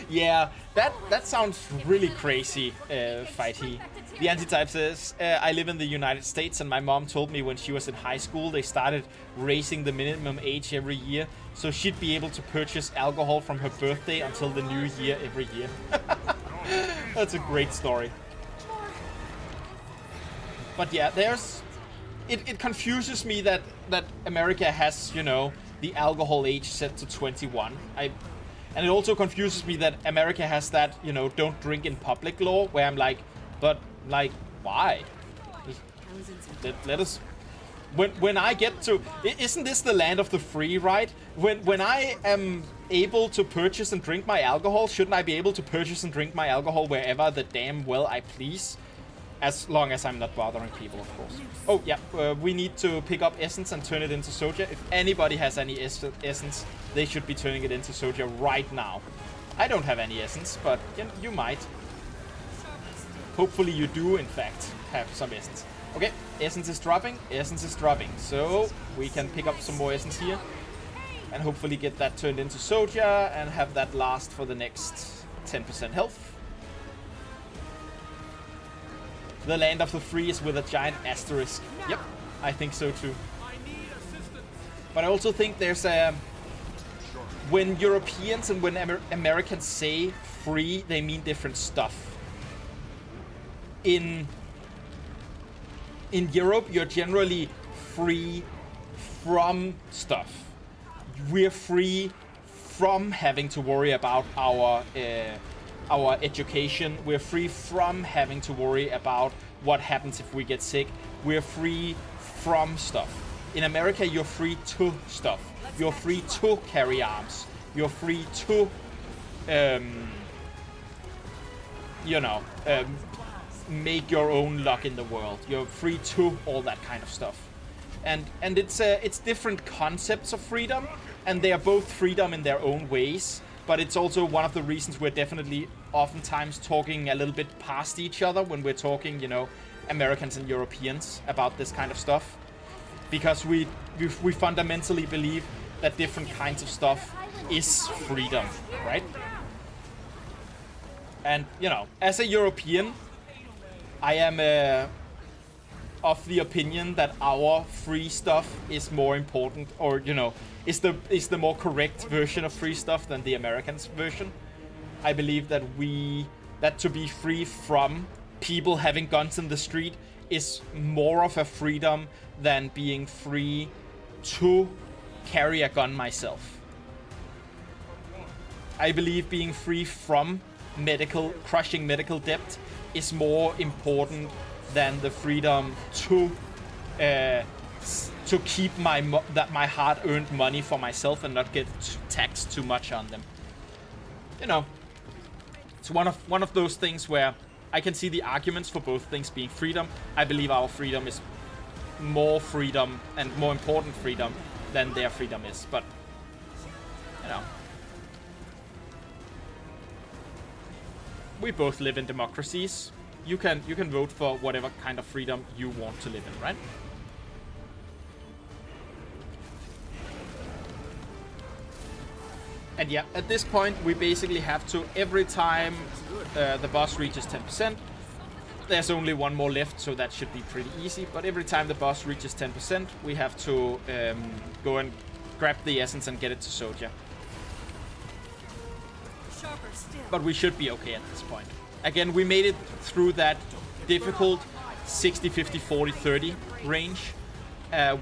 Yeah, that sounds really crazy, Fighty. The antitype says, I live in the United States, and my mom told me when she was in high school they started raising the minimum age every year, so she'd be able to purchase alcohol from her birthday until the new year every year. That's a great story. But yeah, it confuses me that America has, you know, the alcohol age set to 21. And it also confuses me that America has that, you know, don't drink in public law, where I'm like, but, like, why? Let us... When I get to... Isn't this the land of the free, right? When I am able to purchase and drink my alcohol, shouldn't I be able to purchase and drink my alcohol wherever the damn well I please? As long as I'm not bothering people, of course. Oh, yeah, we need to pick up essence and turn it into soja. If anybody has any essence, they should be turning it into soja right now. I don't have any essence, but you might. Hopefully you do, in fact, have some essence. Okay, essence is dropping, so we can pick up some more essence here. And hopefully get that turned into soja and have that last for the next 10% health. The land of the free is with a giant asterisk. Yep, I think so too. But I also think there's a... When Europeans and when Americans say free, they mean different stuff. In Europe, you're generally free from stuff. We're free from having to worry about our education. We're free from having to worry about what happens if we get sick. We're free from stuff. In America, you're free to stuff. You're free to carry arms. You're free to, make your own luck in the world. You're free to all that kind of stuff. And it's different concepts of freedom, and they are both freedom in their own ways. But it's also one of the reasons we're definitely oftentimes talking a little bit past each other when we're talking, Americans and Europeans about this kind of stuff. because we fundamentally believe that different kinds of stuff is freedom, right? And you know, as a European, I am of the opinion that our free stuff is more important, or you know, is the more correct version of free stuff than the Americans' version. I believe that to be free from people having guns in the street is more of a freedom than being free to carry a gun myself. I believe being free from crushing medical debt is more important than the freedom to keep my hard-earned money for myself and not get taxed too much on them. You know, it's one of those things where I can see the arguments for both things being freedom. I believe our freedom is more freedom and more important freedom than their freedom is, but you know, we both live in democracies. You can vote for whatever kind of freedom you want to live in, right? And yeah, at this point, we basically have to, every time the boss reaches 10%, there's only one more left, so that should be pretty easy. But every time the boss reaches 10%, we have to go and grab the essence and get it to Soja. But we should be okay at this point. Again, we made it through that difficult 60, 50, 40, 30 range.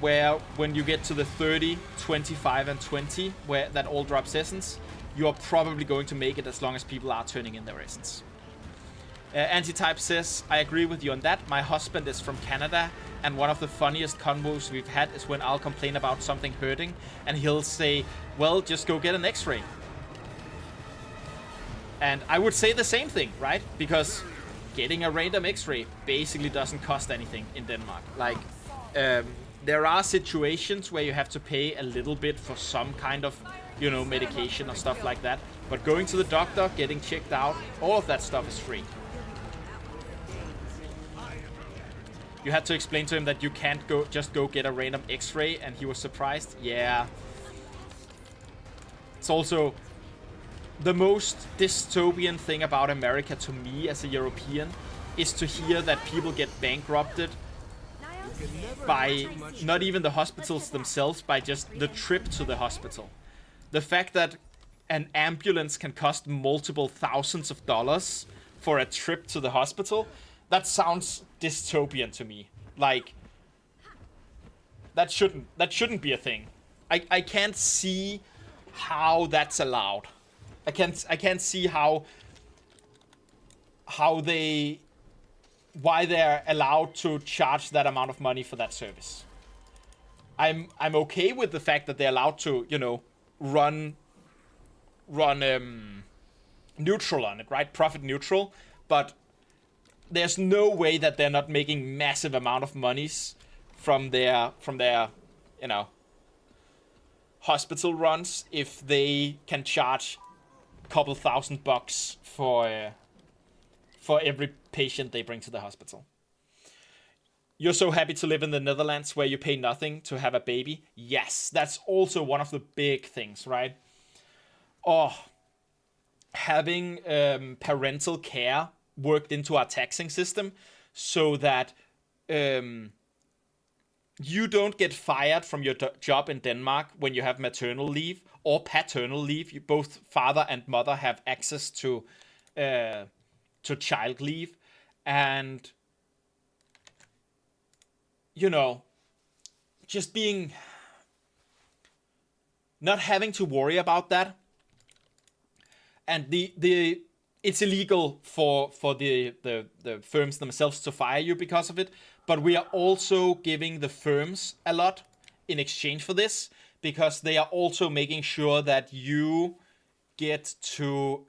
Where when you get to the 30, 25, and 20, where that all drops essence, you are probably going to make it as long as people are turning in their essence. Antitype says, I agree with you on that. My husband is from Canada, and one of the funniest convos we've had is when I'll complain about something hurting, and he'll say, well, just go get an x-ray. And I would say the same thing, right? Because getting a random x-ray basically doesn't cost anything in Denmark. Like, there are situations where you have to pay a little bit for some kind of, you know, medication or stuff like that. But going to the doctor, getting checked out, all of that stuff is free. You had to explain to him that you can't just go get a random x-ray, and he was surprised. Yeah. It's also the most dystopian thing about America to me as a European is to hear that people get bankrupted by not even the hospitals themselves, by just the trip to the hospital. The fact that an ambulance can cost multiple thousands of dollars for a trip to the hospital, that sounds dystopian to me. Like, that shouldn't be a thing. I can't see how that's allowed. I can't see why they're allowed to charge that amount of money for that service. I'm okay with the fact that they're allowed to, you know, run neutral on it, right? Profit neutral, but there's no way that they're not making massive amount of monies from their you know, hospital runs if they can charge a couple $1,000 for every patient they bring to the hospital. You're so happy to live in the Netherlands where you pay nothing to have a baby? Yes, that's also one of the big things, right? Oh, having parental care worked into our taxing system so that you don't get fired from your job in Denmark when you have maternal leave or paternal leave. Both father and mother have access to child leave, and you know, just not having to worry about that. And it's illegal for the firms themselves to fire you because of it, but we are also giving the firms a lot in exchange for this, because they are also making sure that you get to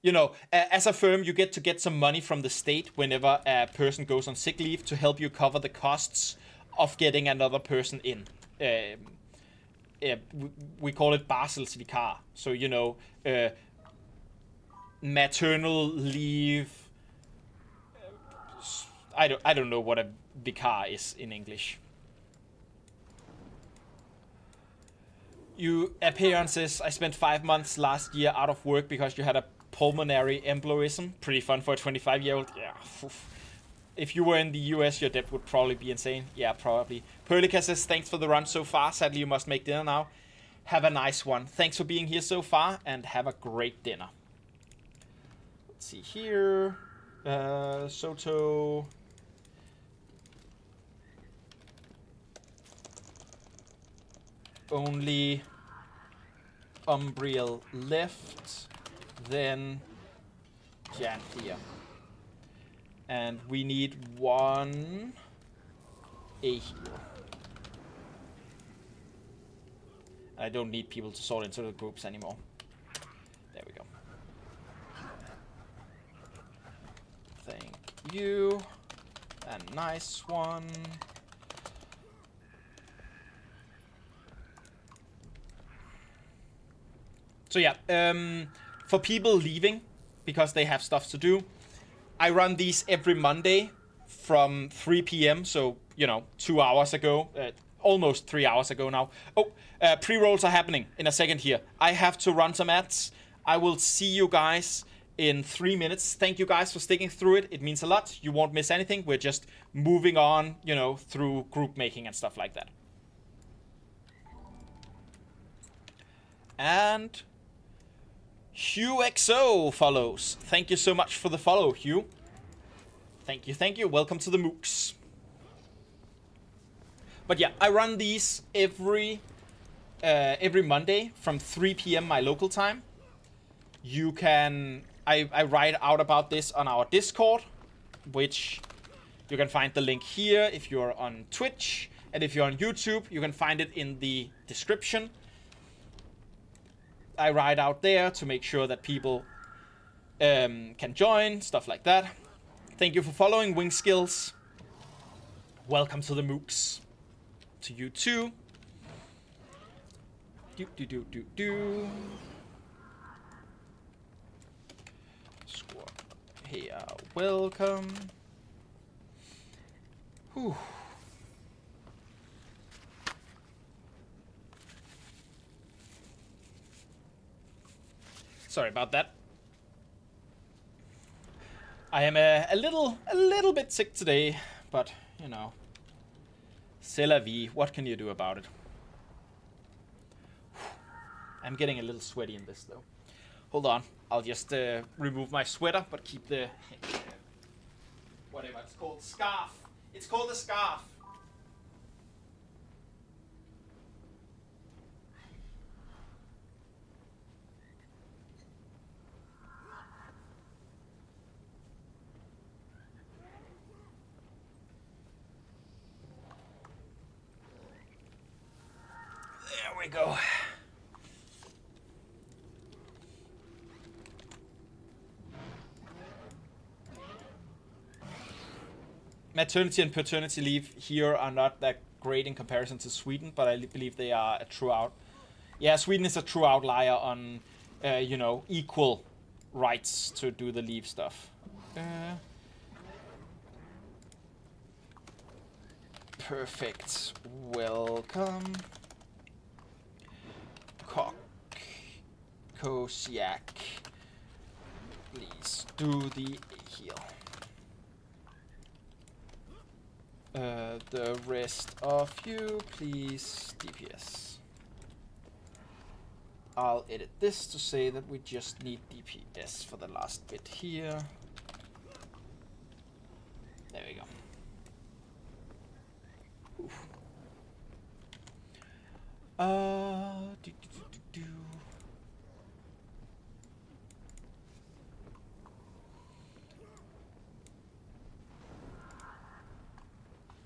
you know, as a firm, you get to get some money from the state whenever a person goes on sick leave to help you cover the costs of getting another person in. We call it barselsvikar. So, you know, maternal leave, I don't know what a vicar is in English. You appearances. I spent 5 months last year out of work because you had a pulmonary embolism. Pretty fun for a 25-year-old. Yeah. If you were in the US, your debt would probably be insane. Yeah, probably. Perlica says, thanks for the run so far. Sadly, you must make dinner now. Have a nice one. Thanks for being here so far, and have a great dinner. Let's see here. Soto. Only Umbriel left, then Janthia. And we need one A heal. I don't need people to sort into the groups anymore. There we go. Thank you. A nice one. So yeah, for people leaving because they have stuff to do, I run these every Monday from 3 p.m. So, 2 hours ago, almost 3 hours ago now. Oh, pre-rolls are happening in a second here. I have to run some ads. I will see you guys in 3 minutes. Thank you guys for sticking through it. It means a lot. You won't miss anything. We're just moving on, through group making and stuff like that. And Hugh XO follows. Thank you so much for the follow, Hugh. Thank you, thank you. Welcome to the MOOCs. But yeah, I run these every Monday from 3 p.m. my local time. You can... I write out about this on our Discord, which you can find the link here if you're on Twitch. And if you're on YouTube, you can find it in the description. I write out there to make sure that people can join, stuff like that. Thank you for following, Wing Skills. Welcome to the MOOCs. To you too. Do. Squad here, welcome. Whew. Sorry about that. I am a little bit sick today, but c'est la vie. What can you do about it? I'm getting a little sweaty in this though. Hold on, I'll just remove my sweater, but keep the whatever it's called, scarf. It's called a scarf. There we go. Maternity and paternity leave here are not that great in comparison to Sweden, but I believe they are a true out. Yeah, Sweden is a true outlier on, equal rights to do the leave stuff. Perfect. Welcome. Cock. Kosiak. Please do the heal. The rest of you, please DPS. I'll edit this to say that we just need DPS for the last bit here. There we go. Oof.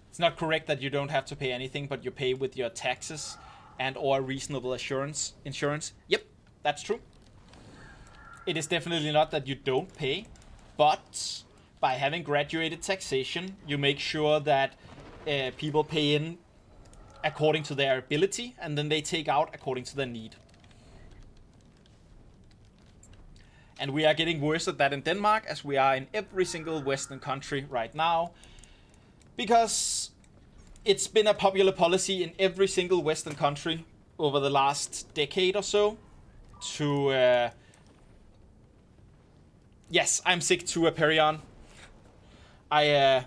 It's not correct that you don't have to pay anything, but you pay with your taxes and or reasonable insurance. Yep, that's true. It is definitely not that you don't pay, but by having graduated taxation, you make sure that people pay in according to their ability, and then they take out according to their need. And we are getting worse at that in Denmark, as we are in every single Western country right now. Because it's been a popular policy in every single Western country over the last decade or so to... Yes, I'm sick to a Perion. I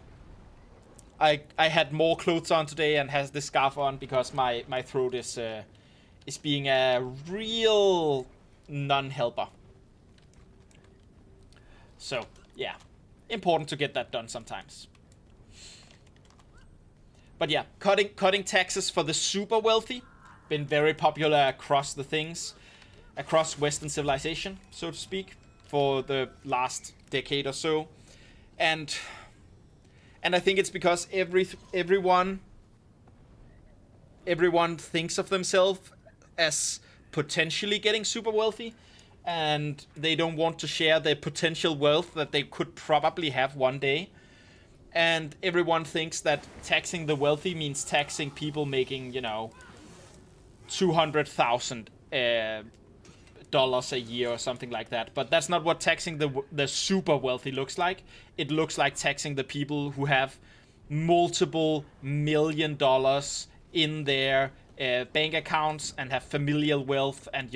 had more clothes on today and has this scarf on because my throat is being a real non-helper. So, yeah. Important to get that done sometimes. But yeah, cutting taxes for the super wealthy. Been very popular across the things. Across Western civilization, so to speak. For the last decade or so. And I think it's because everyone thinks of themselves as potentially getting super wealthy, and they don't want to share their potential wealth that they could probably have one day. And everyone thinks that taxing the wealthy means taxing people making, $200,000 a year or something like that. But that's not what taxing the super wealthy looks like. It looks like taxing the people who have multiple $1 million in their bank accounts and have familial wealth, and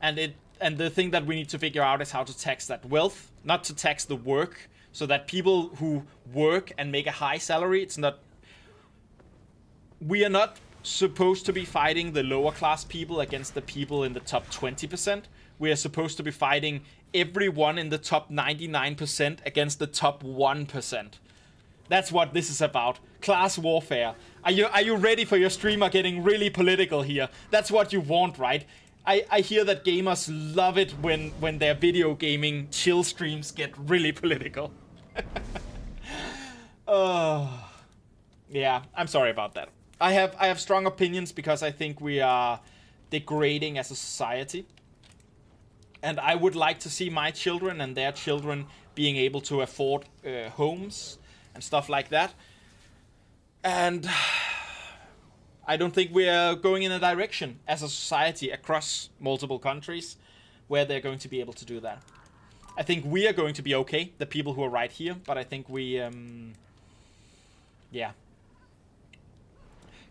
and the thing that we need to figure out is how to tax that wealth, not to tax the work, so that people who work and make a high salary, we are not supposed to be fighting the lower class people against the people in the top 20%. We are supposed to be fighting everyone in the top 99% against the top 1%. That's what this is about. Class warfare. Are you ready for your streamer getting really political here? That's what you want, right? I hear that gamers love it when their video gaming chill streams get really political. Yeah, I'm sorry about that. I have strong opinions because I think we are degrading as a society. And I would like to see my children and their children being able to afford homes and stuff like that. And I don't think we are going in a direction as a society across multiple countries where they're going to be able to do that. I think we are going to be okay, the people who are right here, but I think we, yeah.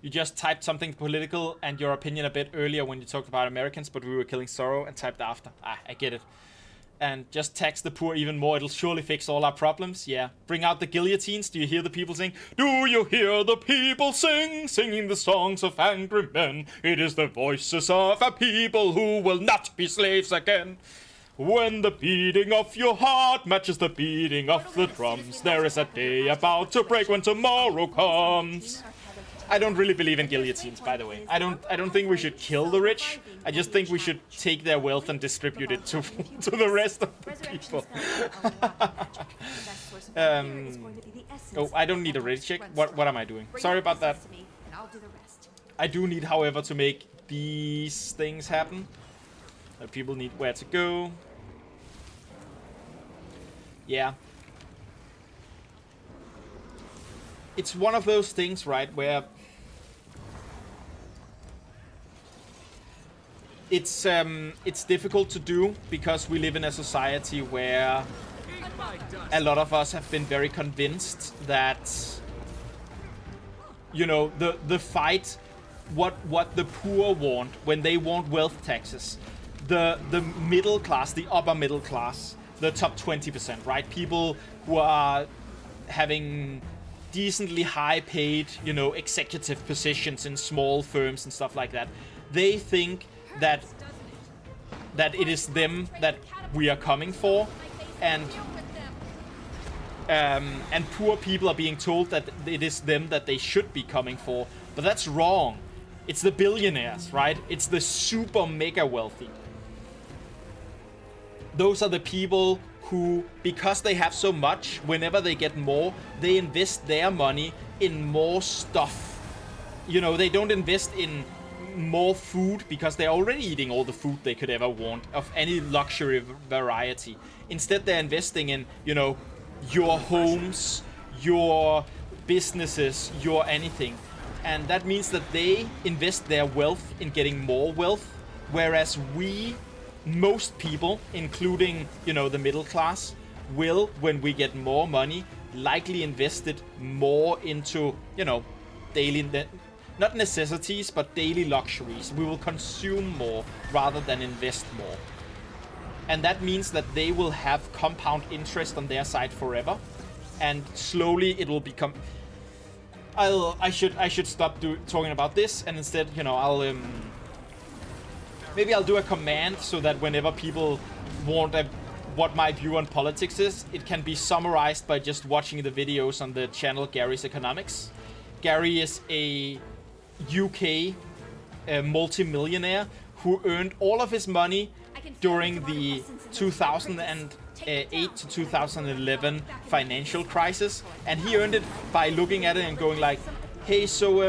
You just typed something political and your opinion a bit earlier when you talked about Americans, but we were killing Zorro, and typed after. I get it. And just tax the poor even more. It'll surely fix all our problems. Yeah. Bring out the guillotines. Do you hear the people sing? Do you hear the people sing? Singing the songs of angry men. It is the voices of a people who will not be slaves again. When the beating of your heart matches the beating of the drums, there is a day about to break when tomorrow comes. I don't really believe in guillotines, by the way. I don't think we should kill the rich. I just think we should take their wealth and distribute it to the rest of the people. Oh, I don't need a ready check. What am I doing? Sorry about that. I do need, however, to make these things happen. People need where to go. Yeah. It's one of those things, right, where it's difficult to do because we live in a society where a lot of us have been very convinced that, you know, the fight, what the poor want when they want wealth taxes, the middle class, the upper middle class, the top 20%, right? People who are having decently high paid, you know, executive positions in small firms and stuff like that. They think that it is them that we are coming for, and poor people are being told that it is them that they should be coming for. But that's wrong. It's the billionaires, right? It's the super mega wealthy. Those are the people who, because they have so much, whenever they get more, they invest their money in more stuff. You know, they don't invest in more food because they're already eating all the food they could ever want of any luxury variety. Instead, they're investing in, you know, your homes, your businesses, your anything. And that means that they invest their wealth in getting more wealth, whereas most people, including, you know, the middle class, will, when we get more money, likely invested more into, you know, daily, not necessities, but daily luxuries. We will consume more rather than invest more. And that means that they will have compound interest on their side forever. And slowly it will become... I should stop talking about this, and instead, you know, maybe I'll do a command so that whenever people want what my view on politics is, it can be summarized by just watching the videos on the channel Gary's Economics. Gary is a UK multi-millionaire who earned all of his money during the 2008 to 2011 financial crisis, and he earned it by looking at it and going like, hey, so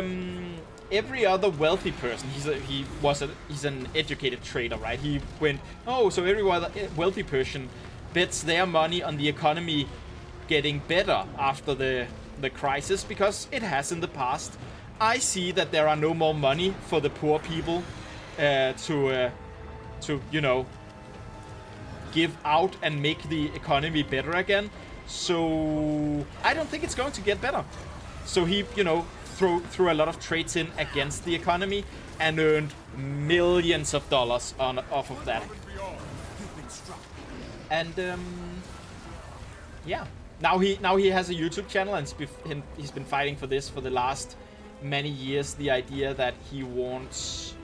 every other wealthy person, he's an educated trader, right? He went, oh, so every other wealthy person bets their money on the economy getting better after the crisis, because it has in the past. I see that there are no more money for the poor people to you know, give out and make the economy better again. So I don't think it's going to get better. So he, you know, threw a lot of trades in against the economy and earned millions of dollars off of that. And yeah, now he has a YouTube channel, and he's been fighting for this for the last many years. The idea that he wants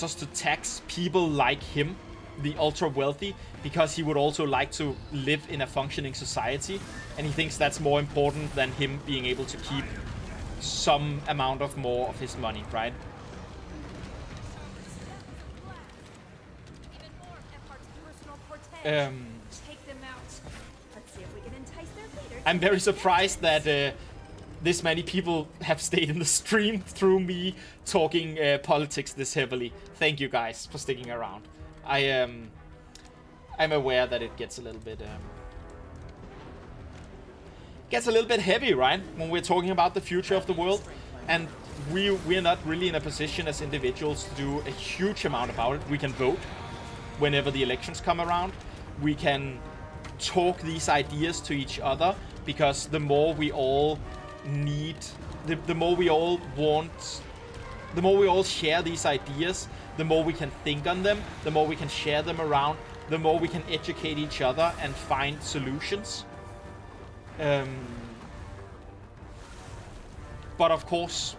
us to tax people like him, the ultra wealthy, because he would also like to live in a functioning society, and he thinks that's more important than him being able to keep some amount of more of his money, right? I'm very surprised that this many people have stayed in the stream through me talking politics this heavily. Thank you guys for sticking around. I'm aware that it gets a little bit heavy, right? When we're talking about the future of the world, and we're not really in a position as individuals to do a huge amount about it. We can vote whenever the elections come around. We can talk these ideas to each other, because the more we all need, the more we all want, the more we all share these ideas, the more we can think on them, the more we can share them around, the more we can educate each other and find solutions. But of course,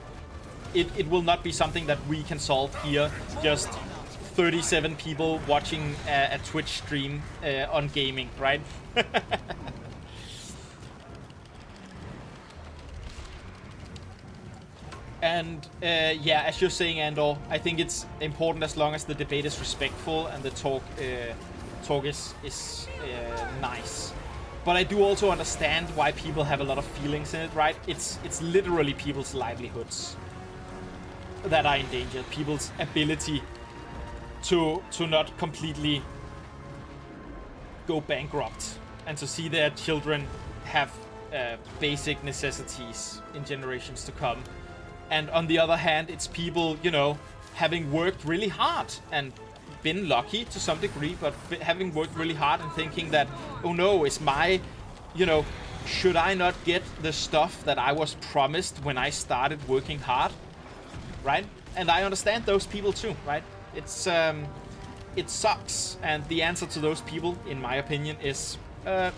it will not be something that we can solve here. Just 37 people watching a Twitch stream on gaming, right? And yeah, as you're saying, Andor, I think it's important as long as the debate is respectful and the talk is nice. But I do also understand why people have a lot of feelings in it, right? It's literally people's livelihoods that are in danger. People's ability to not completely go bankrupt and to see their children have basic necessities in generations to come. And on the other hand, it's people, you know, having worked really hard and been lucky to some degree, but having worked really hard and thinking that, oh no, it's my, you know, should I not get the stuff that I was promised when I started working hard, right? And I understand those people too, right? It's it sucks, and the answer to those people, in my opinion, is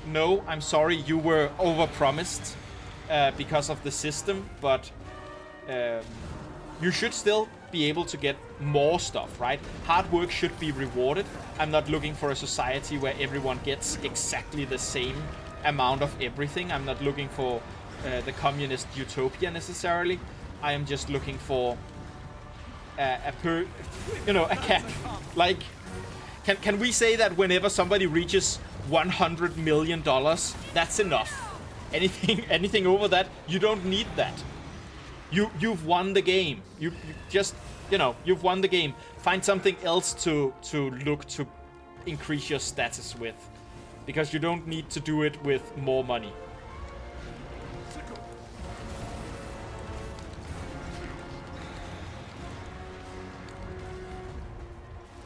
no, I'm sorry, you were overpromised because of the system, but you should still be able to get more stuff, right? Hard work should be rewarded. I'm not looking for a society where everyone gets exactly the same amount of everything. I'm not looking for the communist utopia necessarily. I am just looking for a cap. Like, can we say that whenever somebody reaches $100 million, that's enough? Anything over that, you don't need that. You've won the game. You just, you know, you've won the game. Find something else to look to increase your status with, because you don't need to do it with more money.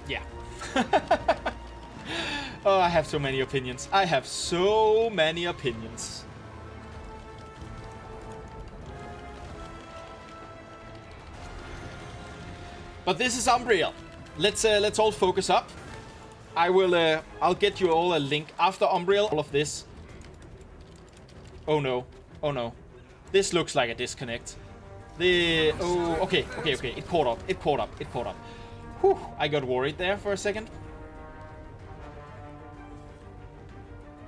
Yeah. Oh, I have so many opinions. I have so many opinions. But this is Umbriel. Let's all focus up. I'll get you all a link after Umbriel. All of this. Oh no. Oh no. This looks like a disconnect. Okay. It caught up. Whew, I got worried there for a second.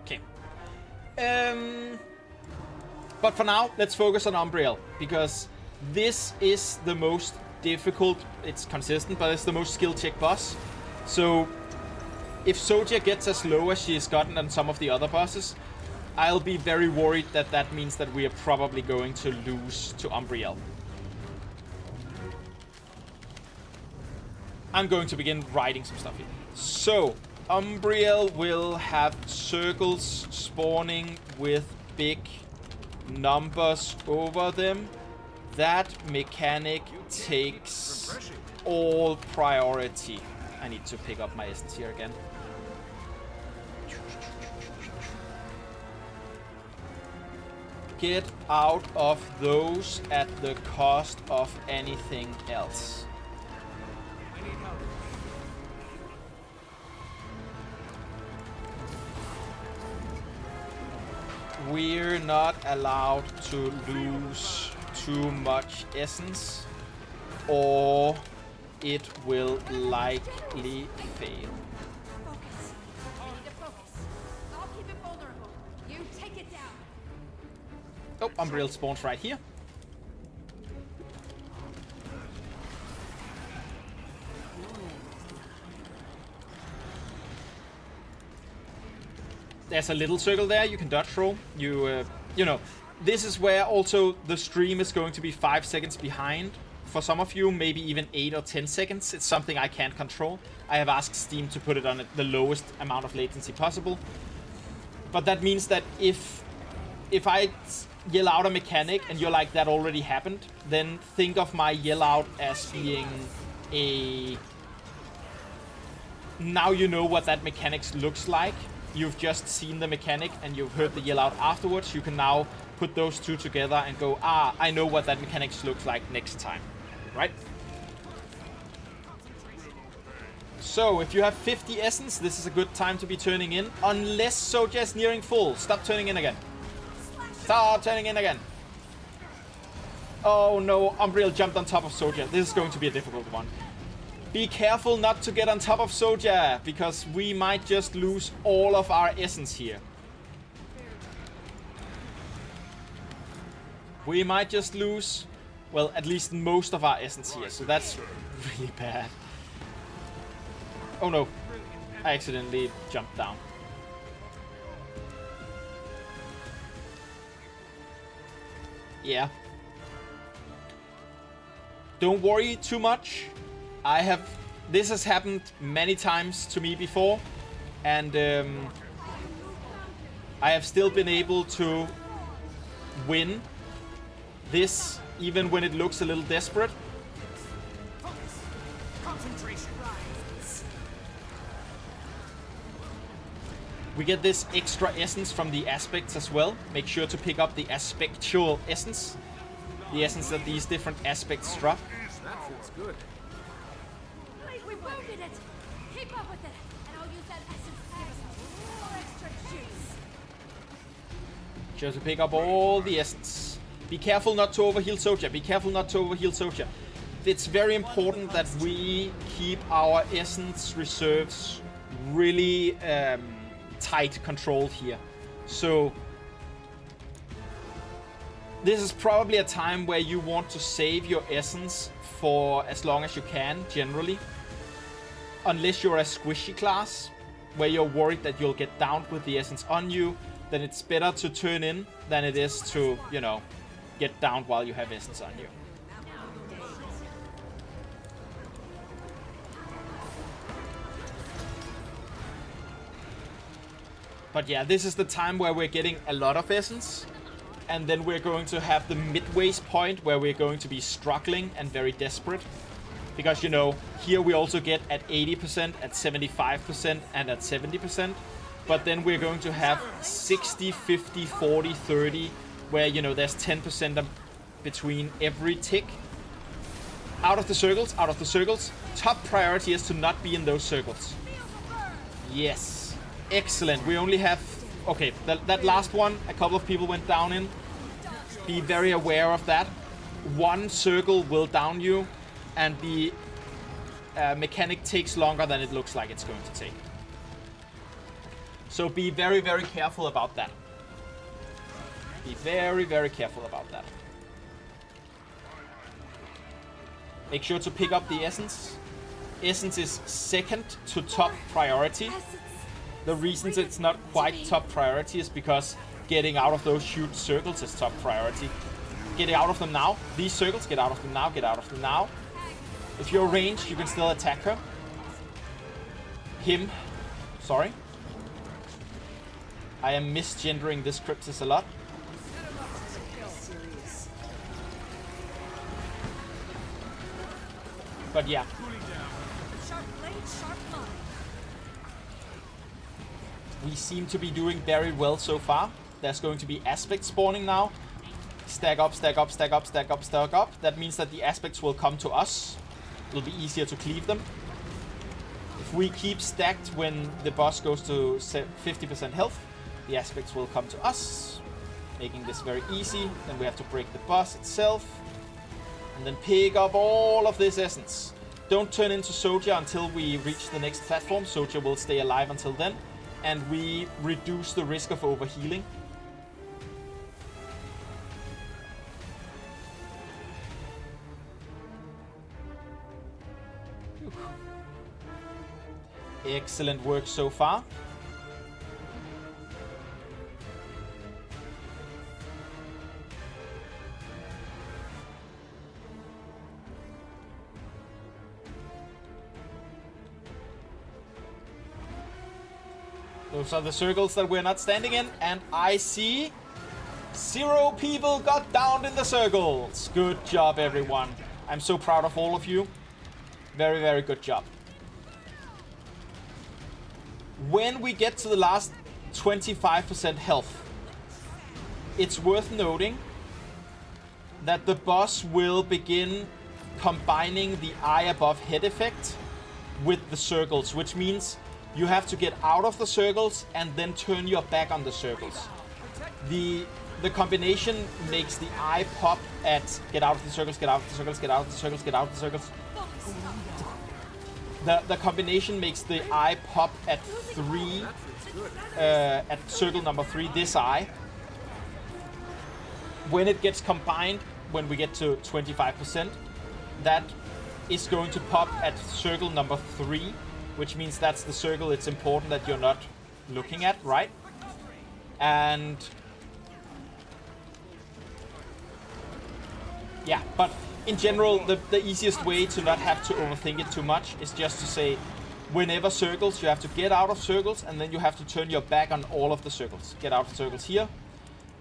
Okay. But for now, let's focus on Umbriel, because this is the most difficult. It's consistent, but it's the most skill check boss. So if Soja gets as low as she has gotten on some of the other bosses, I'll be very worried that that means that we are probably going to lose to Umbriel. I'm going to begin writing some stuff here. So, Umbriel will have circles spawning with big numbers over them. That mechanic takes all priority. I need to pick up my essence here again. Get out of those at the cost of anything else. We're not allowed to lose too much essence, or it will likely fail. Focus. You need to focus. I'll keep it vulnerable. You take it down. Oh, Umbriel spawns right here. There's a little circle there you can dodge roll. You know, this is where also the stream is going to be 5 seconds behind. For some of you, maybe even 8 or 10 seconds. It's something I can't control. I have asked Steam to put it on the lowest amount of latency possible. But that means that if I yell out a mechanic and you're like, that already happened, then think of my yell out as being a... Now you know what that mechanics looks like. You've just seen the mechanic and you've heard the yell out afterwards. You can now put those two together and go, ah, I know what that mechanics looks like next time. Right? So, if you have 50 essence, this is a good time to be turning in. Unless Soja is nearing full. Stop turning in again. Stop turning in again. Oh no, Umbriel jumped on top of Soja. This is going to be a difficult one. Be careful not to get on top of Soja, because we might just lose all of our essence here. We might just lose, well, at least most of our essence here, so that's really bad. Oh no, I accidentally jumped down. Yeah. Don't worry too much. This has happened many times to me before, and I have still been able to win this even when it looks a little desperate. We get this extra essence from the aspects as well. Make sure to pick up the aspectual essence, the essence that these different aspects drop. That feels good. We wounded it. Keep up with it, and I'll use that essence to give us a little extra juice. Just to pick up all the essence. Be careful not to overheal Soja. Be careful not to overheal Soja. It's very important that we keep our essence reserves really tight controlled here. So this is probably a time where you want to save your essence for as long as you can, generally. Unless you're a squishy class, where you're worried that you'll get downed with the essence on you, then it's better to turn in than it is to, you know, get downed while you have essence on you. But yeah, this is the time where we're getting a lot of essence. And then we're going to have the midways point where we're going to be struggling and very desperate. Because, you know, here we also get at 80%, at 75%, and at 70%. But then we're going to have 60, 50, 40, 30, where, you know, there's 10% between every tick. Out of the circles, out of the circles. Top priority is to not be in those circles. Yes. Excellent. We only have... Okay, that last one, a couple of people went down in. Be very aware of that. One circle will down you, and the mechanic takes longer than it looks like it's going to take. So be very, very careful about that. Be very, very careful about that. Make sure to pick up the essence. Essence is second to top priority. The reasons it's not quite top priority is because getting out of those huge circles is top priority. Get out of them now. These circles, get out of them now, get out of them now. If you're ranged, you can still attack her. Him. Sorry. I am misgendering this Cryptis a lot. But yeah. We seem to be doing very well so far. There's going to be aspects spawning now. Stack up, stack up, stack up, stack up, stack up. That means that the aspects will come to us. It'll be easier to cleave them. If we keep stacked when the boss goes to 50% health, the aspects will come to us, making this very easy. Then we have to break the boss itself, and then pick up all of this essence. Don't turn into Soldier until we reach the next platform. Soldier will stay alive until then, and we reduce the risk of overhealing. Excellent work so far. Those are the circles that we're not standing in, and I see 0 people got down in the circles. Good job, everyone. I'm so proud of all of you. Very, very good job. When we get to the last 25% health, it's worth noting that the boss will begin combining the eye above head effect with the circles, which means you have to get out of the circles and then turn your back on the circles. The combination makes the eye pop at get out of the circles, get out of the circles, get out of the circles, get out of the circles. The combination makes the eye pop at 3, at circle number 3, this eye. When it gets combined, when we get to 25%, that is going to pop at circle number 3, which means that's the circle it's important that you're not looking at, right? And yeah, but in general, the easiest way to not have to overthink it too much is just to say, whenever circles, you have to get out of circles, and then you have to turn your back on all of the circles. Get out of circles here,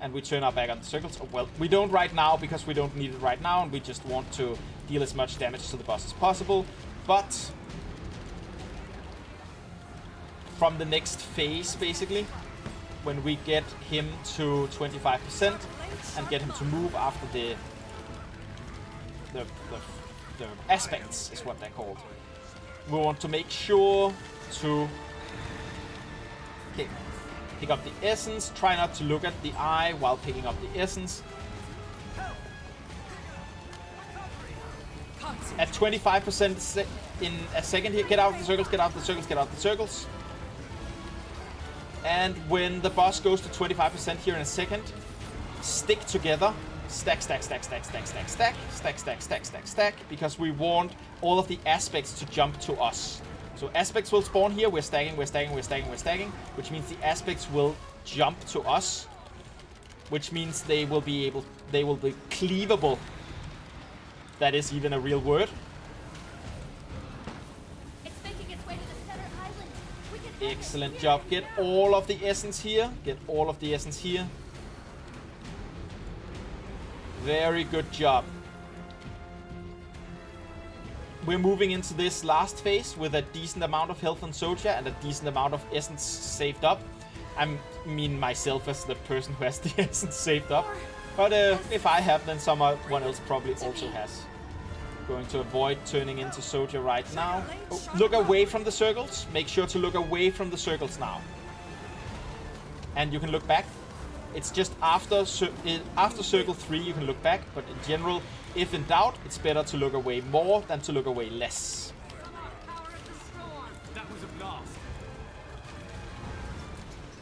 and we turn our back on the circles. Oh, well, we don't right now because we don't need it right now, and we just want to deal as much damage to the boss as possible. But from the next phase, basically, when we get him to 25% and get him to move after the aspects is what they're called. We want to make sure to pick up the essence. Try not to look at the eye while picking up the essence. At 25% in a second here, get out of the circles, get out of the circles, get out of the circles. And when the boss goes to 25% here in a second, stick together. Stack, stack, stack, stack, stack, stack, stack, stack, stack, stack, stack, stack, because we want all of the aspects to jump to us. So aspects will spawn here, we're stacking, we're stacking, we're stacking, we're stacking, which means the aspects will jump to us, which means they will be cleavable. That is even a real word. It's making its way to the center island. We can Excellent job. Get all of the essence here. Get all of the essence here. Very good job. we're moving into this last phase with a decent amount of health on Soldier and a decent amount of essence saved up. I mean myself as the person who has the essence saved up. But if I have, then someone else probably also has. Going to avoid turning into Soldier right now. Oh, look away from the circles. Make sure to look away from the circles now. And you can look back. It's just after circle 3 you can look back, but in general, if in doubt, it's better to look away more than to look away less.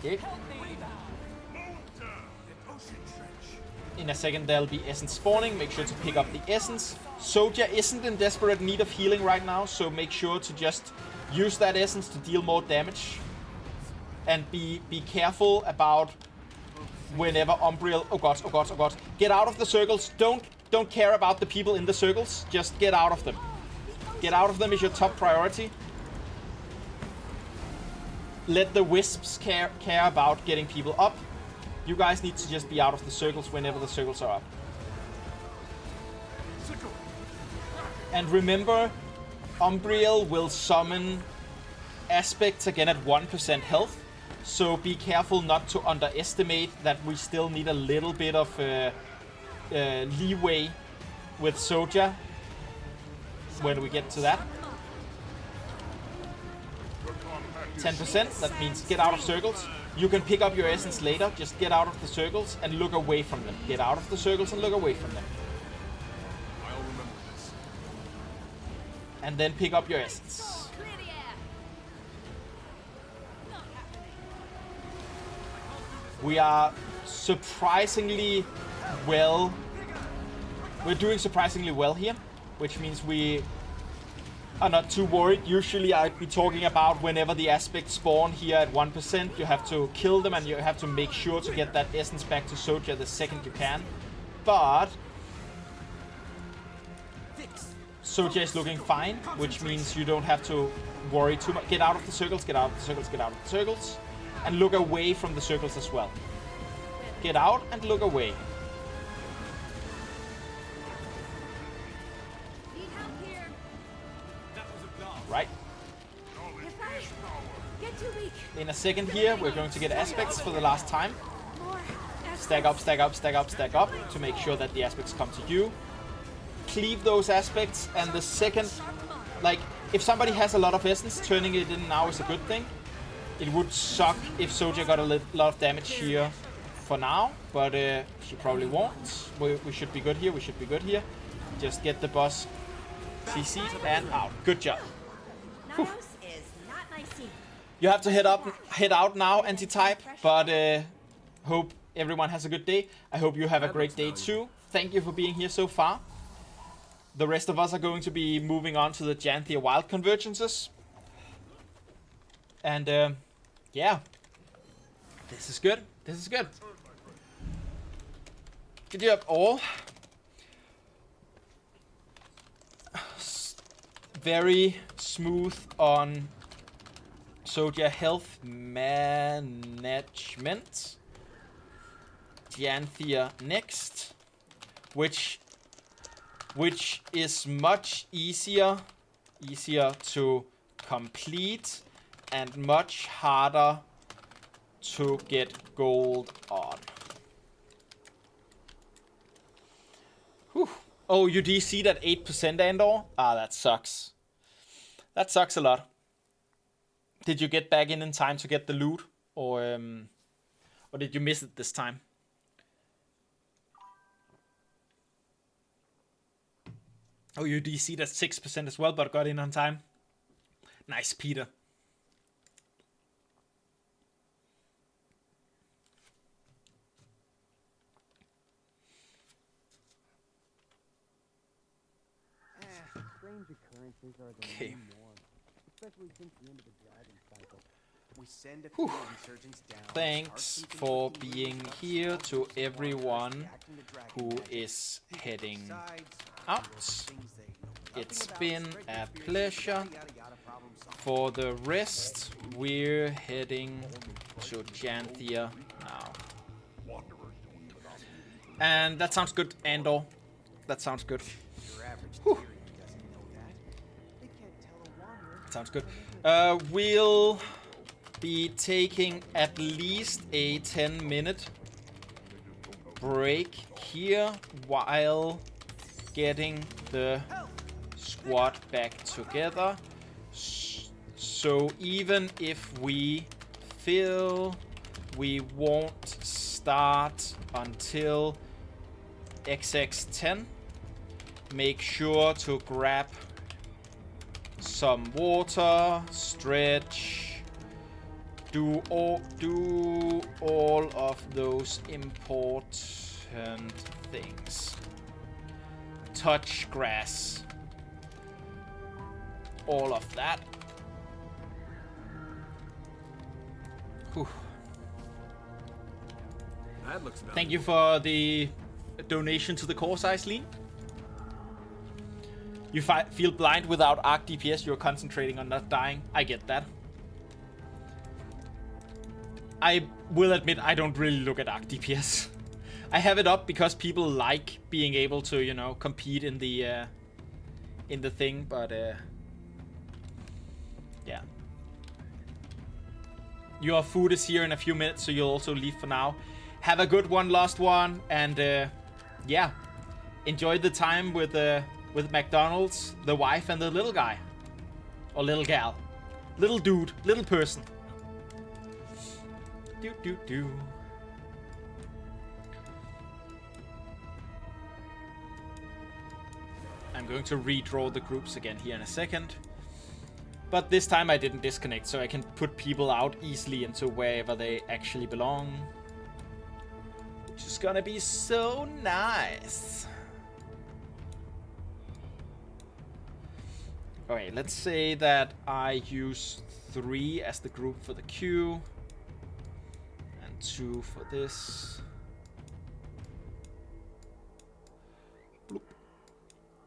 Okay. In a second there'll be essence spawning. Make sure to pick up the essence. Soldier isn't in desperate need of healing right now, so make sure to just use that essence to deal more damage. And be careful about whenever Umbriel... Oh god, oh god, oh god. Get out of the circles. Don't care about the people in the circles. Just get out of them. Get out of them is your top priority. Let the wisps care about getting people up. You guys need to just be out of the circles whenever the circles are up. And remember, Umbriel will summon aspects again at 1% health. So be careful not to underestimate that we still need a little bit of leeway with Soldier when we get to that. 10%, that means get out of circles. You can pick up your essence later, just get out of the circles and look away from them. Get out of the circles and look away from them. I'll remember this. And then pick up your essence. We are surprisingly well. We're doing surprisingly well here, which means we are not too worried. Usually I'd be talking about whenever the aspects spawn here at 1%, you have to kill them and you have to make sure to get that essence back to Soldier the second you can. But Soldier is looking fine, which means you don't have to worry too much. Get out of the circles, get out of the circles, get out of the circles. And look away from the circles as well. Get out and look away. Right. In a second here, we're going to get aspects for the last time. Stack up, stack up, stack up, stack up to make sure that the aspects come to you. Cleave those aspects, and the second, like, if somebody has a lot of essence, turning it in now is a good thing. It would suck if Soldier got a lot of damage here for now, but she probably won't. We should be good here, we should be good here. Just get the boss CC'd and out. Good job. You have to head out now, Anti-Type, but hope everyone has a good day. I hope you have a great day too. Thank you for being here so far. The rest of us are going to be moving on to the Janthia Wild Convergences. And yeah, this is good. This is good. Good job, all. Very smooth on Soldier health management. Janthia next, which is much easier to complete and much harder to get gold on. Whew. Oh, you DC'd at 8%, Andor? Ah, that sucks. That sucks a lot. Did you get back in time to get the loot? Or did you miss it this time? Oh, you DC'd at 6% as well, but got in on time. Nice, Peter. Okay. Whew. Thanks for being here to everyone who is heading out. It's been a pleasure. For the rest, we're heading to Janthia now. And that sounds good, Andor. That sounds good. Whew. Sounds good. We'll be taking at least a 10-minute break here while getting the squad back together. So even if we fail, we won't start until XX10. Make sure to grab some water, stretch, do all of those important things. Touch grass. All of that. Whew. That looks valuable. Thank you for the donation to the cause, Iceline. You feel blind without arc DPS, you're concentrating on not dying. I get that. I will admit I don't really look at arc DPS. I have it up because people like being able to, you know, compete in the thing, but yeah. Your food is here in a few minutes, so you'll also leave for now. Have a good one, Lost One, and yeah, enjoy the time with McDonald's, the wife, and the little guy, or little gal, little dude, little person. Do. I'm going to redraw the groups again here in a second. But this time I didn't disconnect, so I can put people out easily into wherever they actually belong. Which is gonna be so nice. Okay, let's say that I use 3 as the group for the queue. And 2 for this. Bloop.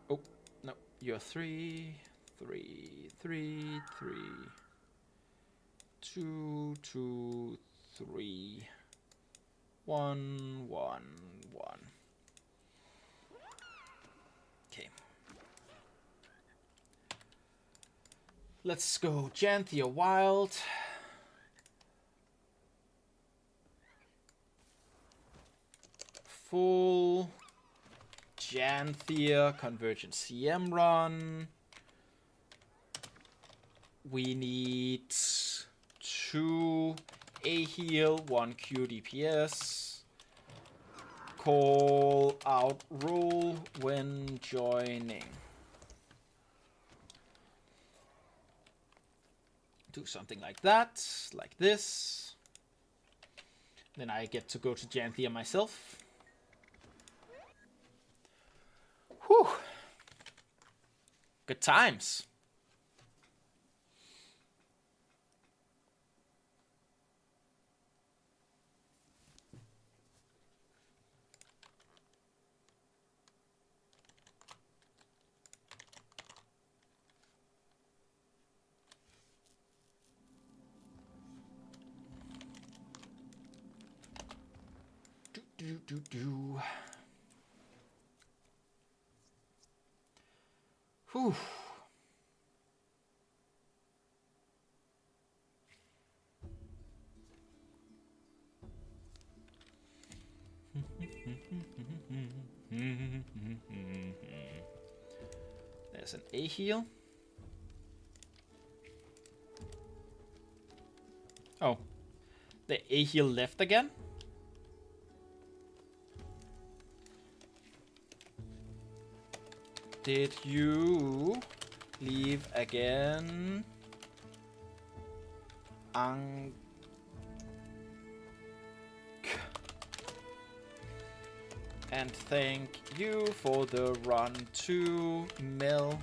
Oh, no, you're 3. 3, 3, 3, 2, 2, 3, 1, 1, 1. Okay. Let's go Janthia Wild. Full Janthia Convergence CM run. We need 2 A heal, 1 Q DPS. Call out rule when joining. Do something like that, like this. Then I get to go to Janthia myself. Whew. Good times. Do. Whew. There's an A heal. Oh, the A heal left again. Did you leave again? And thank you for the run to Mel.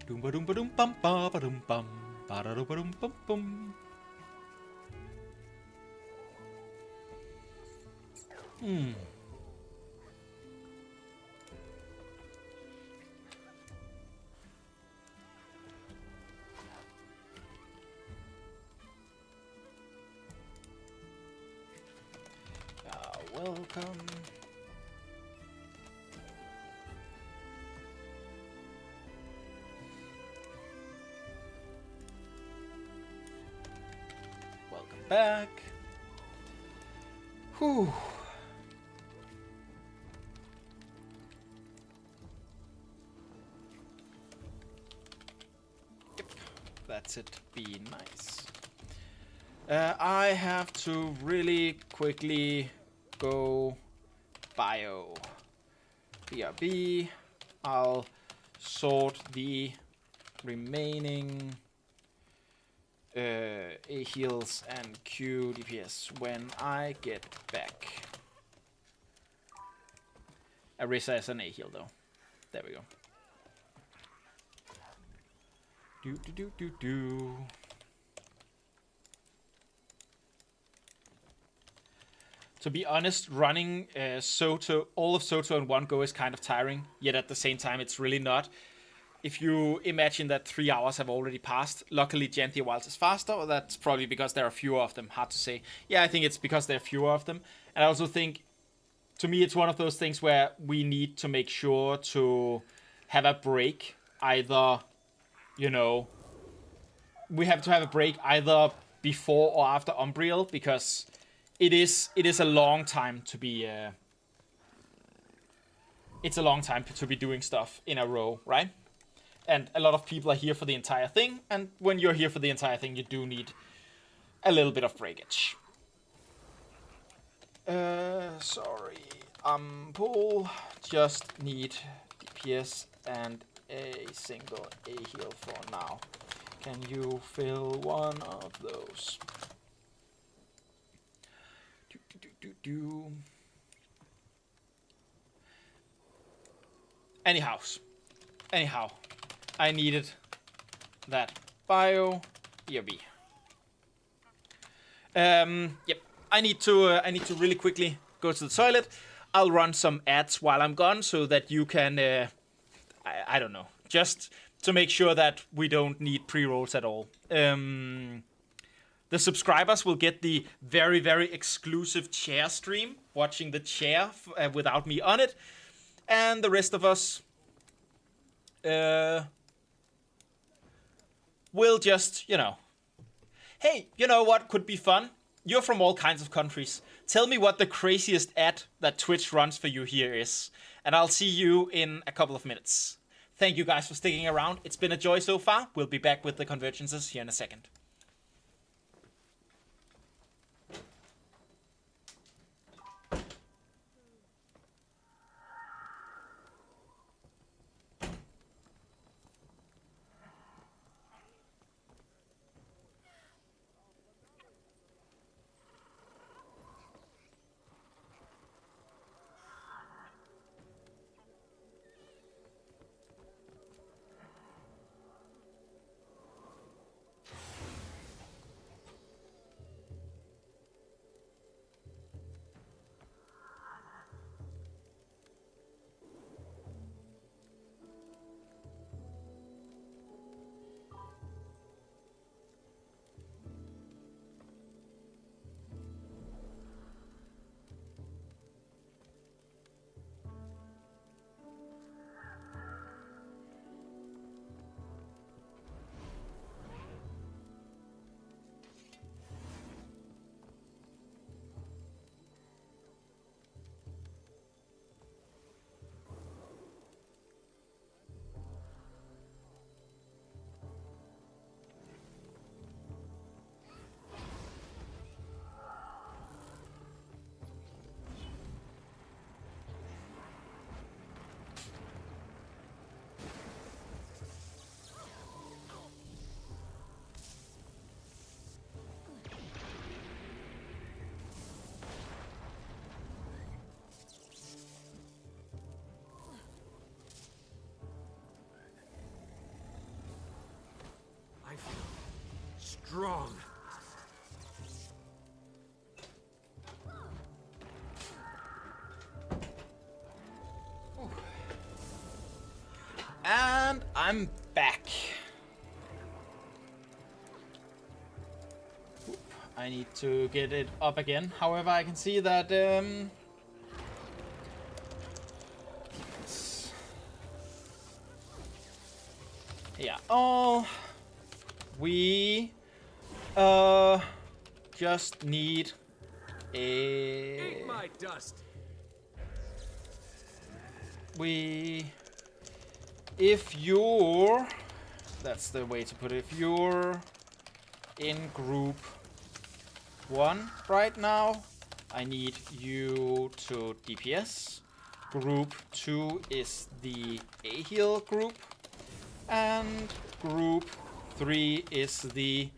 Doom ba doom ba doom bum ba ba doom bum ba da ba doom bum bum. Welcome. back. Whew. Yep, that's it. Be nice. I have to really quickly go bio. BRB. I'll sort the remaining A heals and Q DPS when I get back. Arisa is an A heal though. There we go. Do. To be honest, running Soto, all of Soto in one go is kind of tiring, yet at the same time it's really not. If you imagine that 3 hours have already passed, luckily Genthy Wilds is faster, or that's probably because there are fewer of them, hard to say. Yeah, I think it's because there are fewer of them. And I also think, to me, it's one of those things where we need to make sure to have a break, either, you know, we have to have a break either before or after Umbriel, because it is a long time to be it's a long time to be doing stuff in a row, right? And a lot of people are here for the entire thing, and when you're here for the entire thing, you do need a little bit of breakage. Sorry, Pool, just need DPS and a single A heal for now. Can you fill one of those? Anyhow, I needed that bio ERB. Yep. I need to really quickly go to the toilet. I'll run some ads while I'm gone so that you can I don't know, just to make sure that we don't need pre-rolls at all. The subscribers will get the very, very exclusive chair stream, watching the chair without me on it, and the rest of us we'll just, you know. Hey, you know what could be fun? You're from all kinds of countries. Tell me what the craziest ad that Twitch runs for you here is, and I'll see you in a couple of minutes. Thank you guys for sticking around. It's been a joy so far. We'll be back with the convergences here in a second. I feel strong. And I'm back. I need to get it up again. However, I can see that yeah. Oh, we just need a... Eat my dust. If you're... That's the way to put it. If you're in group 1 right now, I need you to DPS. Group 2 is the A-heal group. And group 3 is the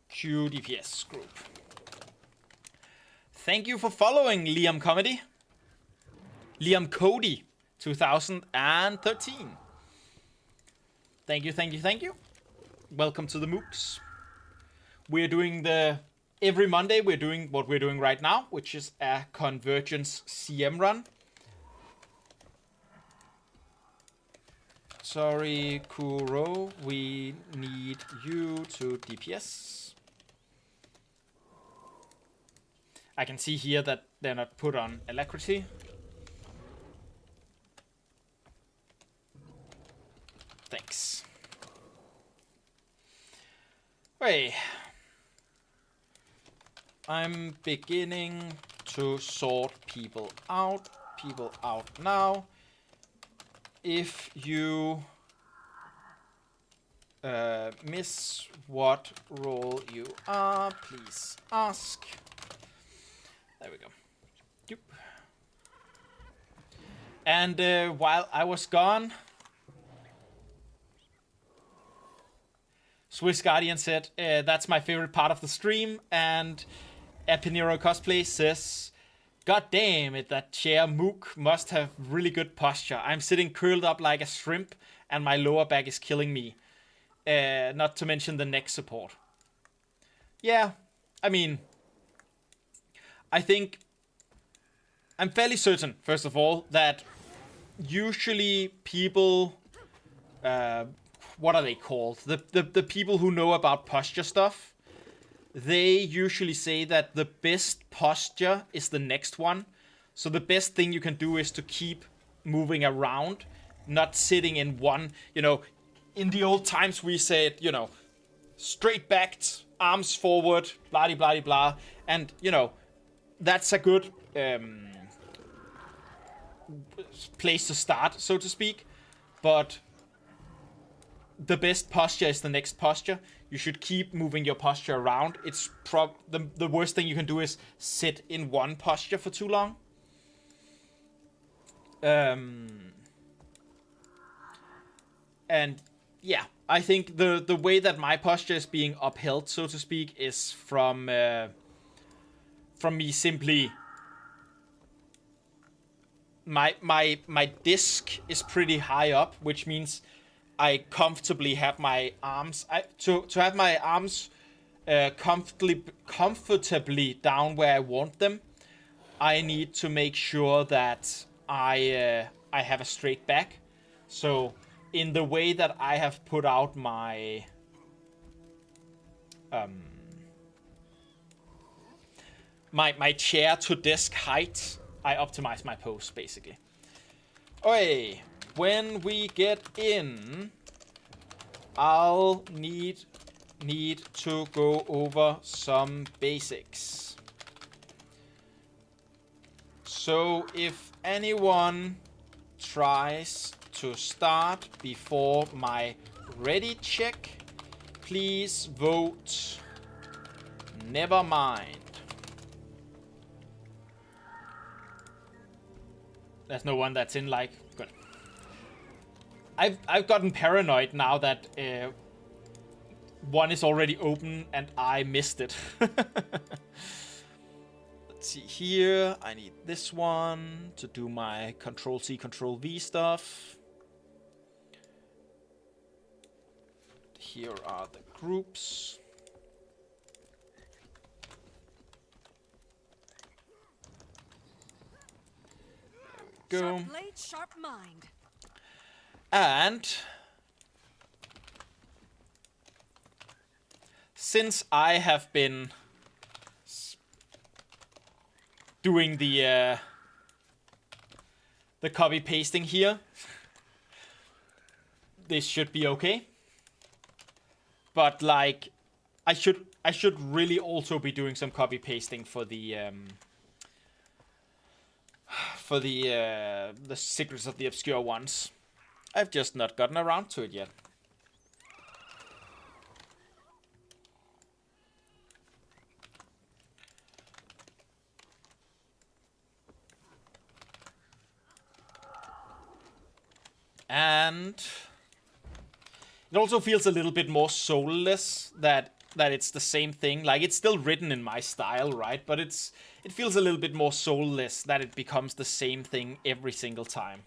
Q DPS group. Thank you for following Liam Comedy. Liam Cody 2013. Thank you, thank you, thank you. Welcome to the MOOCs. We're doing every Monday we're doing what we're doing right now, which is a convergence CM run. Sorry, Kuro, we need you to DPS. I can see here that they're not put on alacrity. Thanks. Wait. I'm beginning to sort people out now. If you miss what role you are, please ask. There we go. Yep. And while I was gone, Swiss Guardian said, that's my favorite part of the stream, and Epinero Cosplay says, God damn it, that chair Mook must have really good posture. I'm sitting curled up like a shrimp, and my lower back is killing me. Not to mention the neck support. Yeah, I mean, I think, I'm fairly certain, first of all, that usually people, what are they called? The people who know about posture stuff, they usually say that the best posture is the next one. So the best thing you can do is to keep moving around, not sitting in one, you know, in the old times we said, you know, straight backed, arms forward, blah, blah, blah. And, you know, that's a good place to start, so to speak. But the best posture is the next posture. You should keep moving your posture around. It's the worst thing you can do is sit in one posture for too long. And yeah, I think the way that my posture is being upheld, so to speak, is from me simply. My disc is pretty high up, which means I comfortably have my arms. To have my arms comfortably down where I want them, I need to make sure that I have a straight back. So in the way that I have put out my my chair to desk height, I optimize my pose basically. Okay. When we get in, I'll need to go over some basics. So if anyone tries to start before my ready check, please vote never mind. There's no one that's in like... Good. I've gotten paranoid now that one is already open and I missed it. Let's see here. I need this one to do my Control-C, Control-V stuff. Here are the groups. There we go. Sharp blade, sharp mind. And since I have been doing the copy pasting here, this should be okay. But like, I should really also be doing some copy pasting for the Secrets of the Obscure ones. I've just not gotten around to it yet. And it also feels a little bit more soulless that it's the same thing. Like, it's still written in my style, right? But it feels a little bit more soulless that it becomes the same thing every single time.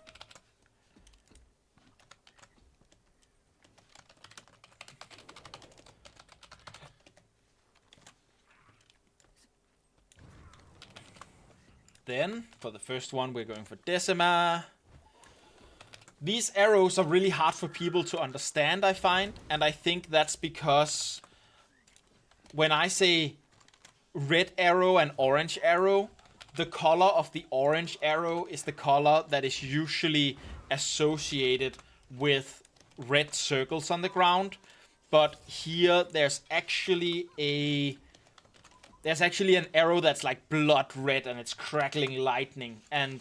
Then, for the first one, we're going for Decima. These arrows are really hard for people to understand, I find. And I think that's because when I say red arrow and orange arrow, the color of the orange arrow is the color that is usually associated with red circles on the ground. But here there's actually an arrow that's like blood red and it's crackling lightning. And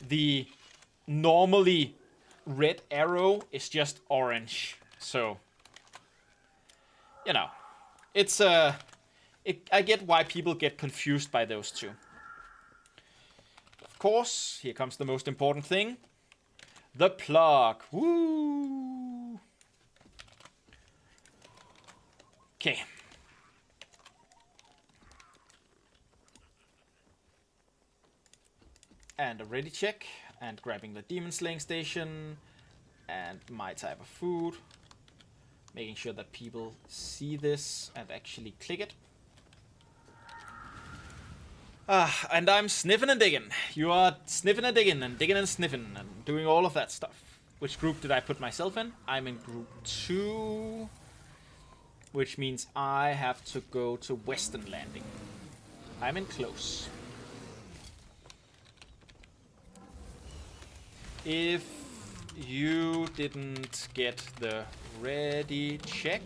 the normally red arrow is just orange. So, you know, it's I get why people get confused by those two. Of course, here comes the most important thing. The plug. Woo! Okay. And a ready check. And grabbing the demon slaying station. And my type of food. Making sure that people see this and actually click it. And I'm sniffing and digging. You are sniffing and digging and sniffing and doing all of that stuff. Which group did I put myself in? I'm in group 2. Which means I have to go to Western Landing. I'm in close. If you didn't get the ready check,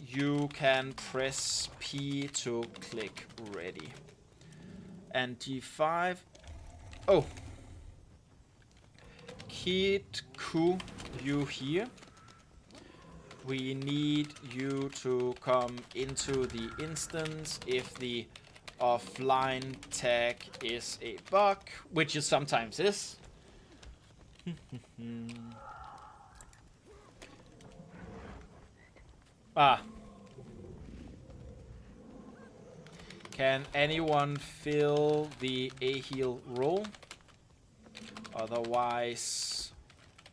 you can press P to click ready. And G5. Oh. Kid Ku, you here. We need you to come into the instance if the offline tag is a bug, which it sometimes is. Can anyone fill the A-heal role? Otherwise,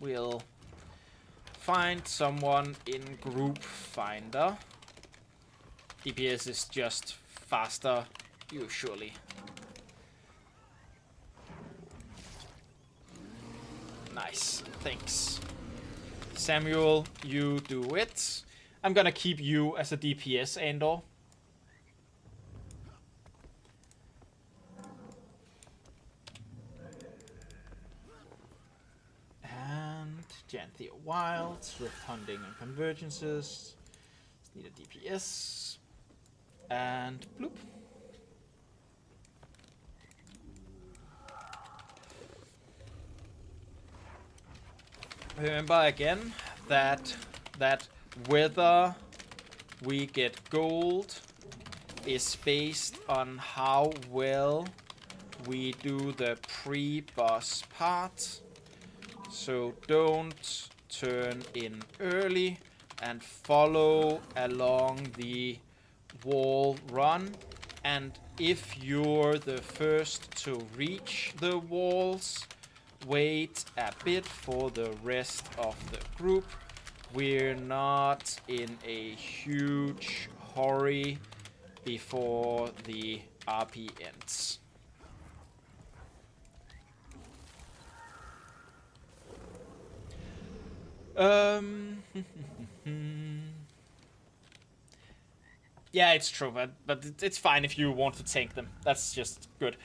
we'll find someone in group finder. DPS is just faster, usually. Nice, thanks. Samuel, you do it. I'm gonna keep you as a DPS, Andor. And Janthea Wilds, Rift Hunting and Convergences. Just need a DPS. And bloop. Remember again that whether we get gold is based on how well we do the pre-boss part. So don't turn in early and follow along the wall run. And if you're the first to reach the walls, wait a bit for the rest of the group. We're not in a huge hurry before the RP ends. Yeah, it's true, but it's fine if you want to tank them. That's just good.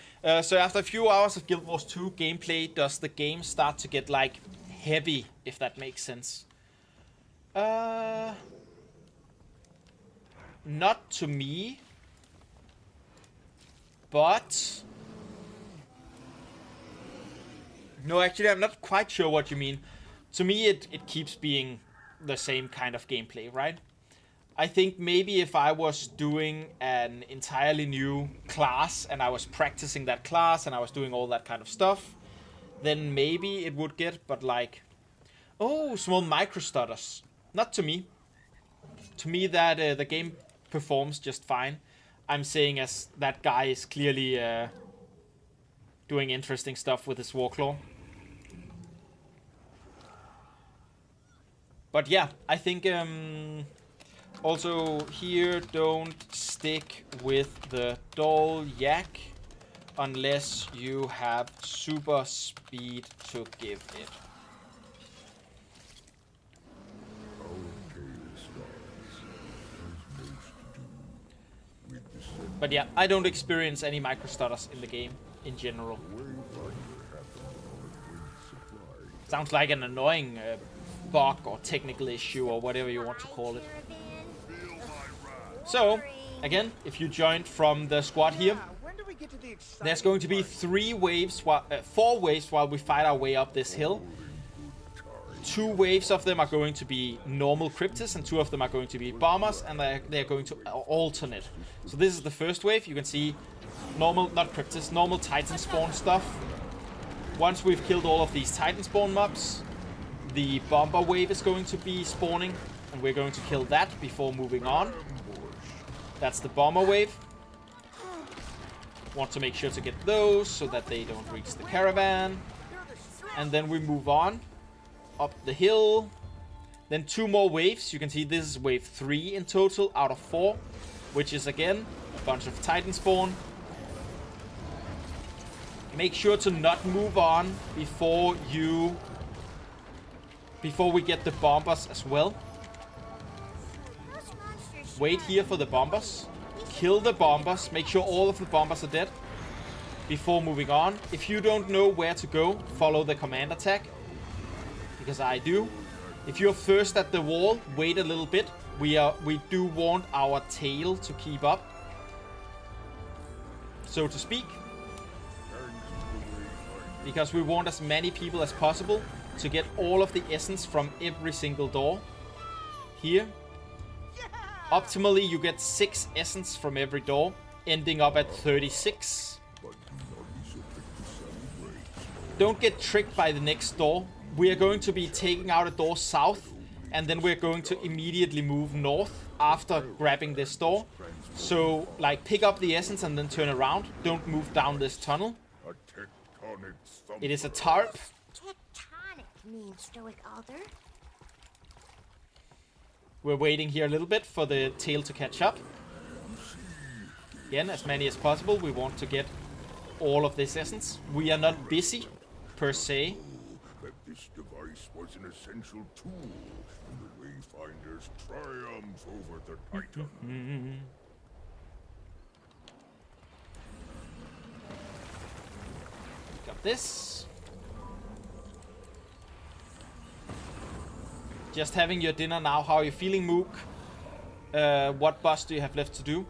So after a few hours of Guild Wars 2 gameplay, does the game start to get, like, heavy, if that makes sense? not to me. But... No, actually, I'm not quite sure what you mean. To me, it keeps being the same kind of gameplay, right? I think maybe if I was doing an entirely new class and I was practicing that class and I was doing all that kind of stuff, then maybe it would get, but like, oh, small micro stutters. Not to me. To me, that the game performs just fine. I'm saying as that guy is clearly doing interesting stuff with his Warclaw. But yeah, I think also here, don't stick with the Doll Yak unless you have super speed to give it. But yeah, I don't experience any micro stutters in the game in general. Sounds like an annoying bug or technical issue or whatever you want to call it. So, again, if you joined from the squad here, there's going to be 4 waves while we fight our way up this hill. 2 waves of them are going to be normal cryptids and 2 of them are going to be bombers, and they're going to alternate. So this is the first wave. You can see normal, not cryptids, normal titan spawn stuff. Once we've killed all of these titan spawn mobs, the bomber wave is going to be spawning, and we're going to kill that before moving on. That's the bomber wave. Want to make sure to get those so that they don't reach the caravan. And then we move on up the hill. Then 2 more waves. You can see this is wave 3 in total out of 4, which is again a bunch of titan spawn. Make sure to not move on before we get the bombers as well. Wait here for the bombers. Kill the bombers. Make sure all of the bombers are dead before moving on. If you don't know where to go, follow the command attack, because I do. If you're first at the wall, wait a little bit. We do want our tail to keep up, so to speak, because we want as many people as possible to get all of the essence from every single door here. Optimally, you get 6 essence from every door, ending up at 36. Don't get tricked by the next door. We are going to be taking out a door south, and then we're going to immediately move north after grabbing this door. So, like, pick up the essence and then turn around. Don't move down this tunnel. It is a tarp. Tectonic means Stoic Alder. We're waiting here a little bit for the tail to catch up. Again, as many as possible. We want to get all of this essence. We are not busy, per se. That this device was an essential tool in the Wayfinder's triumph over the Titan. Got this. Just having your dinner now. How are you feeling, Mook? What boss do you have left to do?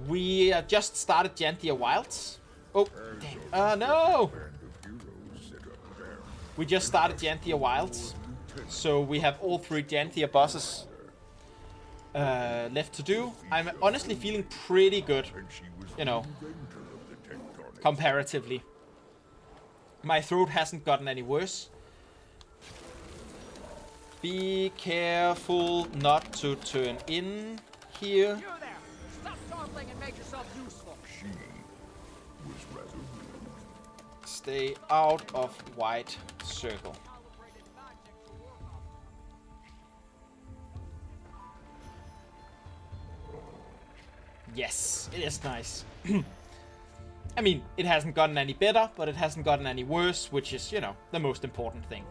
We just started Jantia Wilds. Oh, damn. No! We just started Jantia Wilds. So we have all 3 Jantia bosses left to do. I'm honestly feeling pretty good, you know, comparatively. My throat hasn't gotten any worse. Be careful not to turn in here. You there! Stop dawdling and make yourself useful. She was rather rude. Stay out of white circle. Yes, it is nice. I mean, it hasn't gotten any better, but it hasn't gotten any worse, which is, you know, the most important thing.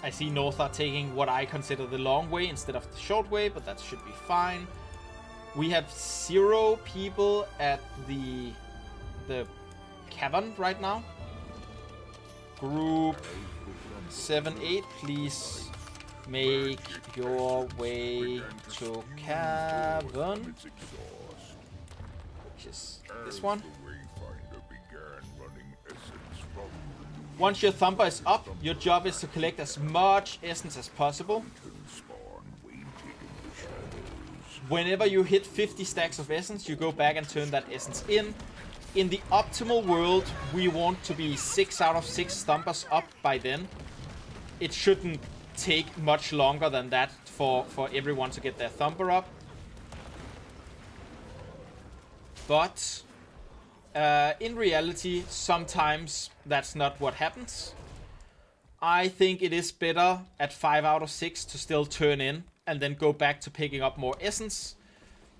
I see North are taking what I consider the long way instead of the short way, but that should be fine. We have 0 people at the cavern right now. Group 7-8, please make your way to cavern, which is this one. Once your thumper is up, your job is to collect as much essence as possible. Whenever you hit 50 stacks of essence, you go back and turn that essence in. In the optimal world, we want to be 6 out of 6 thumpers up by then. It shouldn't take much longer than that for everyone to get their thumper up. But in reality, sometimes that's not what happens. I think it is better at 5 out of 6 to still turn in and then go back to picking up more essence.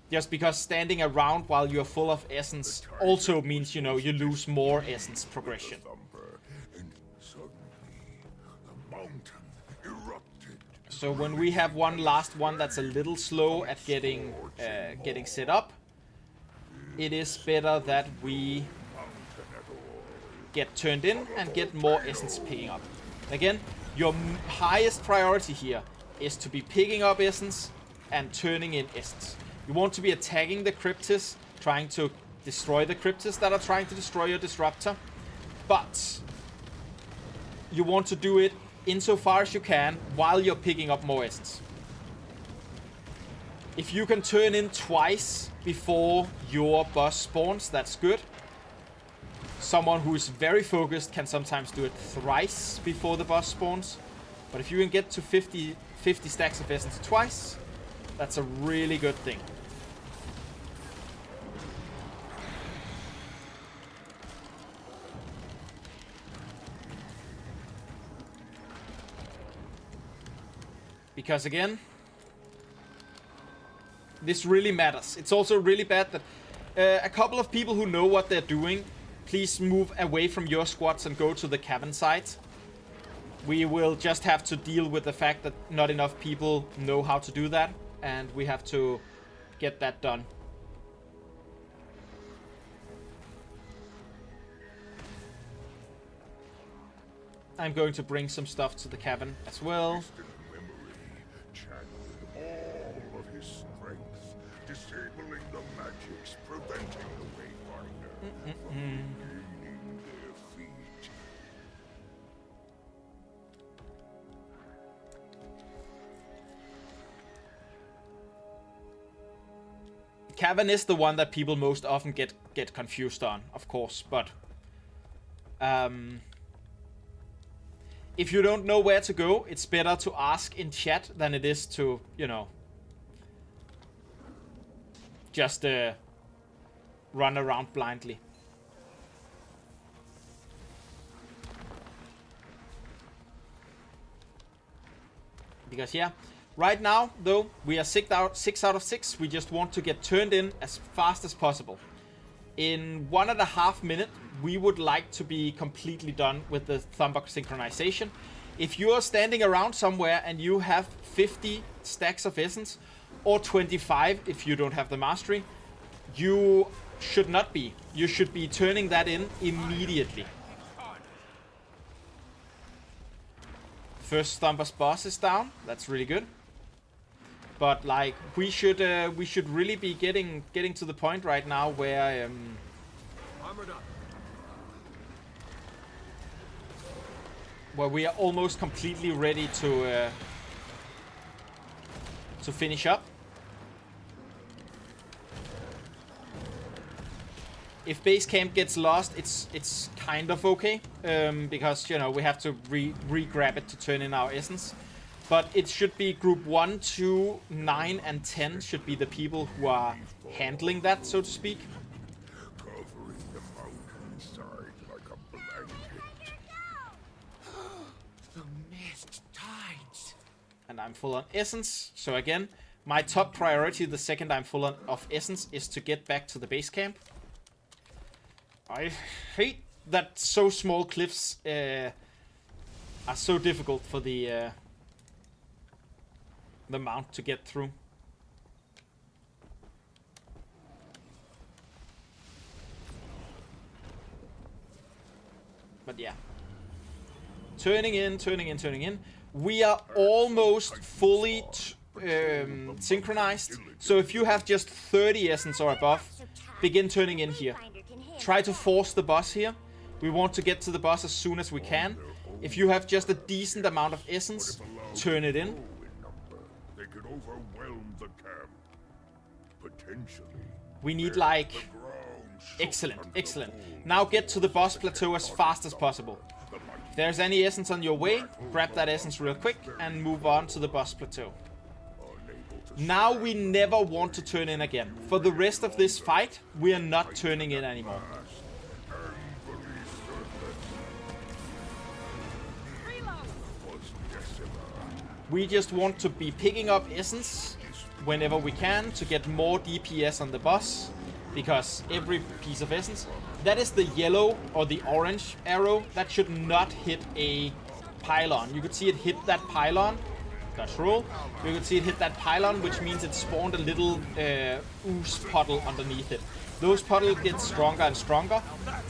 Just because standing around while you're full of essence also means, you know, you lose more essence progression. So when we have one last one that's a little slow at getting set up, it is better that we get turned in and get more essence picking up. Again, your highest priority here is to be picking up essence and turning in essence. You want to be attacking the Cryptis, trying to destroy the Cryptis that are trying to destroy your Disruptor. But you want to do it insofar as you can while you're picking up more essence. If you can turn in twice before your boss spawns, that's good. Someone who is very focused can sometimes do it thrice before the boss spawns. But if you can get to 50 stacks of essence twice, that's a really good thing. Because again, this really matters. It's also really bad that a couple of people who know what they're doing, please move away from your squads and go to the cavern site. We will just have to deal with the fact that not enough people know how to do that, and we have to get that done. I'm going to bring some stuff to the cavern as well. All of his strength, disabling the magics, preventing the Wayfinder from gaining their feet. Cavern is the one that people most often get confused on, of course, but if you don't know where to go, it's better to ask in chat than it is to, you know, just run around blindly. Because yeah, right now though, we are 6 out of 6. We just want to get turned in as fast as possible. In 1.5 minutes, we would like to be completely done with the thumper synchronization. If you are standing around somewhere and you have 50 stacks of essence, or 25 if you don't have the mastery, you should not be. You should be turning that in immediately. First Thumper's boss is down. That's really good. But like we should really be getting to the point right now where Armored up. where we are almost completely ready to finish up. If base camp gets lost, it's kind of okay, because, you know, we have to re-grab it to turn in our essence. But it should be group 1, 2, 9, and 10 should be the people who are handling that, so to speak. Covering the mountainside like a blanket. The mist tides. And I'm full on essence, so again, my top priority the second I'm full of essence is to get back to the base camp. I hate that so small cliffs are so difficult for the mount to get through. But yeah. Turning in. We are almost fully synchronized. So if you have just 30 essence or above, begin turning in here. Try to force the boss here. We want to get to the boss as soon as we can. If you have just a decent amount of essence, turn it in. They could overwhelm the camp. Potentially. We need like... Excellent. Now get to the boss plateau as fast as possible. If there's any essence on your way, grab that essence real quick and move on to the boss plateau. Now we never want to turn in again. For the rest of this fight, we are not turning in anymore. We just want to be picking up essence whenever we can to get more DPS on the boss. Because every piece of essence, that is the yellow or the orange arrow, that should not hit a pylon. You could see it hit that pylon. Dodge roll. You could see it hit that pylon, which means it spawned a little ooze puddle underneath it. Those puddles get stronger and stronger.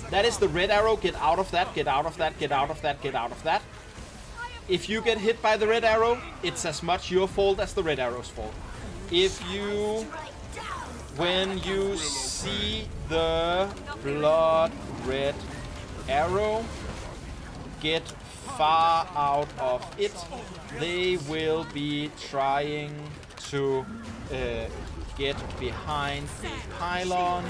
That is the red arrow. Get out of that, get out of that, get out of that, get out of that. If you get hit by the red arrow, it's as much your fault as the red arrow's fault. When you see the blood red arrow, get far out of it. They will be trying to get behind the pylon,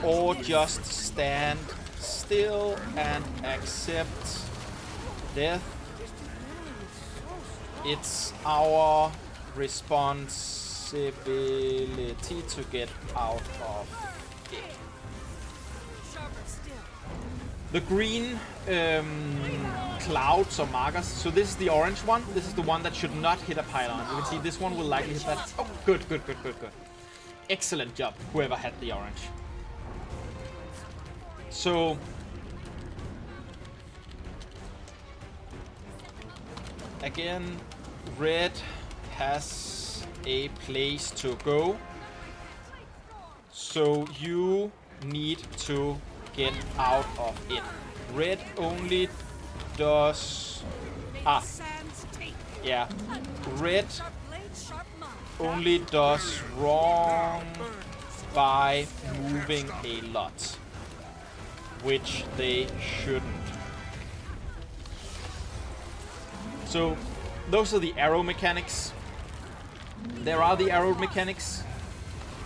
or just stand still and accept death. It's our responsibility to get out of it. The green clouds or markers, so this is the orange one. This is the one that should not hit a pylon. You can see this one will likely hit that. Oh, good. Excellent job, whoever had the orange. So again, red has a place to go, so you need to get out of it. Red only does... yeah. Red only does wrong by moving a lot, which they shouldn't. So, those are the arrow mechanics. There are the arrow mechanics,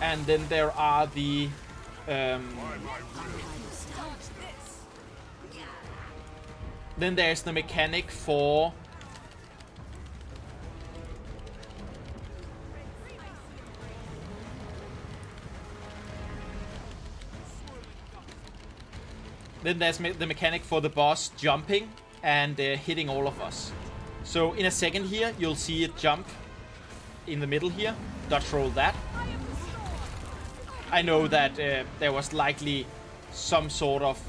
and then there are the then there's the mechanic for the mechanic for the boss jumping and hitting all of us. So in a second here, you'll see it jump in the middle here. Dodge roll that. I know that there was likely some sort of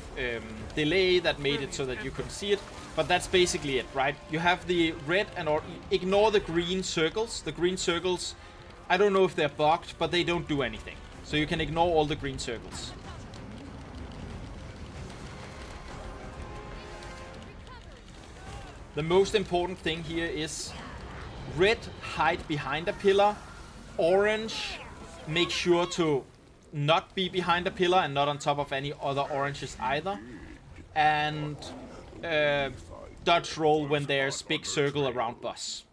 delay that made it so that you couldn't see it, but that's basically it, right? You have the red and ignore the green circles. The green circles, I don't know if they're bugged, but they don't do anything. So you can ignore all the green circles. The most important thing here is red, hide behind a pillar. Orange, make sure to not be behind a pillar and not on top of any other oranges either. And dodge roll when there's big circle around boss.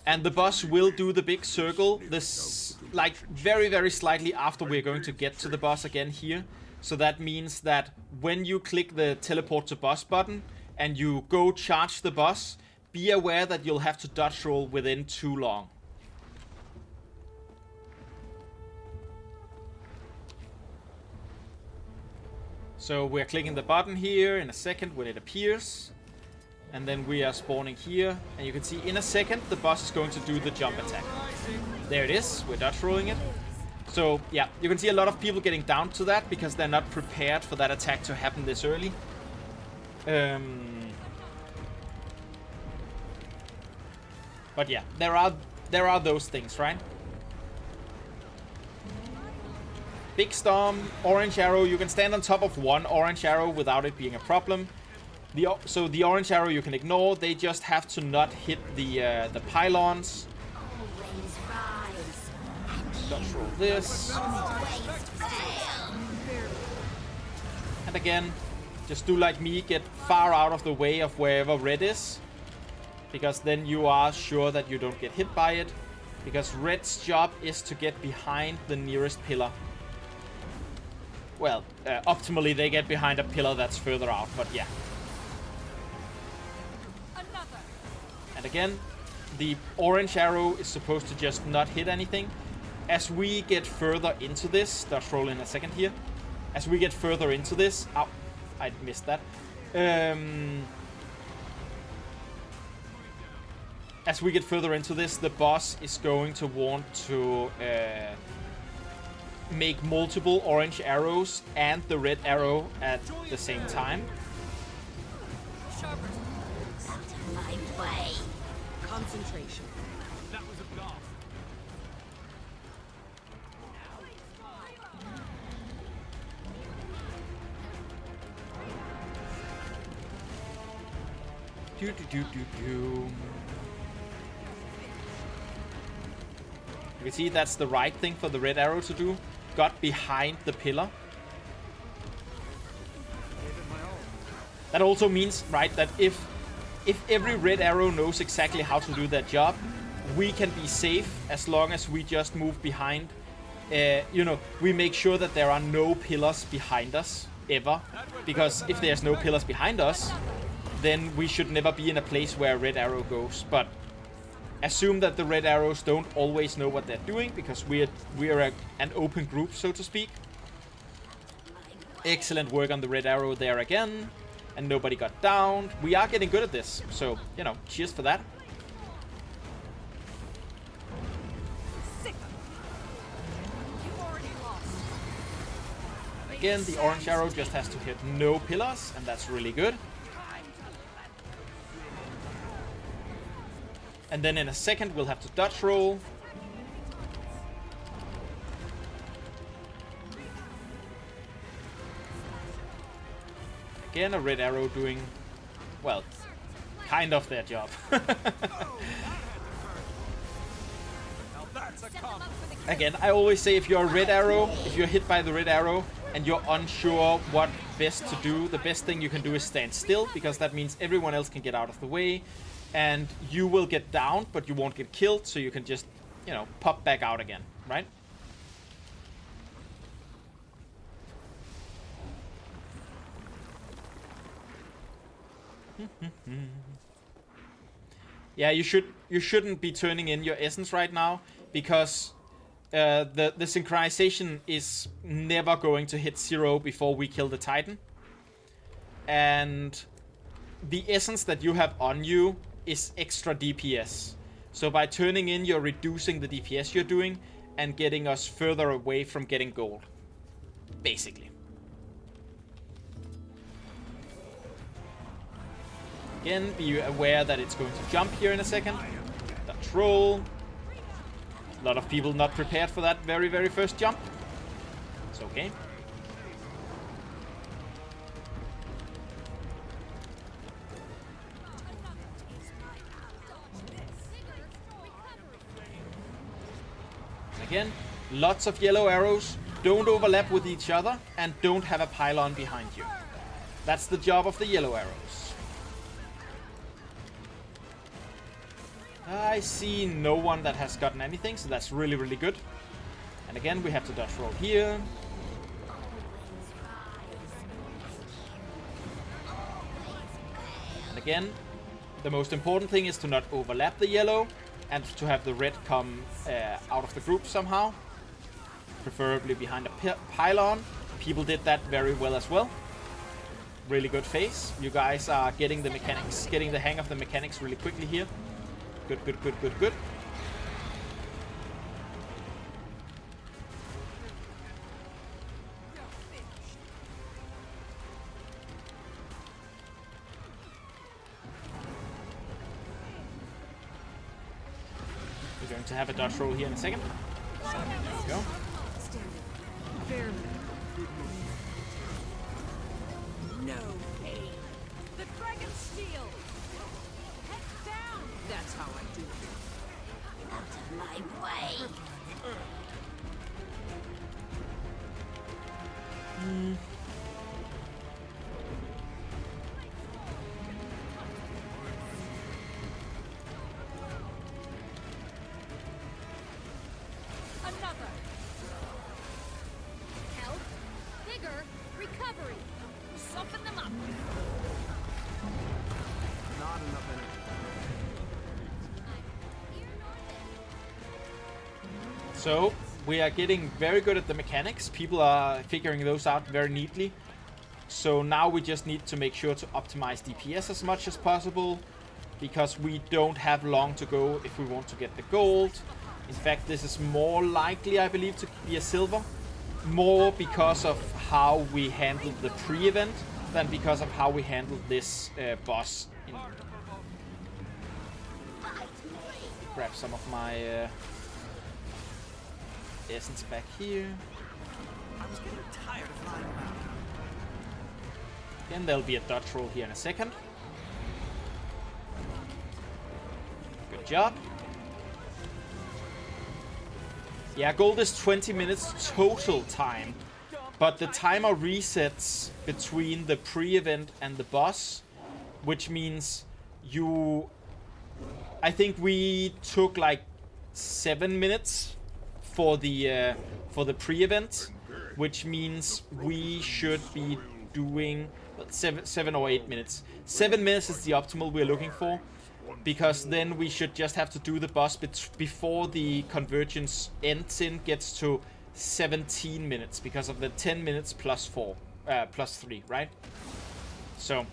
And the boss will do the big circle this like very, very slightly after we're going to get to the boss again here. So that means that when you click the teleport to boss button and you go charge the boss, be aware that you'll have to dodge roll within too long. So we're clicking the button here in a second when it appears. And then we are spawning here. And you can see in a second the boss is going to do the jump attack. There it is. We're dodge rolling it. So yeah, you can see a lot of people getting down to that because they're not prepared for that attack to happen this early. But yeah, there are those things, right? Big storm, orange arrow. You can stand on top of one orange arrow without it being a problem. So the orange arrow you can ignore. They just have to not hit the pylons. Dodge roll this. And again, just do like me, get far out of the way of wherever red is. Because then you are sure that you don't get hit by it. Because red's job is to get behind the nearest pillar. Well, optimally they get behind a pillar that's further out, but yeah. And again, the orange arrow is supposed to just not hit anything. As we get further into this, dodge roll in a second here. As we get further into this, ow, I missed that. As we get further into this, the boss is going to want to make multiple orange arrows and the red arrow at the same time. Out of my way. Concentration. That was a bluff. You can see that's the right thing for the red arrow to do. Got behind the pillar. That also means, right, that if every red arrow knows exactly how to do their job, we can be safe as long as we just move behind. You know, we make sure that there are no pillars behind us, ever. Because if there's no pillars behind us, then we should never be in a place where a red arrow goes. But assume that the red arrows don't always know what they're doing, because we are an open group, so to speak. Excellent work on the red arrow there again. And nobody got downed. We are getting good at this, so, you know, cheers for that. And again, the orange arrow just has to hit no pillars, and that's really good. And then in a second, we'll have to dodge roll. Again, a red arrow doing, well, kind of their job. Again, I always say if you're a red arrow, if you're hit by the red arrow and you're unsure what best to do, the best thing you can do is stand still, because that means everyone else can get out of the way and you will get downed, but you won't get killed, so you can just, you know, pop back out again, right? Yeah, you shouldn't be turning in your essence right now, because the synchronization is never going to hit 0 before we kill the Titan. And the essence that you have on you is extra DPS. So by turning in, you're reducing the DPS you're doing and getting us further away from getting gold, basically. Again, be aware that it's going to jump here in a second. Dodge roll. A lot of people not prepared for that very, very first jump. It's okay. Again, lots of yellow arrows. Don't overlap with each other and don't have a pylon behind you. That's the job of the yellow arrows. I see no one that has gotten anything, so that's really, really good. And again, we have to dodge roll here. And again, the most important thing is to not overlap the yellow and to have the red come out of the group somehow. Preferably behind a pylon. People did that very well as well. Really good phase. You guys are getting the mechanics, getting the hang of the mechanics really quickly here. Good, good, good, good, good. going to have a dodge roll here in a second. There we go. No pain. The dragon steel. Head down. That's how I do it. Out of my way. Another. Health, vigor, recovery. Soften them up. Not enough energy. Here nor there. So we are getting very good at the mechanics. People are figuring those out very neatly. So now we just need to make sure to optimize DPS as much as possible, because we don't have long to go if we want to get the gold. In fact, this is more likely, I believe, to be a silver. More because of how we handled the pre-event than because of how we handled this boss. Grab some of my essence back here. I was getting tired of lying around. Then there'll be a dodge roll here in a second. Good job. Yeah, gold is 20 minutes total time, but the timer resets between the pre-event and the boss, which means I think we took like 7 minutes for the pre-event, which means we should be doing 7 or 8 minutes. 7 minutes is the optimal we're looking for, because then we should just have to do the boss before the convergence ends gets to 17 minutes because of the 10 minutes plus 3, right? So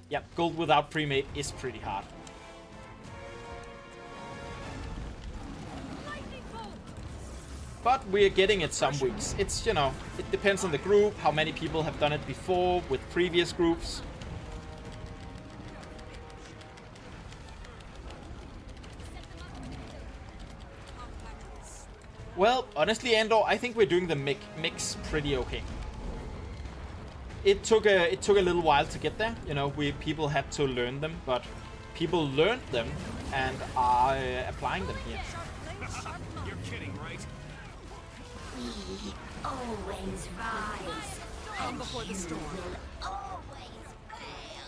yeah, gold without pre-made is pretty hard. But we're getting it some weeks. It's, you know, it depends on the group, how many people have done it before with previous groups. Well, honestly, Andor, I think we're doing the mix pretty okay. It took a little while to get there. You know, people had to learn them, but people learned them and are applying them here. You're kidding, right? We always rise. Calm before the storm. Will always fail.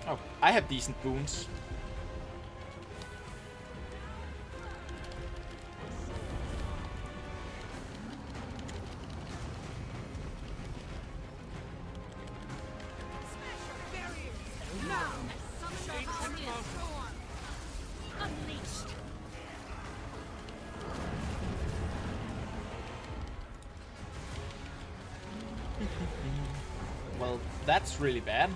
Oh, I have decent boons. Unleashed. Well, that's really bad.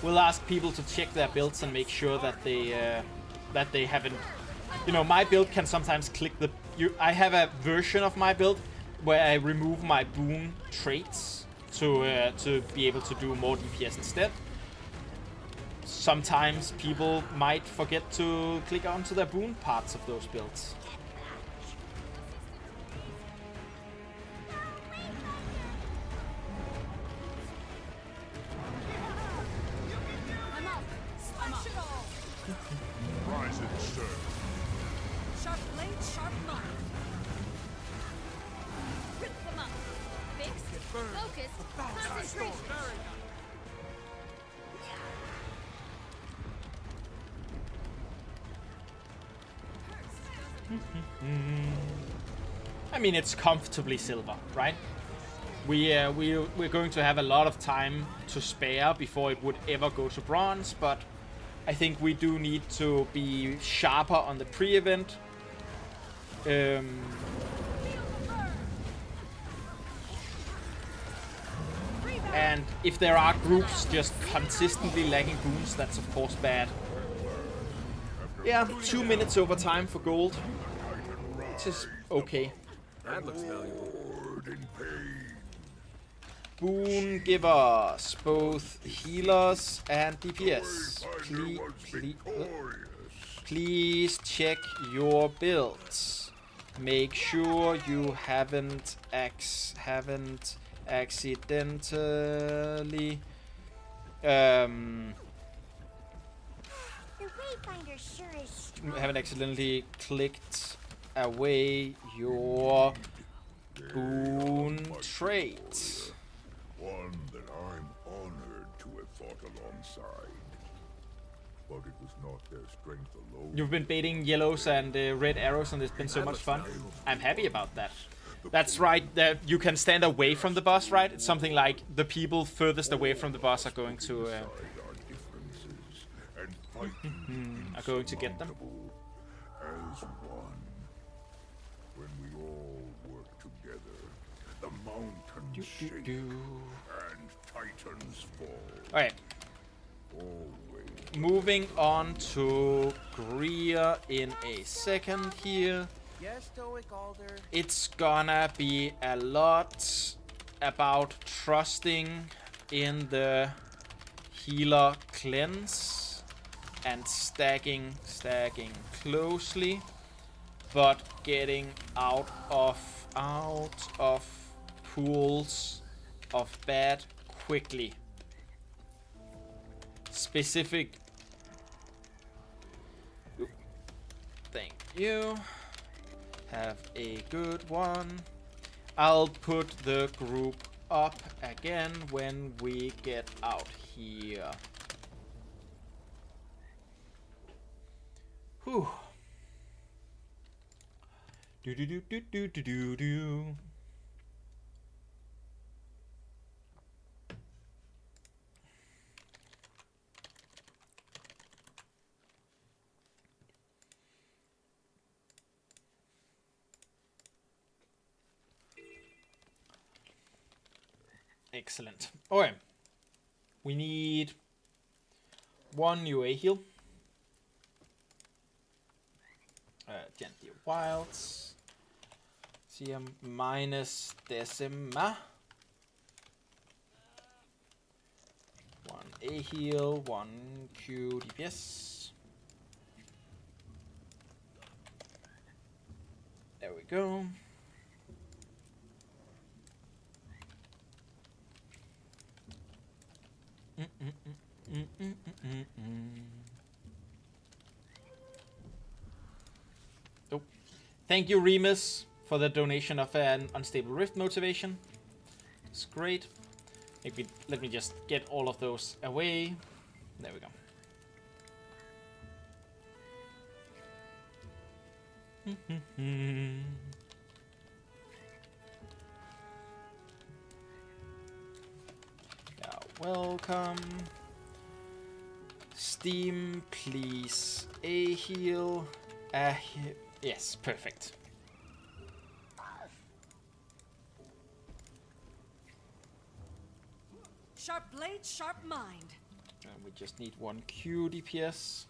We'll ask people to check their builds and make sure that they haven't. You know, my build can sometimes click the. I have a version of my build where I remove my boon traits to be able to do more DPS instead. Sometimes people might forget to click onto their boon parts of those builds. I'm up. Smash it all. Rise and serve. Sharp blade, sharp mark. Rip them up. Fix. Focus. Concentration. I mean, it's comfortably silver, right? We're going to have a lot of time to spare before it would ever go to bronze, but I think we do need to be sharper on the pre-event. And if there are groups just consistently lagging boons, that's of course bad. Yeah, 2 minutes over time for gold, which is okay. That looks valuable. in pain. Boon givers, both healers and DPS. Wayfinder was victorious. Please check your builds. Make sure you haven't accidentally The Wayfinder sure is strong. haven't accidentally clicked away your boon trait. One that I'm honored to have fought alongside. But it was not their strength alone. You've been baiting yellows and red arrows, and it's been so much fun. I'm happy about that. That's right, that you can stand away from the boss, right? It's something like the people furthest away from the boss are going to Our differences and fighting are going to get them. as one. When we all work together, the mountains shake and titans fall. Okay, Always. moving on to Greer in a second here. Yes, Stoic Alder. It's gonna be a lot about trusting in the healer cleanse and stacking closely, but getting out of pools of bad quickly. Specific. Oop. Thank you. Have a good one. I'll put the group up again when we get out here. Whew. Do do do do do do do do. Excellent. Okay. We need one UA heal. Gently Wilds. CM minus Decima. One A heal, one Q DPS. There we go. Oh. Thank you, Remus, for the donation of an Unstable Rift motivation. It's great. Maybe let me just get all of those away. There we go. Yeah, welcome. Steam, please. A heal. Yes, perfect. Sharp blade, sharp mind. And we just need one Q DPS.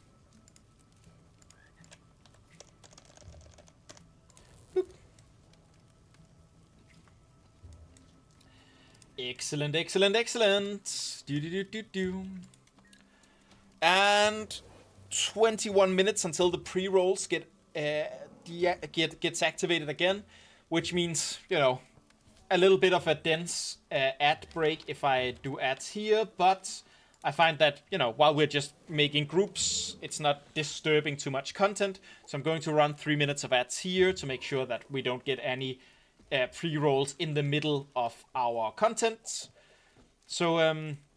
Boop. Excellent, excellent, excellent. Do. And 21 minutes until the pre-rolls gets activated again, which means, you know, a little bit of a dense ad break if I do ads here, but I find that, you know, while we're just making groups, it's not disturbing too much content. So I'm going to run 3 minutes of ads here to make sure that we don't get any pre-rolls in the middle of our content. So,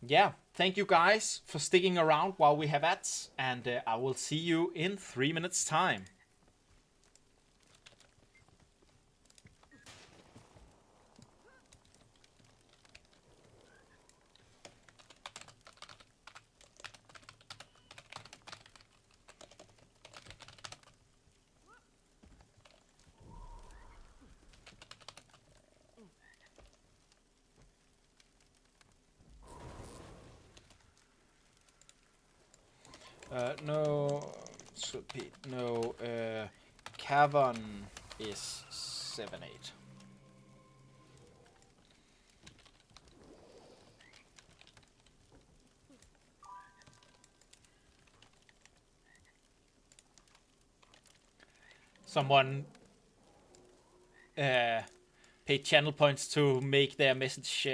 yeah, thank you guys for sticking around while we have ads, and I will see you in 3 minutes' time. No, should be no. Cavern is 7-8. someone paid channel points to make their message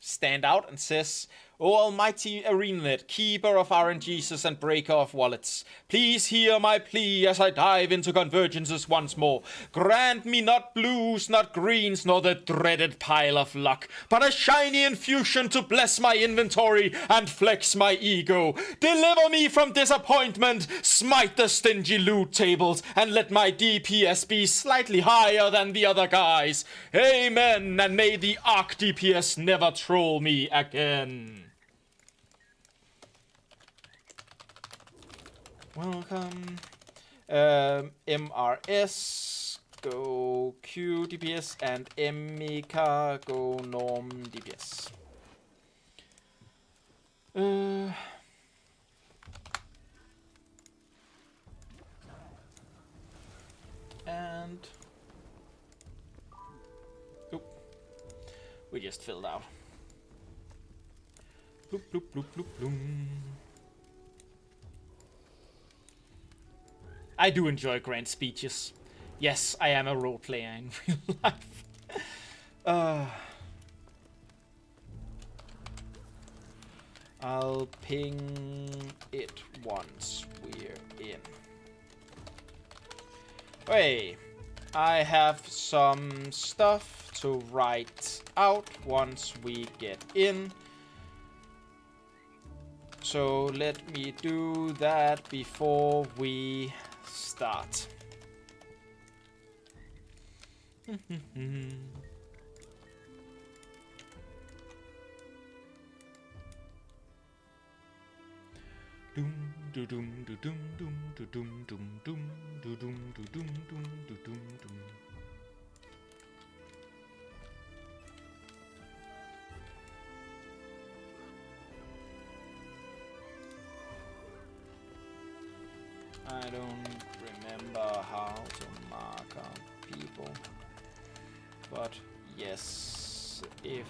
stand out and says, "O almighty ArenaNet, keeper of RNGs and breaker of wallets, please hear my plea as I dive into convergences once more. Grant me not blues, not greens, nor the dreaded pile of luck, but a shiny infusion to bless my inventory and flex my ego. Deliver me from disappointment, smite the stingy loot tables, and let my DPS be slightly higher than the other guys. Amen, and may the Arc DPS never troll me again." Welcome. MRS, go Q DPS, and Emika, go Norm DPS. And... Oop. We just filled out. Bloop, bloop, bloop, bloop, bloom. I do enjoy grand speeches. Yes, I am a role player in real life. I'll ping it once we're in. Hey, I have some stuff to write out once we get in. So let me do that before we start. I don't remember how to mark up people, but yes, if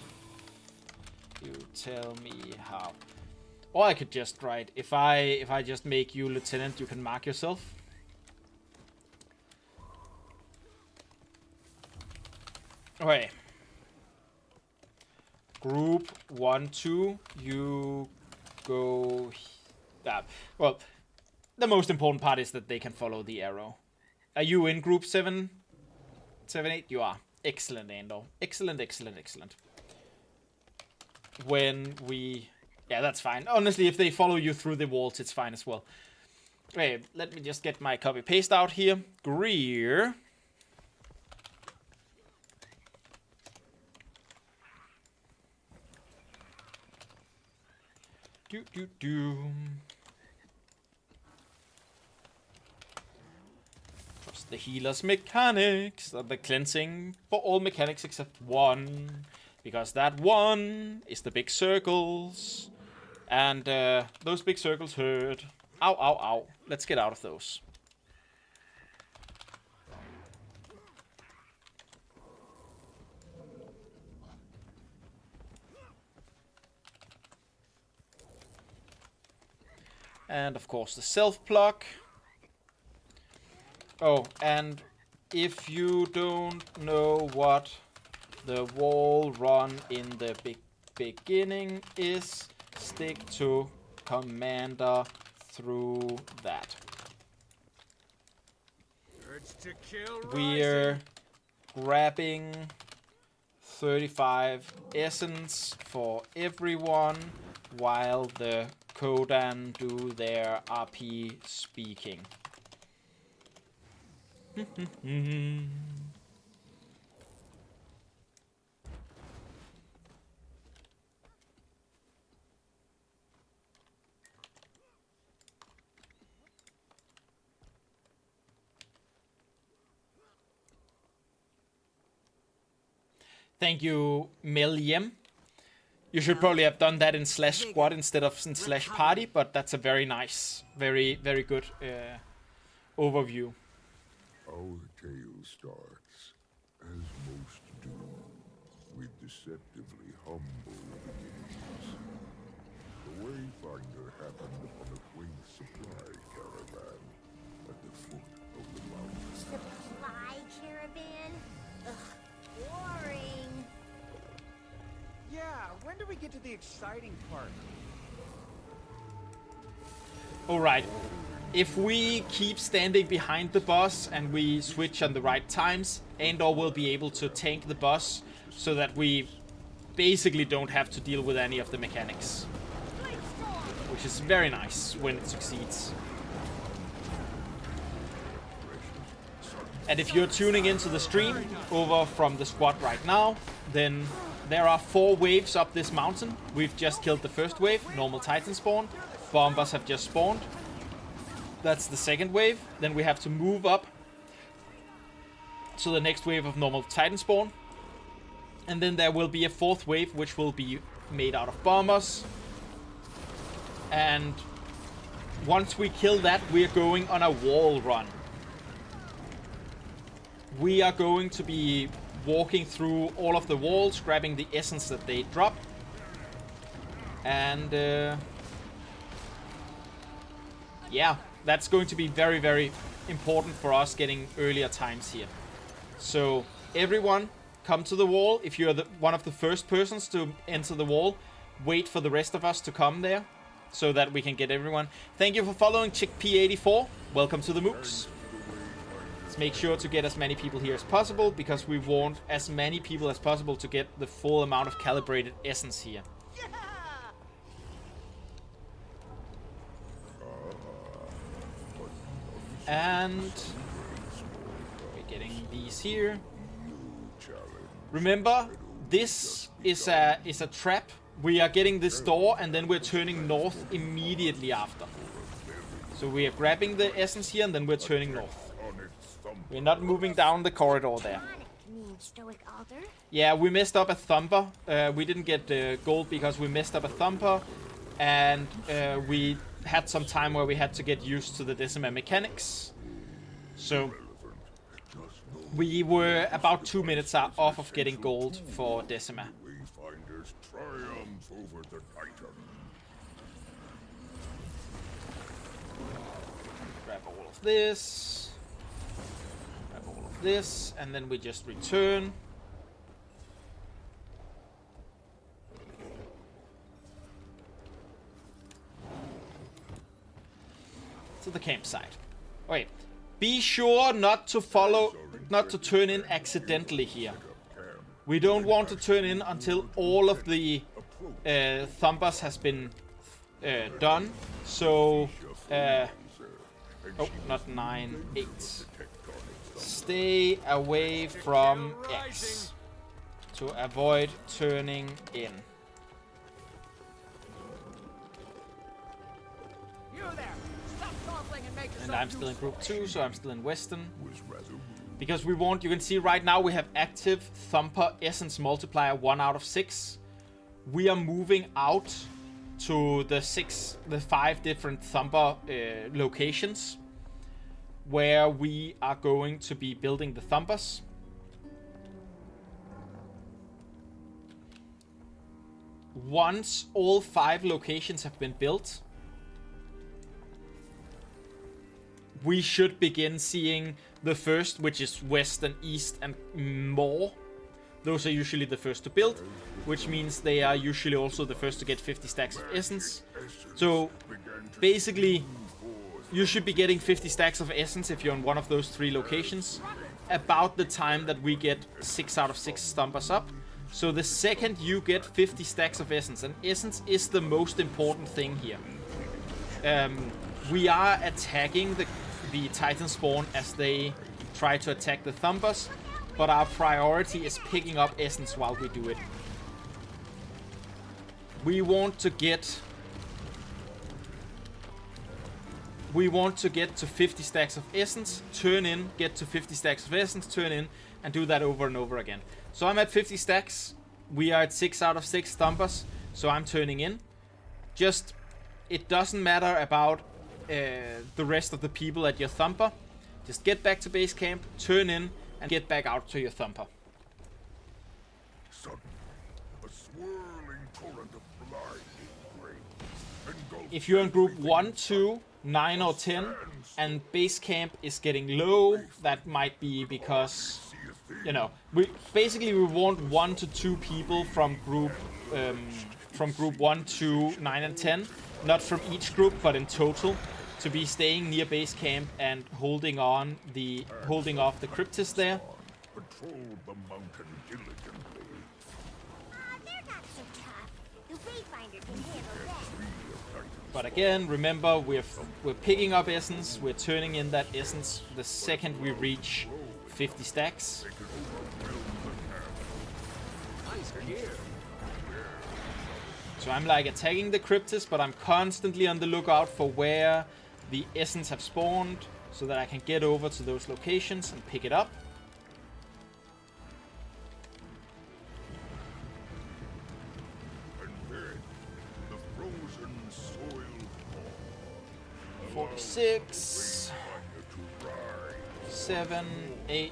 you tell me how. Or I could just write, if I just make you lieutenant, you can mark yourself. Okay. Group 1, 2, you go. Well, the most important part is that they can follow the arrow. Are you in group 7? 7, 8? You are. Excellent, Andor. Excellent, excellent, excellent. When we... Yeah, that's fine. Honestly, if they follow you through the walls, it's fine as well. Okay, let me just get my copy-paste out here. Greer. Trust the healer's mechanics. The cleansing for all mechanics except one. Because that one is the big circles. And those big circles hurt. Ow, ow, ow. Let's get out of those. And of course the self-pluck. Oh, and if you don't know what the wall run in the beginning is, stick to commander through that. We're grabbing 35 essence for everyone while the Kodan do their RP speaking. Thank you, Milliam. You should probably have done that in /squad instead of in /party, but that's a very nice, very, very good overview. Our tale starts, as most do, with deceptively humble beginnings. The Wayfinder happened upon a quaint supply caravan at the foot of the mountain. Boring. Yeah, when do we get to the exciting part? Alright. If we keep standing behind the boss and we switch on the right times, Andor will be able to tank the boss so that we basically don't have to deal with any of the mechanics. Which is very nice when it succeeds. And if you're tuning into the stream over from the squad right now, then there are 4 waves up this mountain. We've just killed the first wave, normal Titan spawn. Bombers have just spawned. That's the second wave. Then we have to move up to the next wave of normal Titan spawn. And then there will be a 4th wave, which will be made out of bombers. And once we kill that, we are going on a wall run. We are going to be walking through all of the walls, grabbing the essence that they drop. And yeah, that's going to be very, very important for us getting earlier times here. So everyone, come to the wall. If you're one of the first persons to enter the wall, wait for the rest of us to come there so that we can get everyone. Thank you for following Chickpea84. Welcome to the MOOCs. Let's make sure to get as many people here as possible because we want as many people as possible to get the full amount of calibrated essence here. And we're getting these here. Remember, this is a trap. We are getting this door and then we're turning north immediately after. So we are grabbing the essence here and then we're turning north. We're not moving down the corridor there. Yeah, we messed up a thumper. We didn't get gold because we messed up a thumper. And we had some time where we had to get used to the Decima mechanics. So we were about 2 minutes off of getting gold for Decima. Wayfinders triumph over the Titan. Grab all of this. Grab all of this. And then we just return. To the campsite. Okay. Be sure not to turn in accidentally here. We don't want to turn in until all of the thumpers has been done. So, oh, not 9, 8. Stay away from X to avoid turning in. And I'm still in group 2, so I'm still in Western. Because we want, you can see right now we have active Thumper Essence Multiplier 1 out of 6. We are moving out to the 5 different Thumper locations where we are going to be building the Thumpers. Once all 5 locations have been built, we should begin seeing the first, which is west and east and more. Those are usually the first to build, which means they are usually also the first to get 50 stacks of essence. So basically, you should be getting 50 stacks of essence if you're on one of those 3 locations about the time that we get 6 out of 6 Stumpers up. So the second you get 50 stacks of essence, and essence is the most important thing here. We are attacking the Titan spawn as they try to attack the Thumpers, but our priority is picking up essence while we do it. We want to get to 50 stacks of essence, turn in, get to 50 stacks of essence, turn in, and do that over and over again. So I'm at 50 stacks. We are at 6 out of 6 Thumpers, so I'm turning in. Just, it doesn't matter about the rest of the people at your Thumper. Just get back to base camp, turn in, and get back out to your Thumper. Suddenly, a swirling torrent of blinding rain. If you're in group 1, 2, 9 or 10, and base camp is getting low, that might be because you know, we want 1 to 2 people from group 1 to 9 and 10, not from each group, but in total, to be staying near base camp and holding off the cryptists there. Patrol the mountain diligently. They're not so tough. The Wayfinder can handle that. But again, remember, we're picking up essence, we're turning in that essence the second we reach 50 stacks. So I'm like attacking the cryptists, but I'm constantly on the lookout for where the essence have spawned, so that I can get over to those locations and pick it up. And then the frozen soil 46, to rise. 7, 8,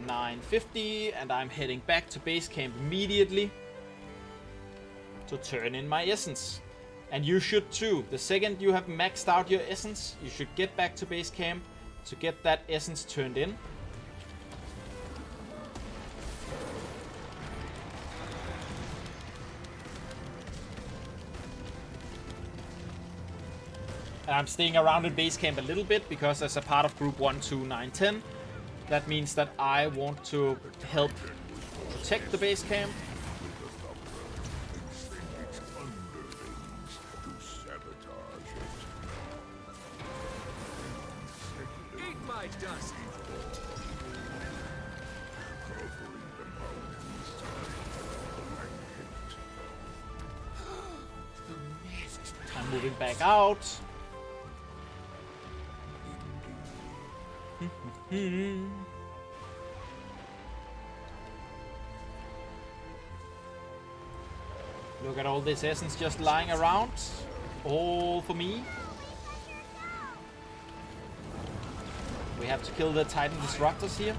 9, 50, and I'm heading back to base camp immediately to turn in my essence. And you should too. The second you have maxed out your essence, you should get back to base camp to get that essence turned in. And I'm staying around in base camp a little bit because as a part of group 1, 2, 9, 10, that means that I want to help protect the base camp. Send its underlings to sabotage it. Eat my dust! Covering the mountains blanket. I'm moving back out. Look at all this essence just lying around. All for me. We have to kill the Titan Disruptors here.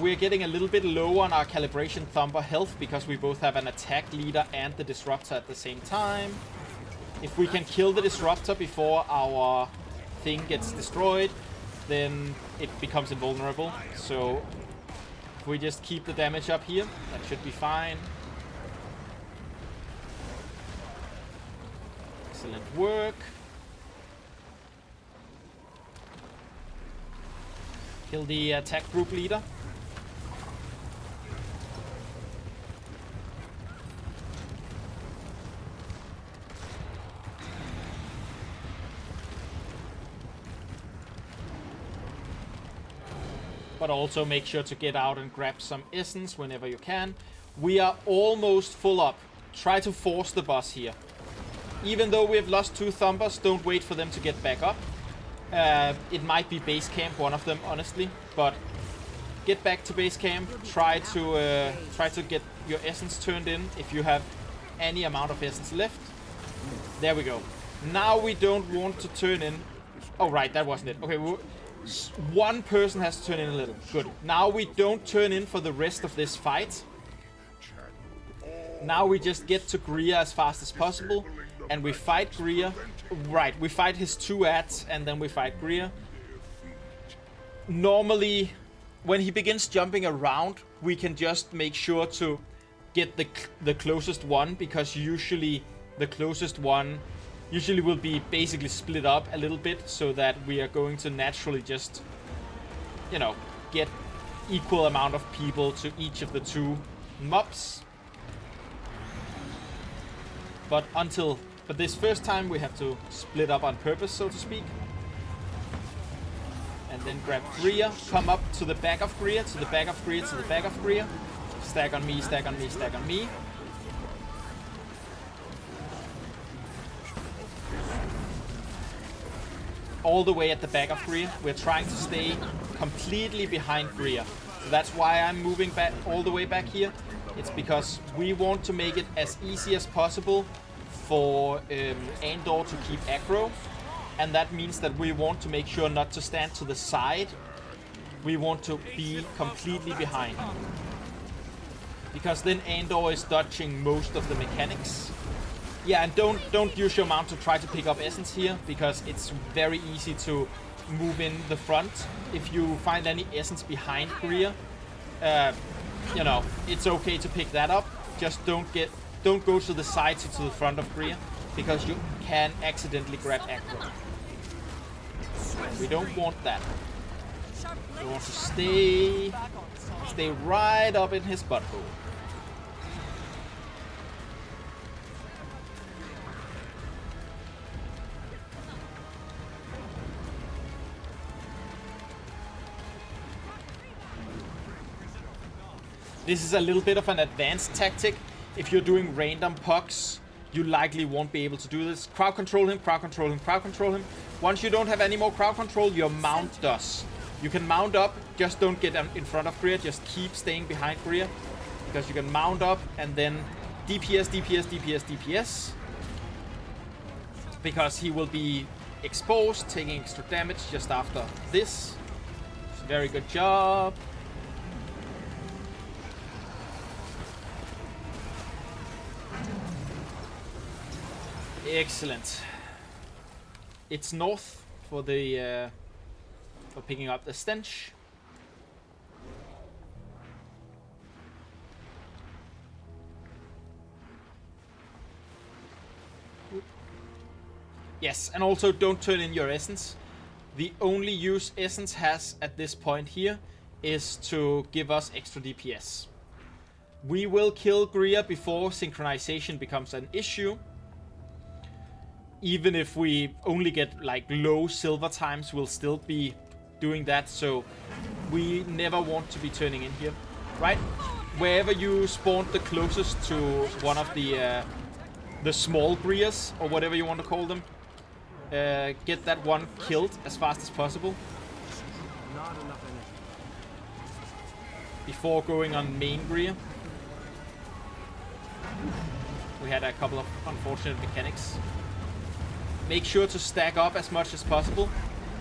We're getting a little bit low on our Calibration Thumper health because we both have an attack leader and the Disruptor at the same time. If we can kill the Disruptor before our thing gets destroyed, then it becomes invulnerable. So if we just keep the damage up here, that should be fine. Excellent work. Kill the attack group leader. But also make sure to get out and grab some essence whenever you can. We are almost full up. Try to force the boss here. Even though we have lost 2 Thumpers, don't wait for them to get back up. It might be base camp, one of them, honestly. But get back to base camp. Try to get your essence turned in if you have any amount of essence left. There we go. Now we don't want to turn in. Oh right, that wasn't it. Okay, one person has to turn in a little. Good. Now we don't turn in for the rest of this fight. Now we just get to Greer as fast as possible. And we fight Greer. Right, we fight his 2 ads and then we fight Greer. Normally, when he begins jumping around, we can just make sure to get the closest one, because usually the closest one will be basically split up a little bit, so that we are going to naturally just, you know, get equal amount of people to each of the 2 mobs. But this first time we have to split up on purpose, so to speak. And then grab Greer, come up to the back of Greer, to the back of Greer, to the back of Greer. Stack on me, stack on me, stack on me. All the way at the back of Greer. We're trying to stay completely behind Greer. So that's why I'm moving back all the way back here. It's because we want to make it as easy as possible for Andor to keep aggro. and that means that we want to make sure not to stand to the side. We want to be completely behind. Because then Andor is dodging most of the mechanics. Yeah, and don't use your mount to try to pick up essence here, because it's very easy to move in the front. If you find any essence behind Greer, you know, it's okay to pick that up. Just don't go to the sides or to the front of Greer, because you can accidentally grab aggro. We don't want that. We want to stay right up in his butthole. This is a little bit of an advanced tactic. If you're doing random pucks, you likely won't be able to do this. Crowd control him, crowd control him, crowd control him. Once you don't have any more crowd control, your mount does. You can mount up, just don't get in front of Greer, just keep staying behind Greer. Because you can mount up and then DPS, DPS, DPS, DPS. Because he will be exposed, taking extra damage just after this. Very good job. Excellent. It's north for the for picking up the stench. Yes, and also don't turn in your essence. The only use essence has at this point here is to give us extra DPS. We will kill Greer before synchronization becomes an issue. Even if we only get like low silver times, we'll still be doing that. So we never want to be turning in here, right? Wherever you spawned the closest to one of the small Greers or whatever you want to call them, get that one killed as fast as possible before going on main Greer. We had a couple of unfortunate mechanics. Make sure to stack up as much as possible.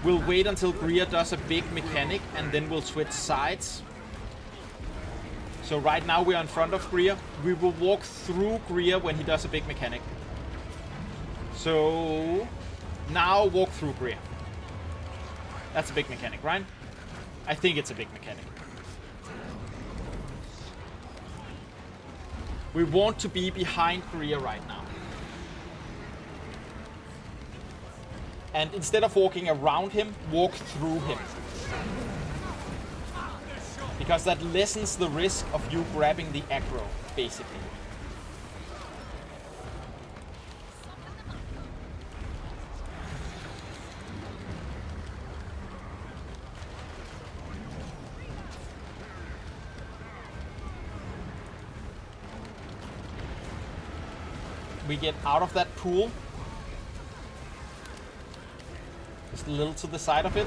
We'll wait until Greer does a big mechanic and then we'll switch sides. So right now we're in front of Greer. We will walk through Greer when he does a big mechanic. So now walk through Greer. That's a big mechanic, right? I think it's a big mechanic. We want to be behind Greer right now. And instead of walking around him, walk through him. Because that lessens the risk of you grabbing the aggro, basically. We get out of that pool. Just a little to the side of it.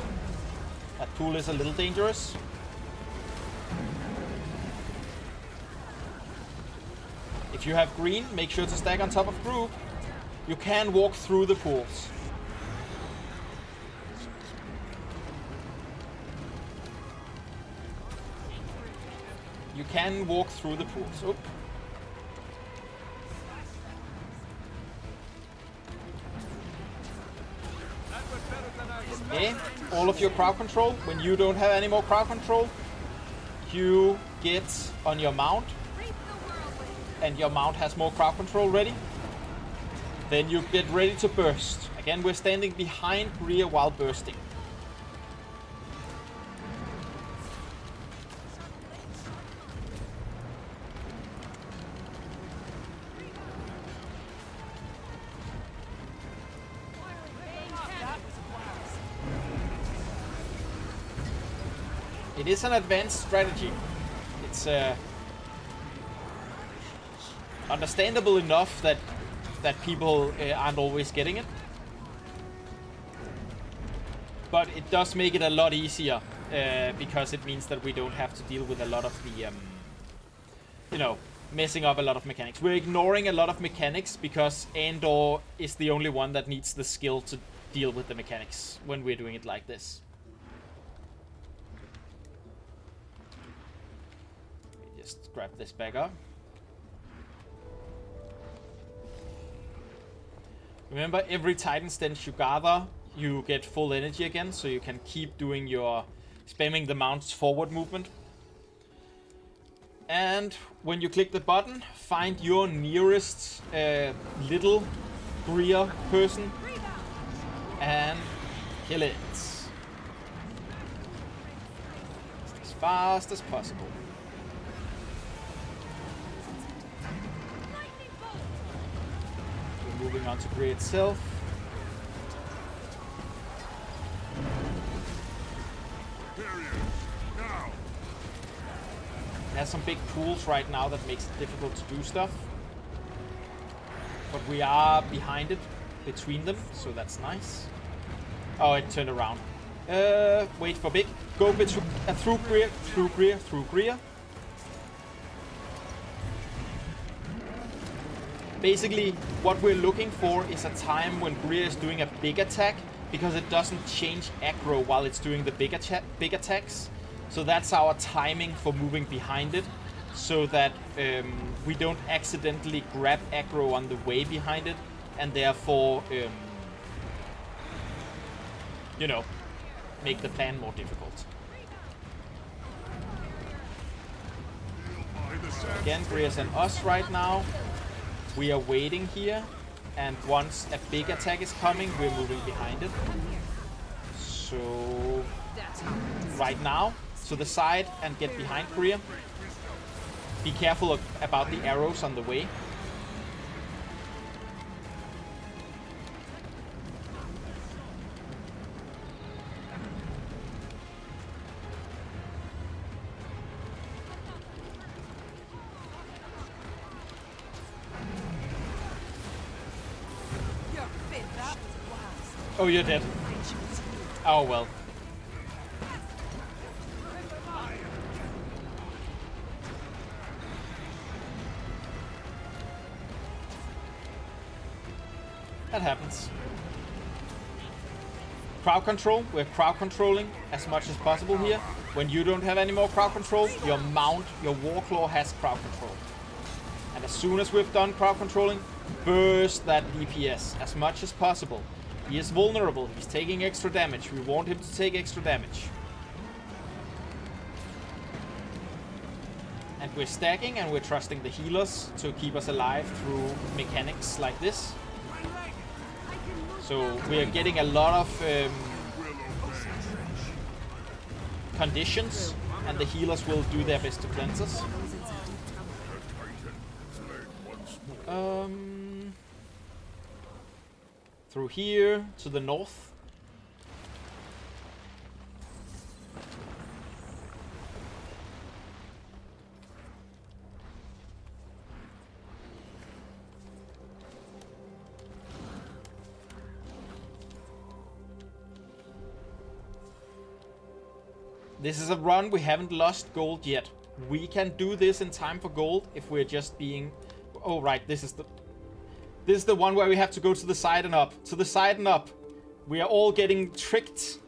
That pool is a little dangerous. If you have green, make sure to stack on top of group. You can walk through the pools. You can walk through the pools. Oop. Okay, all of your crowd control. When you don't have any more crowd control, you get on your mount, and your mount has more crowd control ready. Then you get ready to burst. Again, we're standing behind Greer while bursting. It is an advanced strategy. It's understandable enough that people aren't always getting it, but it does make it a lot easier because it means that we don't have to deal with a lot of the, you know, messing up a lot of mechanics. We're ignoring a lot of mechanics because Andor is the only one that needs the skill deal with the mechanics when we're doing it like this. Just grab this back up. Remember, every Titan Stench you gather, you get full energy again, so you can keep doing your spamming the mount's forward movement. And when you click the button, find your nearest little Greer person and kill it as fast as possible. We're moving on to Greer itself. It has some big pools right now that makes it difficult to do stuff. But we are behind it, between them, so that's nice. Oh, it turned around. Wait for big. Go through Greer, through Greer, through Greer. Basically, what we're looking for is a time when Greer is doing a big attack, because it doesn't change aggro while it's doing the big attacks. So that's our timing for moving behind it, so that we don't accidentally grab aggro on the way behind it, and therefore, you know, make the plan more difficult. Again, Greer's and us right now. We are waiting here, and once a big attack is coming, we're moving behind it. So, right now, to the side and get behind Greer. Be careful about the arrows on the way. Oh, you're dead. Oh, well. That happens. Crowd control. We're crowd controlling as much as possible here. When you don't have any more crowd control, your mount, your Warclaw has crowd control. And as soon as we've done crowd controlling, burst that DPS as much as possible. He is vulnerable. He's taking extra damage. We want him to take extra damage. And we're stacking and we're trusting the healers to keep us alive through mechanics like this. So we're getting a lot of conditions, and the healers will do their best to cleanse us. Through here to the north. This is a run, we haven't lost gold yet. We can do this in time for gold if we're just being... Oh, right, this is the one where we have to go to the side and up. To the side and up. We are all getting tricked.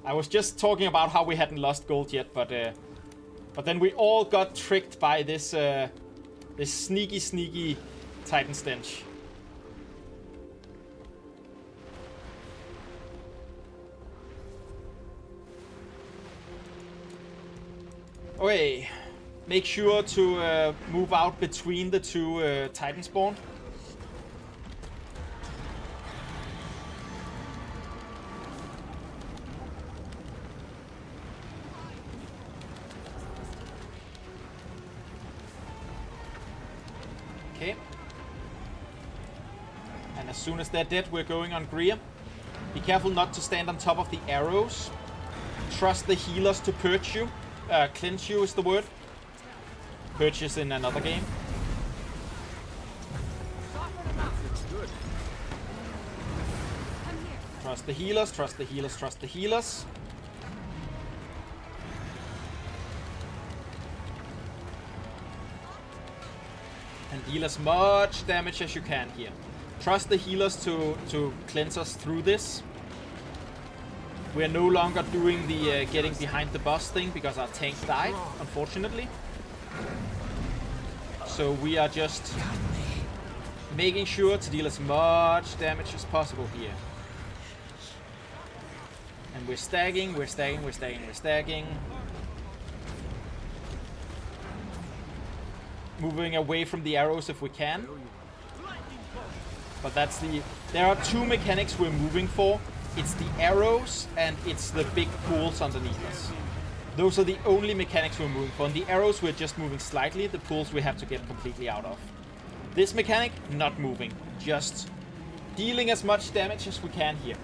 I was just talking about how we hadn't lost gold yet, but then we all got tricked by this this sneaky Titan Stench. Okay, make sure to move out between the two Titan spawn. Okay. And as soon as they're dead, we're going on Greer. Be careful not to stand on top of the arrows. Trust the healers to purge you. Cleanse you is the word. Purge is in another game. Trust the healers, trust the healers, trust the healers. And deal as much damage as you can here. Trust the healers to cleanse us through this. We're no longer doing the getting behind the boss thing because our tank died, unfortunately. So we are just making sure to deal as much damage as possible here. And we're stacking, we're stacking, we're stacking, we're stacking. Moving away from the arrows if we can. But that's the... There are two mechanics we're moving for. It's the arrows and it's the big pools underneath us. Those are the only mechanics we're moving for. And the arrows we're just moving slightly. The pools we have to get completely out of. This mechanic, not moving. Just dealing as much damage as we can here.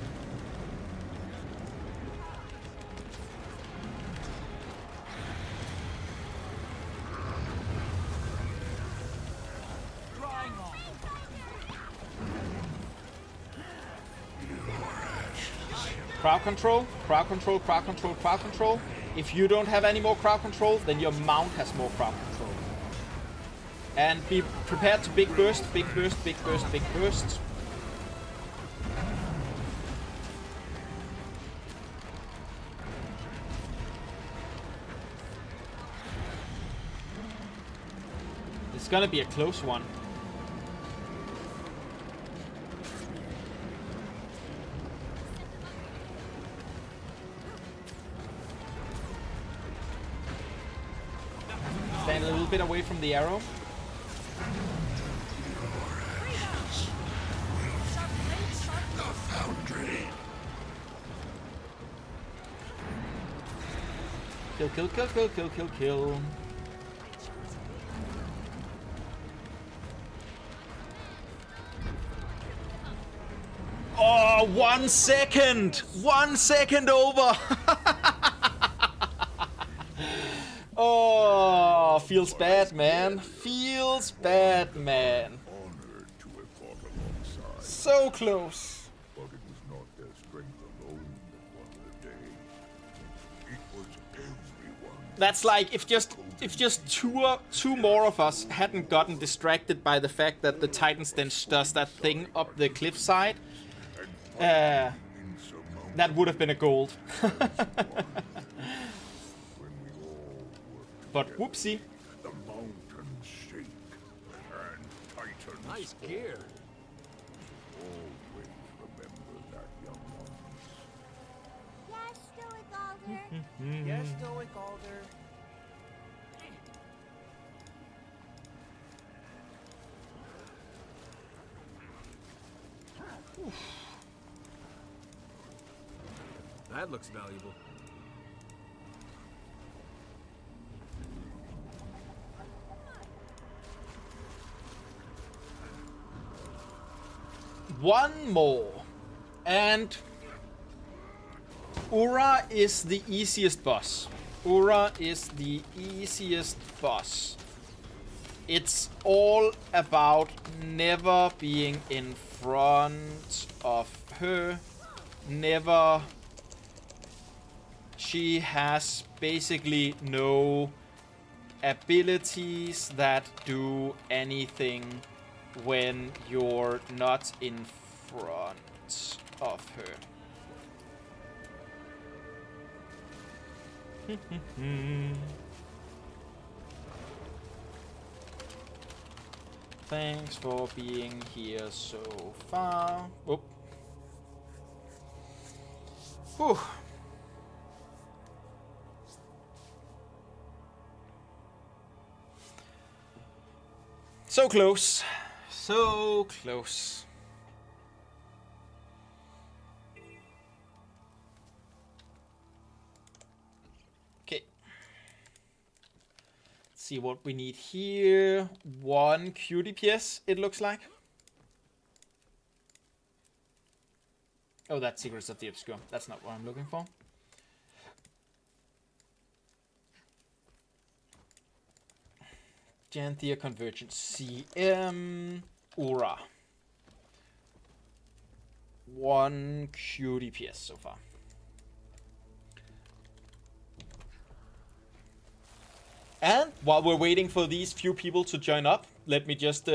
Crowd control, crowd control, crowd control, crowd control. If you don't have any more crowd control, then your mount has more crowd control. And be prepared to big burst, big burst, big burst, big burst. It's gonna be a close one. Stand a little bit away from the arrow. Kill, kill, kill, kill, kill, kill, kill. Oh, 1 second! 1 second over! Oh, feels bad, man. Feels bad, man. Honored to have fought alongside, So close. but it was not their strength alone that won the day. It was everyone. That's like if just two more of us hadn't gotten distracted by the fact that the Titan stench does that thing up the cliffside. That would have been a gold. But whoopsie. The mountains shake and titans Nice fall. gear. Always remember that, young ones. Yes, Stoic Alder. Yes, Stoic Alder. That looks valuable. One more. And Ura is the easiest boss. Ura is the easiest boss. It's all about never being in front of her. Never. She has basically no abilities that do anything when you're not in front of her. Thanks for being here so far. Oh. Whew. So close. So close. Okay. Let's see what we need here. 1 Q DPS, it looks like. Oh, that's Secrets of the Obscure. That's not what I'm looking for. Janthia Convergence CM Ura. 1 Q DPS so far. And while we're waiting for these few people to join up, let me just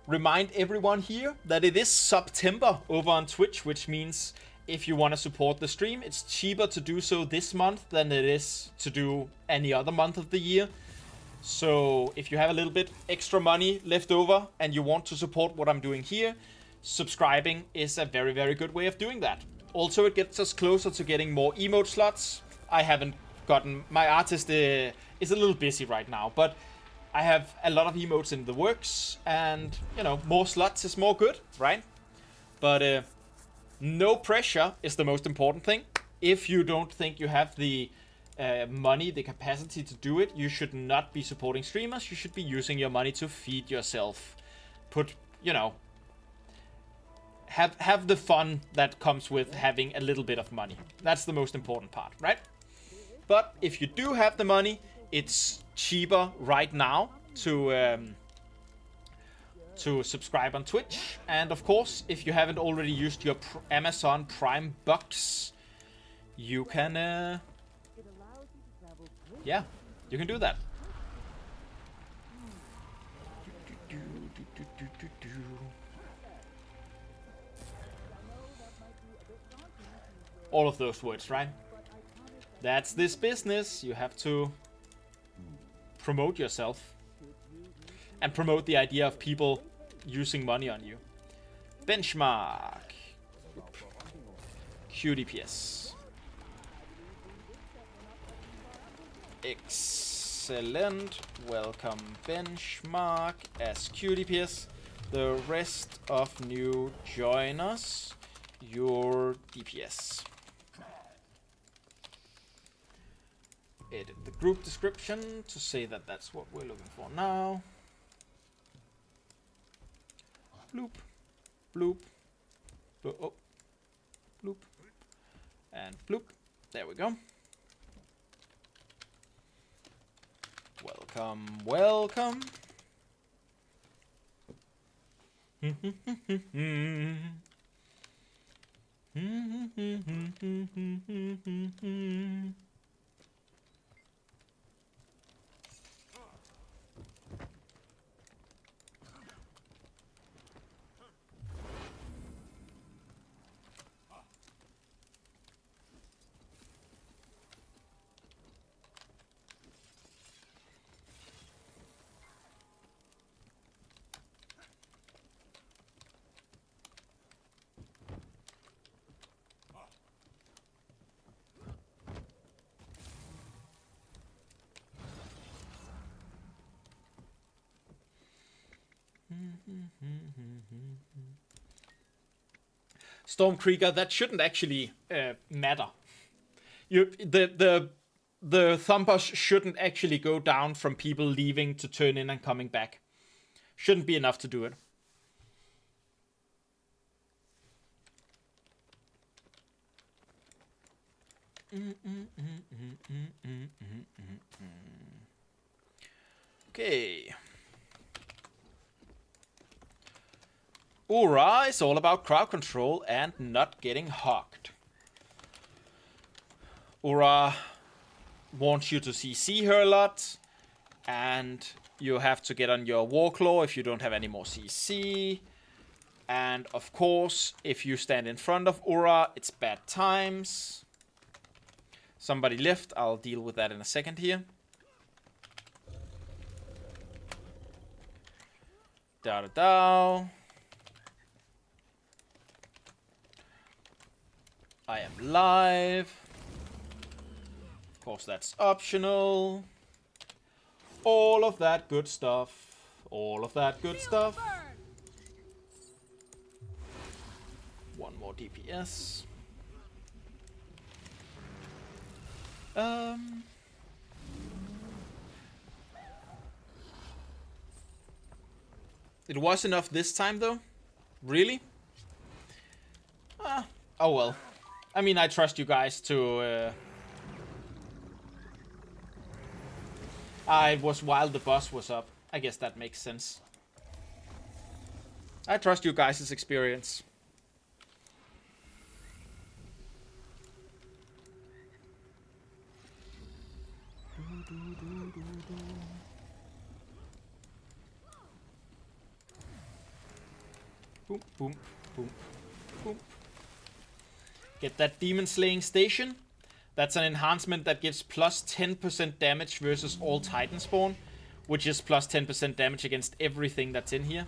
remind everyone here that it is September over on Twitch, which means if you want to support the stream, it's cheaper to do so this month than it is to do any other month of the year. So if you have a little bit extra money left over and you want to support what I'm doing here, subscribing is a very, very good way of doing that. Also, it gets us closer to getting more emote slots. I haven't gotten... My artist is a little busy right now, but I have a lot of emotes in the works, and, you know, more slots is more good, right? But no pressure is the most important thing. If you don't think you have the money, the capacity to do it, you should not be supporting streamers. You should be using your money to feed yourself. Put, you know... Have the fun that comes with having a little bit of money. That's the most important part, right? But if you do have the money, it's cheaper right now to subscribe on Twitch. And of course, if you haven't already used your Amazon Prime bucks, you can, yeah, you can do that. All of those words, right? That's this business. You have to promote yourself and promote the idea of people using money on you. Benchmark. QDPS. Excellent. Welcome benchmark as QDPS. The rest of new joiners, your DPS. Edit the group description to say that that's what we're looking for now. Bloop, bloop, bloop, oh, bloop, and bloop. There we go. Welcome, welcome. Stormkrieger, that shouldn't actually matter. The thumpers shouldn't actually go down from people leaving to turn in and coming back. Shouldn't be enough to do it. Okay. Ura is all about crowd control and not getting hogged. Ura wants you to CC her a lot, and you have to get on your Warclaw if you don't have any more CC. And of course, if you stand in front of Ura, it's bad times. Somebody left, I'll deal with that in a second here. Da da da. I am live. Of course, that's optional. All of that good stuff. All of that good stuff. One more DPS. It was enough this time, though. Really? Oh well. I mean, I trust you guys to... it was while the boss was up. I guess that makes sense. I trust you guys' experience. Boom, boom, boom, boom. Get that demon slaying station. That's an enhancement that gives plus 10% damage versus all Titan spawn, which is plus 10% damage against everything that's in here.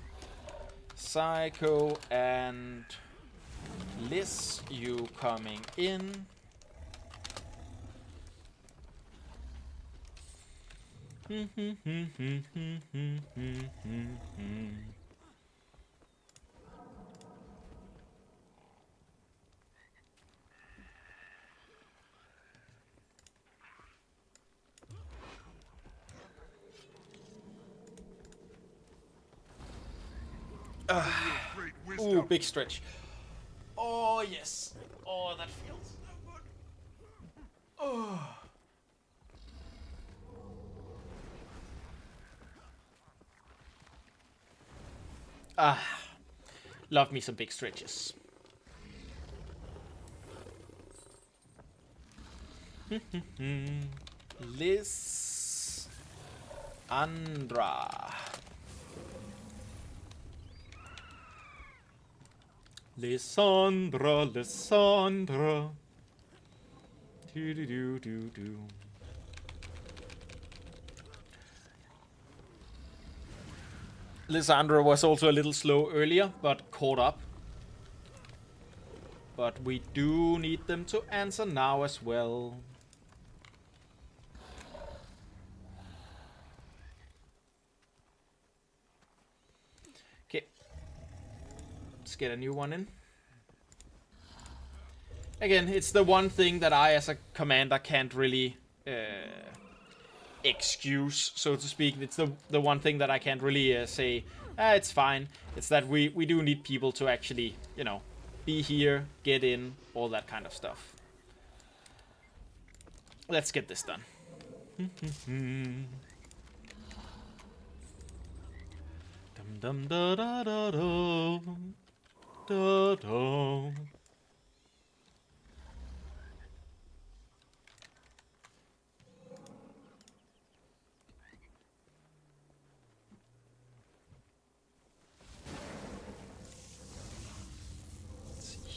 Psycho and Liz, you coming in. Ooh, big stretch. Oh, yes. Oh, that feels so good. Oh. Love me some big stretches. Liz Andra. Lysandra, Lysandra. Do do do do do. Lysandra was also a little slow earlier, but caught up. But we do need them to answer now as well. Okay. Let's get a new one in. Again, it's the one thing that I as a commander can't really excuse, so to speak. It's the one thing that I can't really say, it's fine. It's that we do need people to actually, you know, be here, get in, all that kind of stuff. Let's get this done. Dum dum da da da da da da.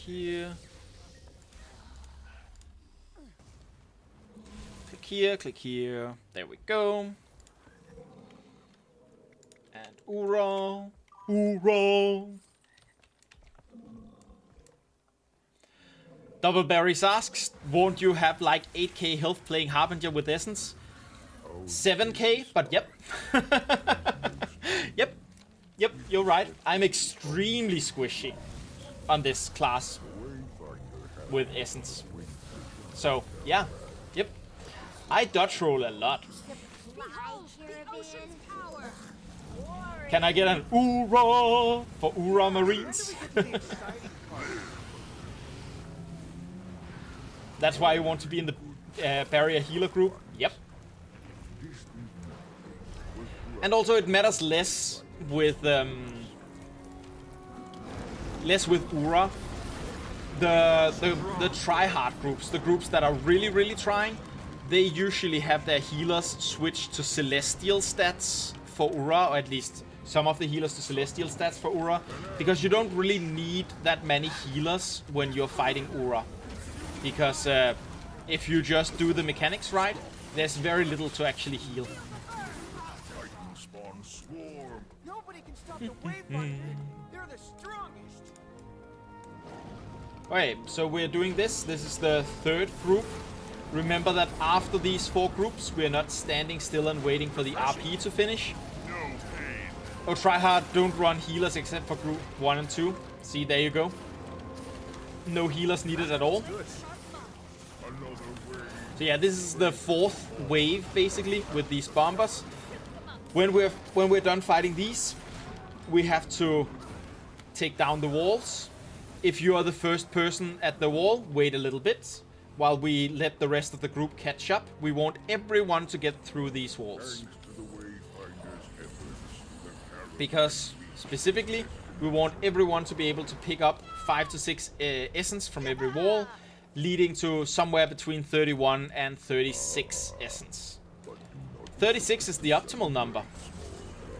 Here. Click here, click here. There we go. And hoorah! Hoorah! Double Berries asks, won't you have like 8k health playing Harbinger with Essence? 7k, but yep. Yep, you're right. I'm extremely squishy on this class with Essence. So, yeah. Yep. I dodge roll a lot. Can I get an hoorah for hoorah Marines? That's why you want to be in the barrier healer group? Yep. And also it matters less with Ura. The try-hard groups, the groups that are really trying, they usually have their healers switch to celestial stats for Ura, or at least some of the healers to celestial stats for Ura, because you don't really need that many healers when you're fighting Ura. Because if you just do the mechanics right, there's very little to actually heal. Nobody can stop the Wayfinder. They're the strongest. Okay, so we're doing this. This is the third group. Remember that after these 4 groups, we're not standing still and waiting for the RP to finish. Oh, try hard, don't run healers except for group 1 and 2. See, there you go. No healers needed at all. So yeah, this is the 4th wave, basically, with these bombers. When we're done fighting these, we have to take down the walls. If you are the first person at the wall, wait a little bit while we let the rest of the group catch up. We want everyone to get through these walls. Because, specifically, we want everyone to be able to pick up 5 to 6 essence from every wall, leading to somewhere between 31 and 36 essence. 36 is the optimal number.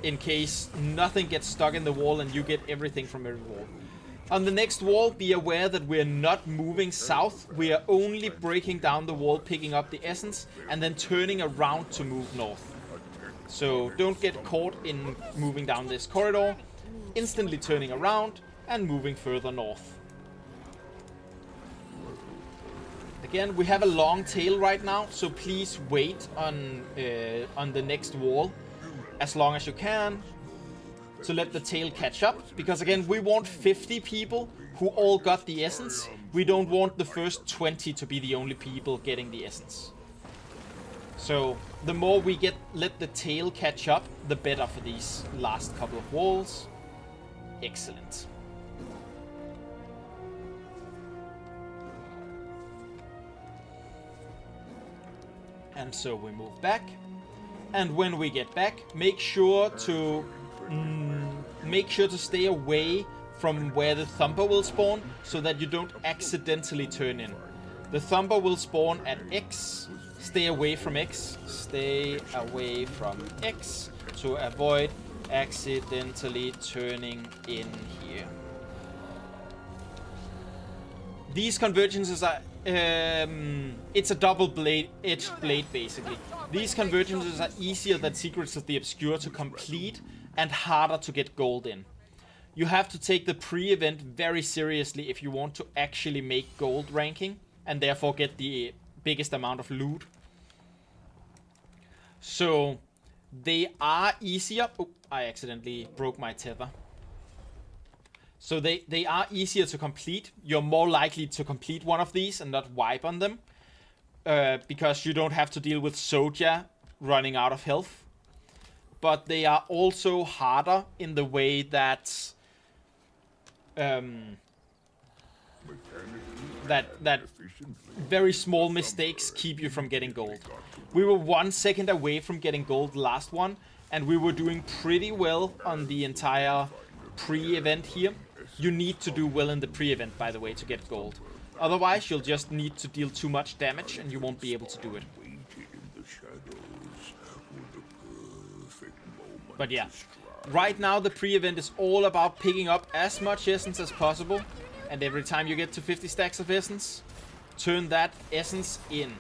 in case nothing gets stuck in the wall and you get everything from every wall. On the next wall, be aware that we're not moving south. We are only breaking down the wall, picking up the essence, and then turning around to move north. So don't get caught in moving down this corridor, instantly turning around and moving further north. Again, we have a long tail right now, so please wait on the next wall as long as you can to let the tail catch up. Because again, we want 50 people who all got the essence. We don't want the first 20 to be the only people getting the essence. So the more we let the tail catch up, the better for these last couple of walls. Excellent. And so we move back. And when we get back, make sure to stay away from where the Thumper will spawn, so that you don't accidentally turn in. The Thumper will spawn at X. Stay away from X. Stay away from X to avoid accidentally turning in here. These convergences are... it's a double-edged blade, basically. These convergences are easier than Secrets of the Obscure to complete and harder to get gold in. You have to take the pre-event very seriously if you want to actually make gold ranking and therefore get the biggest amount of loot. So they are easier. Oh, I accidentally broke my tether. So they are easier to complete. You're more likely to complete one of these and not wipe on them. Because you don't have to deal with Soja running out of health. But they are also harder in the way that that very small mistakes keep you from getting gold. We were 1 second away from getting gold last one, and we were doing pretty well on the entire pre-event here. You need to do well in the pre-event, by the way, to get gold. Otherwise, you'll just need to deal too much damage, and you won't be able to do it. But yeah, right now the pre-event is all about picking up as much essence as possible. And every time you get to 50 stacks of essence, turn that essence in.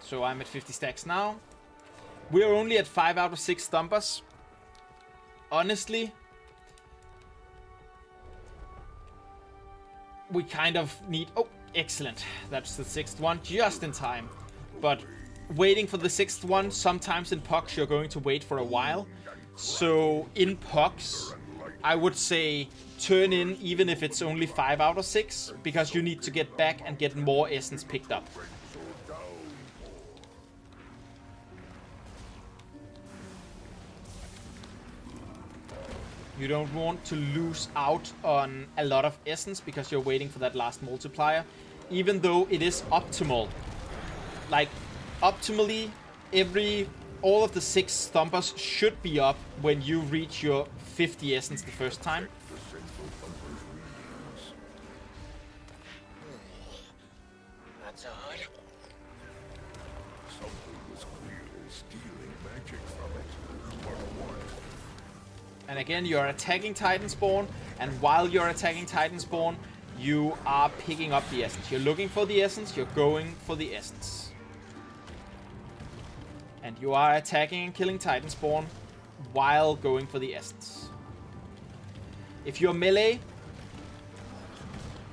So I'm at 50 stacks now. We're only at 5 out of 6 thumpers. Honestly, we kind of need... Oh, excellent. That's the 6th one, just in time. But waiting for the 6th one, sometimes in pucks you're going to wait for a while. So in pucks, I would say turn in even if it's only 5 out of 6, because you need to get back and get more essence picked up. You don't want to lose out on a lot of essence because you're waiting for that last multiplier, even though it is optimal. Like, optimally, all of the 6 thumpers should be up when you reach your 50 essence the first time. That's odd. Something was clearly stealing magic from it. What? And again, you're attacking Titan Spawn, and while you're attacking Titan Spawn, you are picking up the essence. You're looking for the essence, you're going for the essence. And you are attacking and killing Titan Spawn while going for the essence. If you're melee,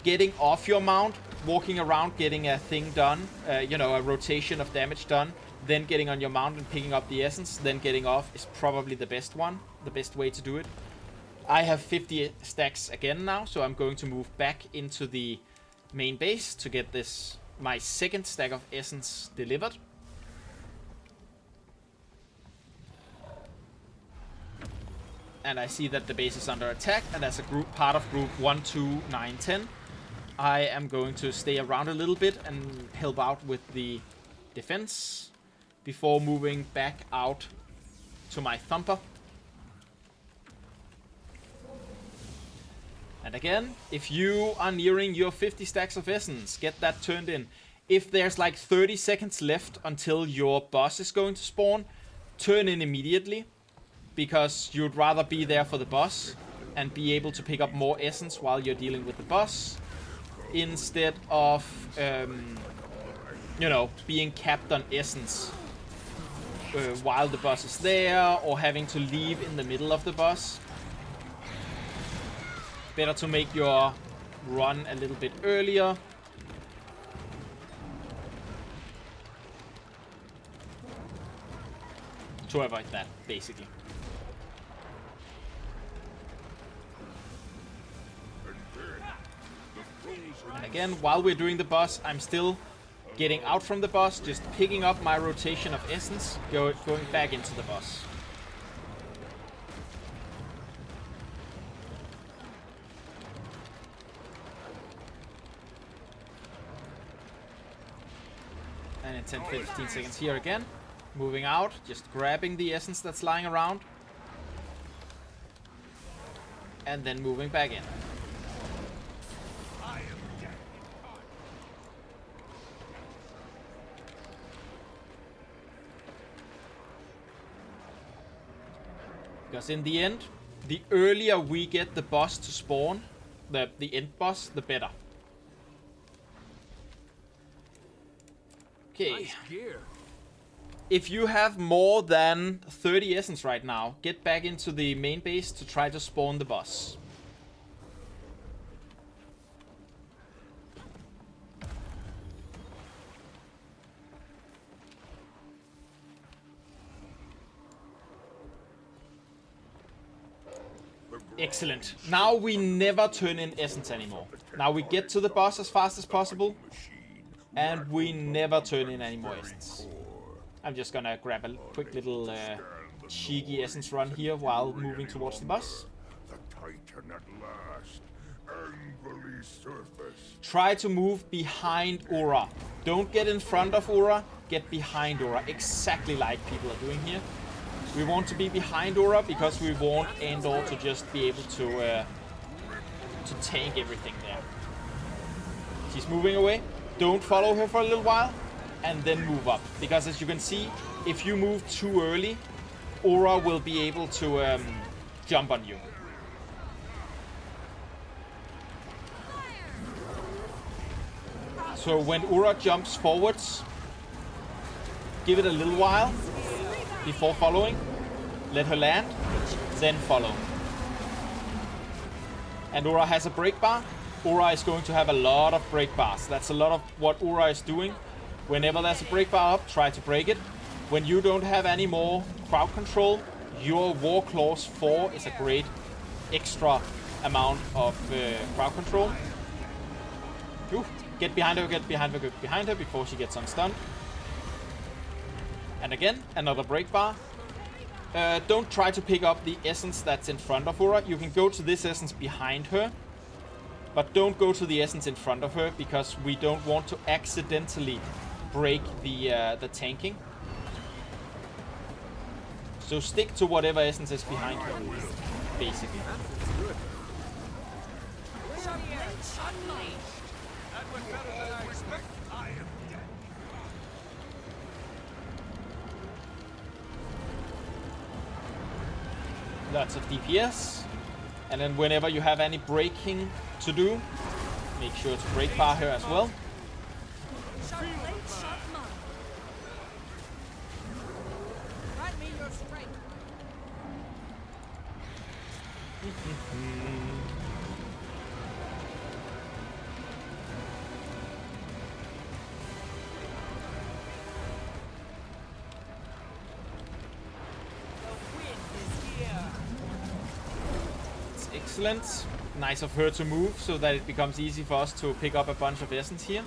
getting off your mount, walking around, getting a thing done, a rotation of damage done, then getting on your mount and picking up the essence, then getting off is probably the best way to do it. I have 50 stacks again now, so I'm going to move back into the main base to get my 2nd stack of essence delivered. And I see that the base is under attack, and as a part of group 1, 2, 9, 10, I am going to stay around a little bit and help out with the defense before moving back out to my thumper. And again, if you are nearing your 50 stacks of essence, get that turned in. If there's like 30 seconds left until your boss is going to spawn, turn in immediately, because you'd rather be there for the boss and be able to pick up more essence while you're dealing with the boss, instead of, you know, being capped on essence while the boss is there, or having to leave in the middle of the boss. Better to make your run a little bit earlier. To avoid that, basically. And again, while we're doing the boss, I'm still getting out from the boss, just picking up my rotation of essence, going back into the boss. And in 10-15 seconds here again. Moving out, just grabbing the essence that's lying around. And then moving back in. Because in the end, the earlier we get the boss to spawn, the end boss, the better. Okay. Nice gear. If you have more than 30 essence right now, get back into the main base to try to spawn the boss. Excellent. Now we never turn in essence anymore. Now we get to the boss as fast as possible, and we never turn in any more essence. I'm just gonna grab a quick little cheeky essence run here while moving towards the boss. The Titan at last, angrily surfaced. Try to move behind Aura. Don't get in front of Aura, get behind Aura, exactly like people are doing here. We want to be behind Aura because we want Andor to just be able to tank everything there. She's moving away. Don't follow her for a little while, and then move up. Because as you can see, if you move too early, Aura will be able to jump on you. So when Aura jumps forwards, give it a little while before following. Let her land, then follow. And Aura has a break bar. Aura is going to have a lot of break bars. That's a lot of what Aura is doing. Whenever there's a break bar up, try to break it. When you don't have any more crowd control, your War Clause 4 is a great extra amount of crowd control. Ooh, get behind her, get behind her, get behind her before she gets unstunned. And again, another break bar. Don't try to pick up the essence that's in front of Aura. You can go to this essence behind her, but don't go to the essence in front of her, because we don't want to accidentally break the tanking. So stick to whatever essence is behind her, basically. Lots of DPS. And then whenever you have any braking to do, make sure to break bar her as well. Sharp blade, sharp mind. Grant me your strength. Excellent. Nice of her to move so that it becomes easy for us to pick up a bunch of essence here.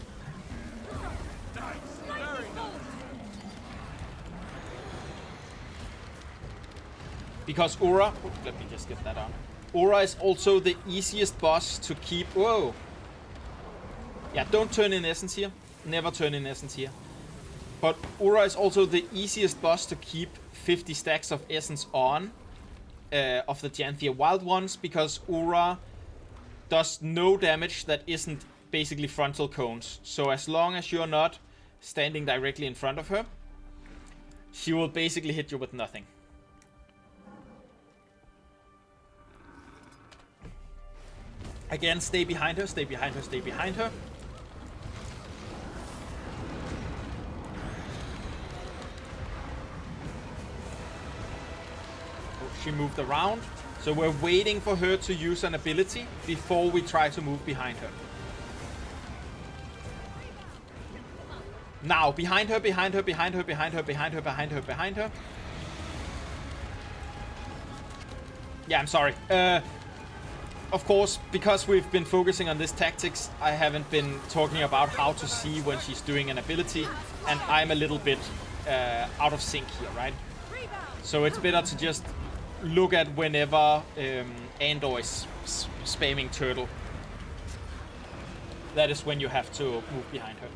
Because Aura... Oh, let me just get that on. Aura is also the easiest boss to keep... Whoa! Yeah, don't turn in essence here. Never turn in essence here. But Aura is also the easiest boss to keep 50 stacks of essence on. Of the Janthia Wild Ones, because Aura does no damage that isn't basically frontal cones. So as long as you're not standing directly in front of her, she will basically hit you with nothing. Again, stay behind her, stay behind her, stay behind her. Oh, she moved around. So we're waiting for her to use an ability before we try to move behind her. Now, behind her, behind her, behind her, behind her, behind her, behind her, behind her. Yeah, I'm sorry. Of course, because we've been focusing on this tactics, I haven't been talking about how to see when she's doing an ability, and I'm a little bit out of sync here, right? So it's better to just look at whenever Andor is spamming turtle. That is when you have to move behind her.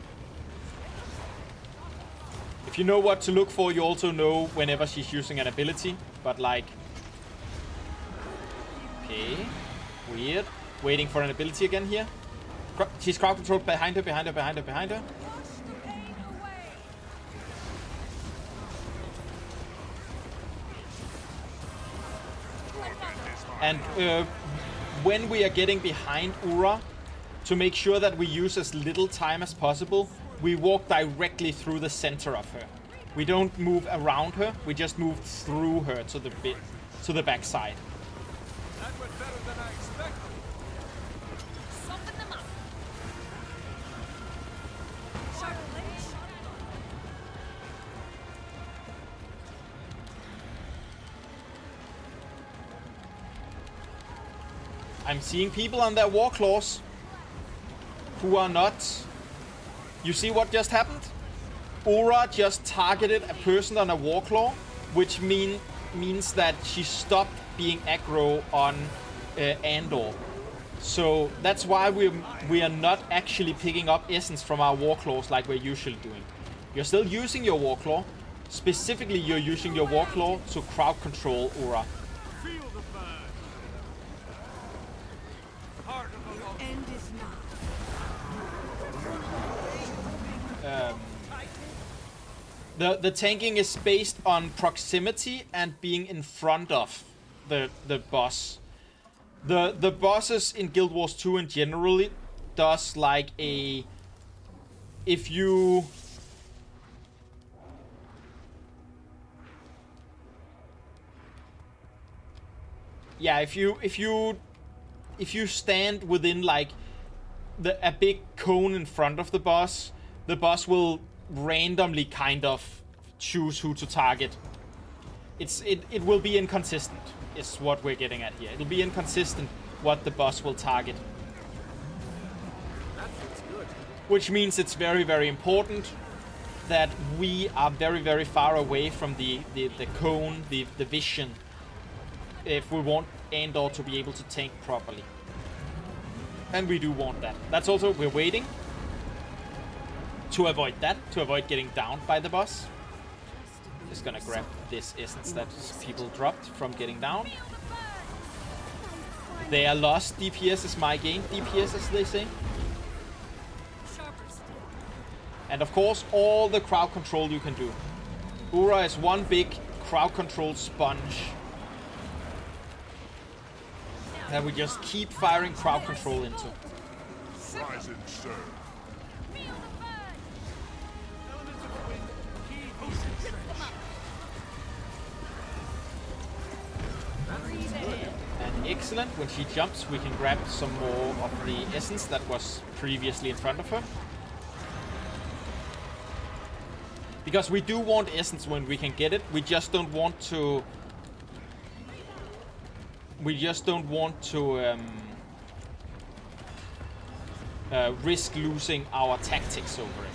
If you know what to look for, you also know whenever she's using an ability, but like... Okay, weird. Waiting for an ability again here. She's crowd controlled behind her, behind her, behind her, behind her. And when we are getting behind Ura, to make sure that we use as little time as possible, we walk directly through the center of her. We don't move around her, we just move through her to the back side. That went better than I expected. Soften them up. I'm seeing people on their war claws who are not... You see what just happened? Ura just targeted a person on a war claw, which means that she stopped being aggro on Andor. So that's why we are not actually picking up essence from our war claws like we're usually doing. You're still using your war claw. Specifically, you're using your war claw to crowd control Ura. Feel the burn. Heart of the long End is not. The tanking is based on proximity and being in front of the boss. The bosses in Guild Wars 2 and generally does like a... If you... Yeah, if you stand within like a big cone in front of the boss will randomly kind of choose who to target. It will be inconsistent, is what we're getting at here. It'll be inconsistent what the boss will target. That feels good. Which means it's very, very important that we are very, very far away from the cone, the vision, if we want Andor to be able to tank properly. And we do want that. That's also, we're waiting to avoid that, to avoid getting downed by the boss. Just gonna grab this essence that people dropped from getting down. They are lost. DPS is my gain. DPS, as they say. And of course, all the crowd control you can do. Ura is one big crowd control sponge that we just keep firing crowd control into. Rise and serve. And excellent, when she jumps we can grab some more of the essence that was previously in front of her. Because we do want essence when we can get it, we just don't want to... risk losing our tactics over it.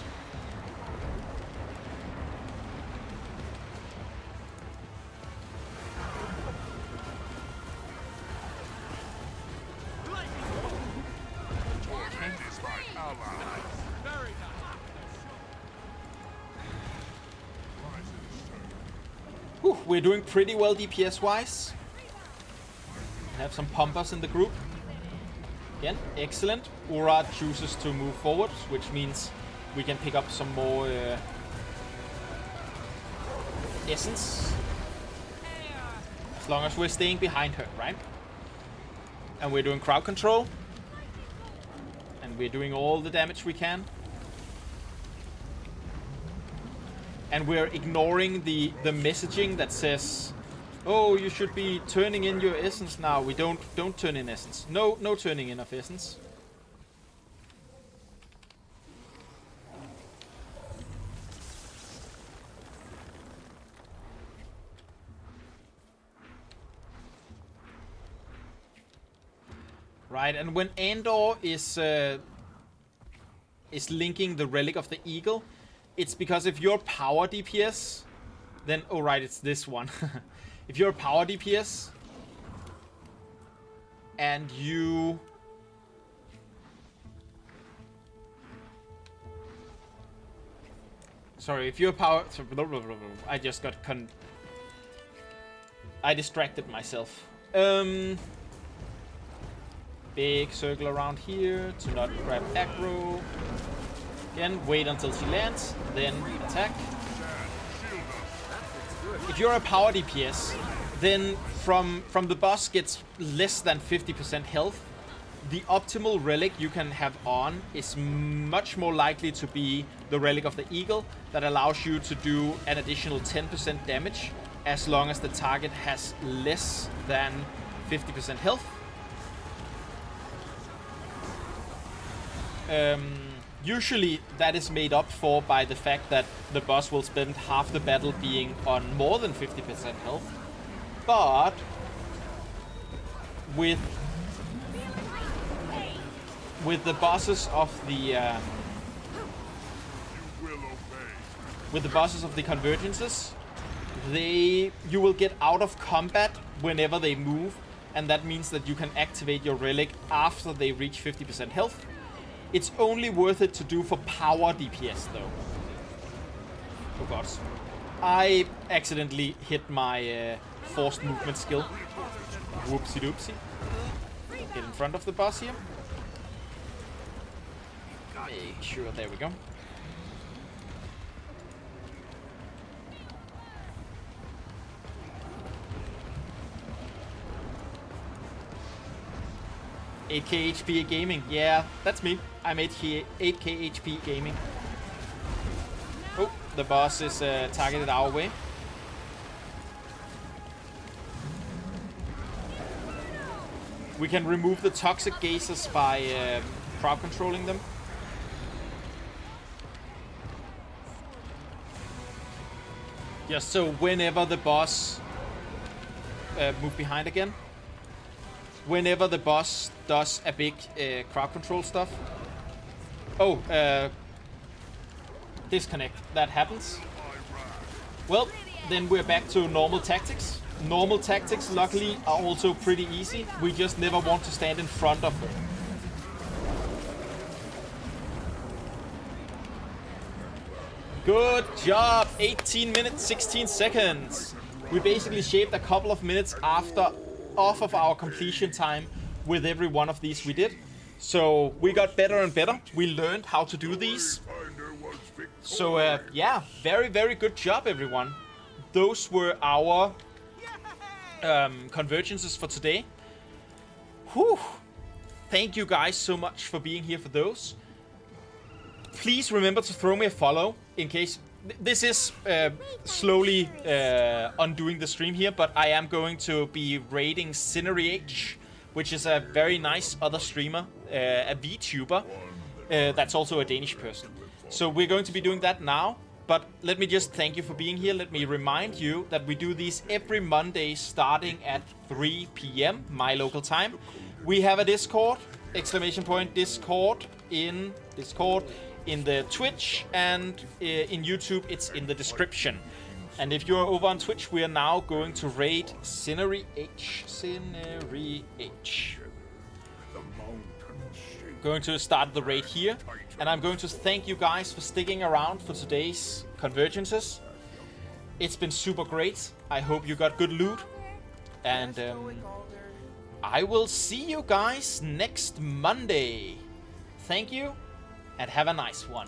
Whew, we're doing pretty well DPS wise. Have some pumpers in the group. Again, excellent. Ura chooses to move forward, which means we can pick up some more essence. As long as we're staying behind her, right? And we're doing crowd control. And we're doing all the damage we can. And we're ignoring the messaging that says, oh, you should be turning in your essence now. We don't turn in essence. No turning in of essence. Right, and when Andor is linking the relic of the eagle, it's because if you're power DPS, then oh right, it's this one. If you're a power DPS and you if you're power, I just got I distracted myself. Big circle around here to not grab aggro. Again, wait until she lands, then attack. If you're a power DPS, then from the boss gets less than 50% health, the optimal relic you can have on is much more likely to be the relic of the eagle that allows you to do an additional 10% damage as long as the target has less than 50% health. Usually that is made up for by the fact that the boss will spend half the battle being on more than 50% health. But with the bosses of the convergences, you will get out of combat whenever they move, and that means that you can activate your relic after they reach 50% health. It's only worth it to do for power DPS though. Oh god. I accidentally hit my forced movement skill. Whoopsie doopsie. Get in front of the boss here. Make sure, there we go. $8k HP gaming. Yeah, that's me. I'm 8k HP gaming. Oh, the boss is targeted our way. We can remove the toxic gases by crowd controlling them. Just so whenever the boss move behind again. Whenever the boss does a big crowd control stuff. Oh, disconnect. That happens. Well, then we're back to normal tactics. Normal tactics, luckily, are also pretty easy. We just never want to stand in front of them. Good job! 18 minutes, 16 seconds. We basically shaved a couple of minutes off of our completion time with every one of these we did. So we got better and better. We learned how to do these. So yeah, very, very good job, everyone. Those were our convergences for today. Whew. Thank you guys so much for being here for those. Please remember to throw me a follow in case... This is slowly undoing the stream here, but I am going to be raiding CineryH, which is a very nice other streamer, a VTuber, that's also a Danish person. So we're going to be doing that now, but let me just thank you for being here. Let me remind you that we do these every Monday starting at 3 p.m. my local time. We have a Discord, !Discord in Discord. In the Twitch and in YouTube, it's in the description. And if you're over on Twitch, we are now going to raid CineryH. Going to start the raid here. And I'm going to thank you guys for sticking around for today's convergences. It's been super great. I hope you got good loot. And I will see you guys next Monday. Thank you. And have a nice one.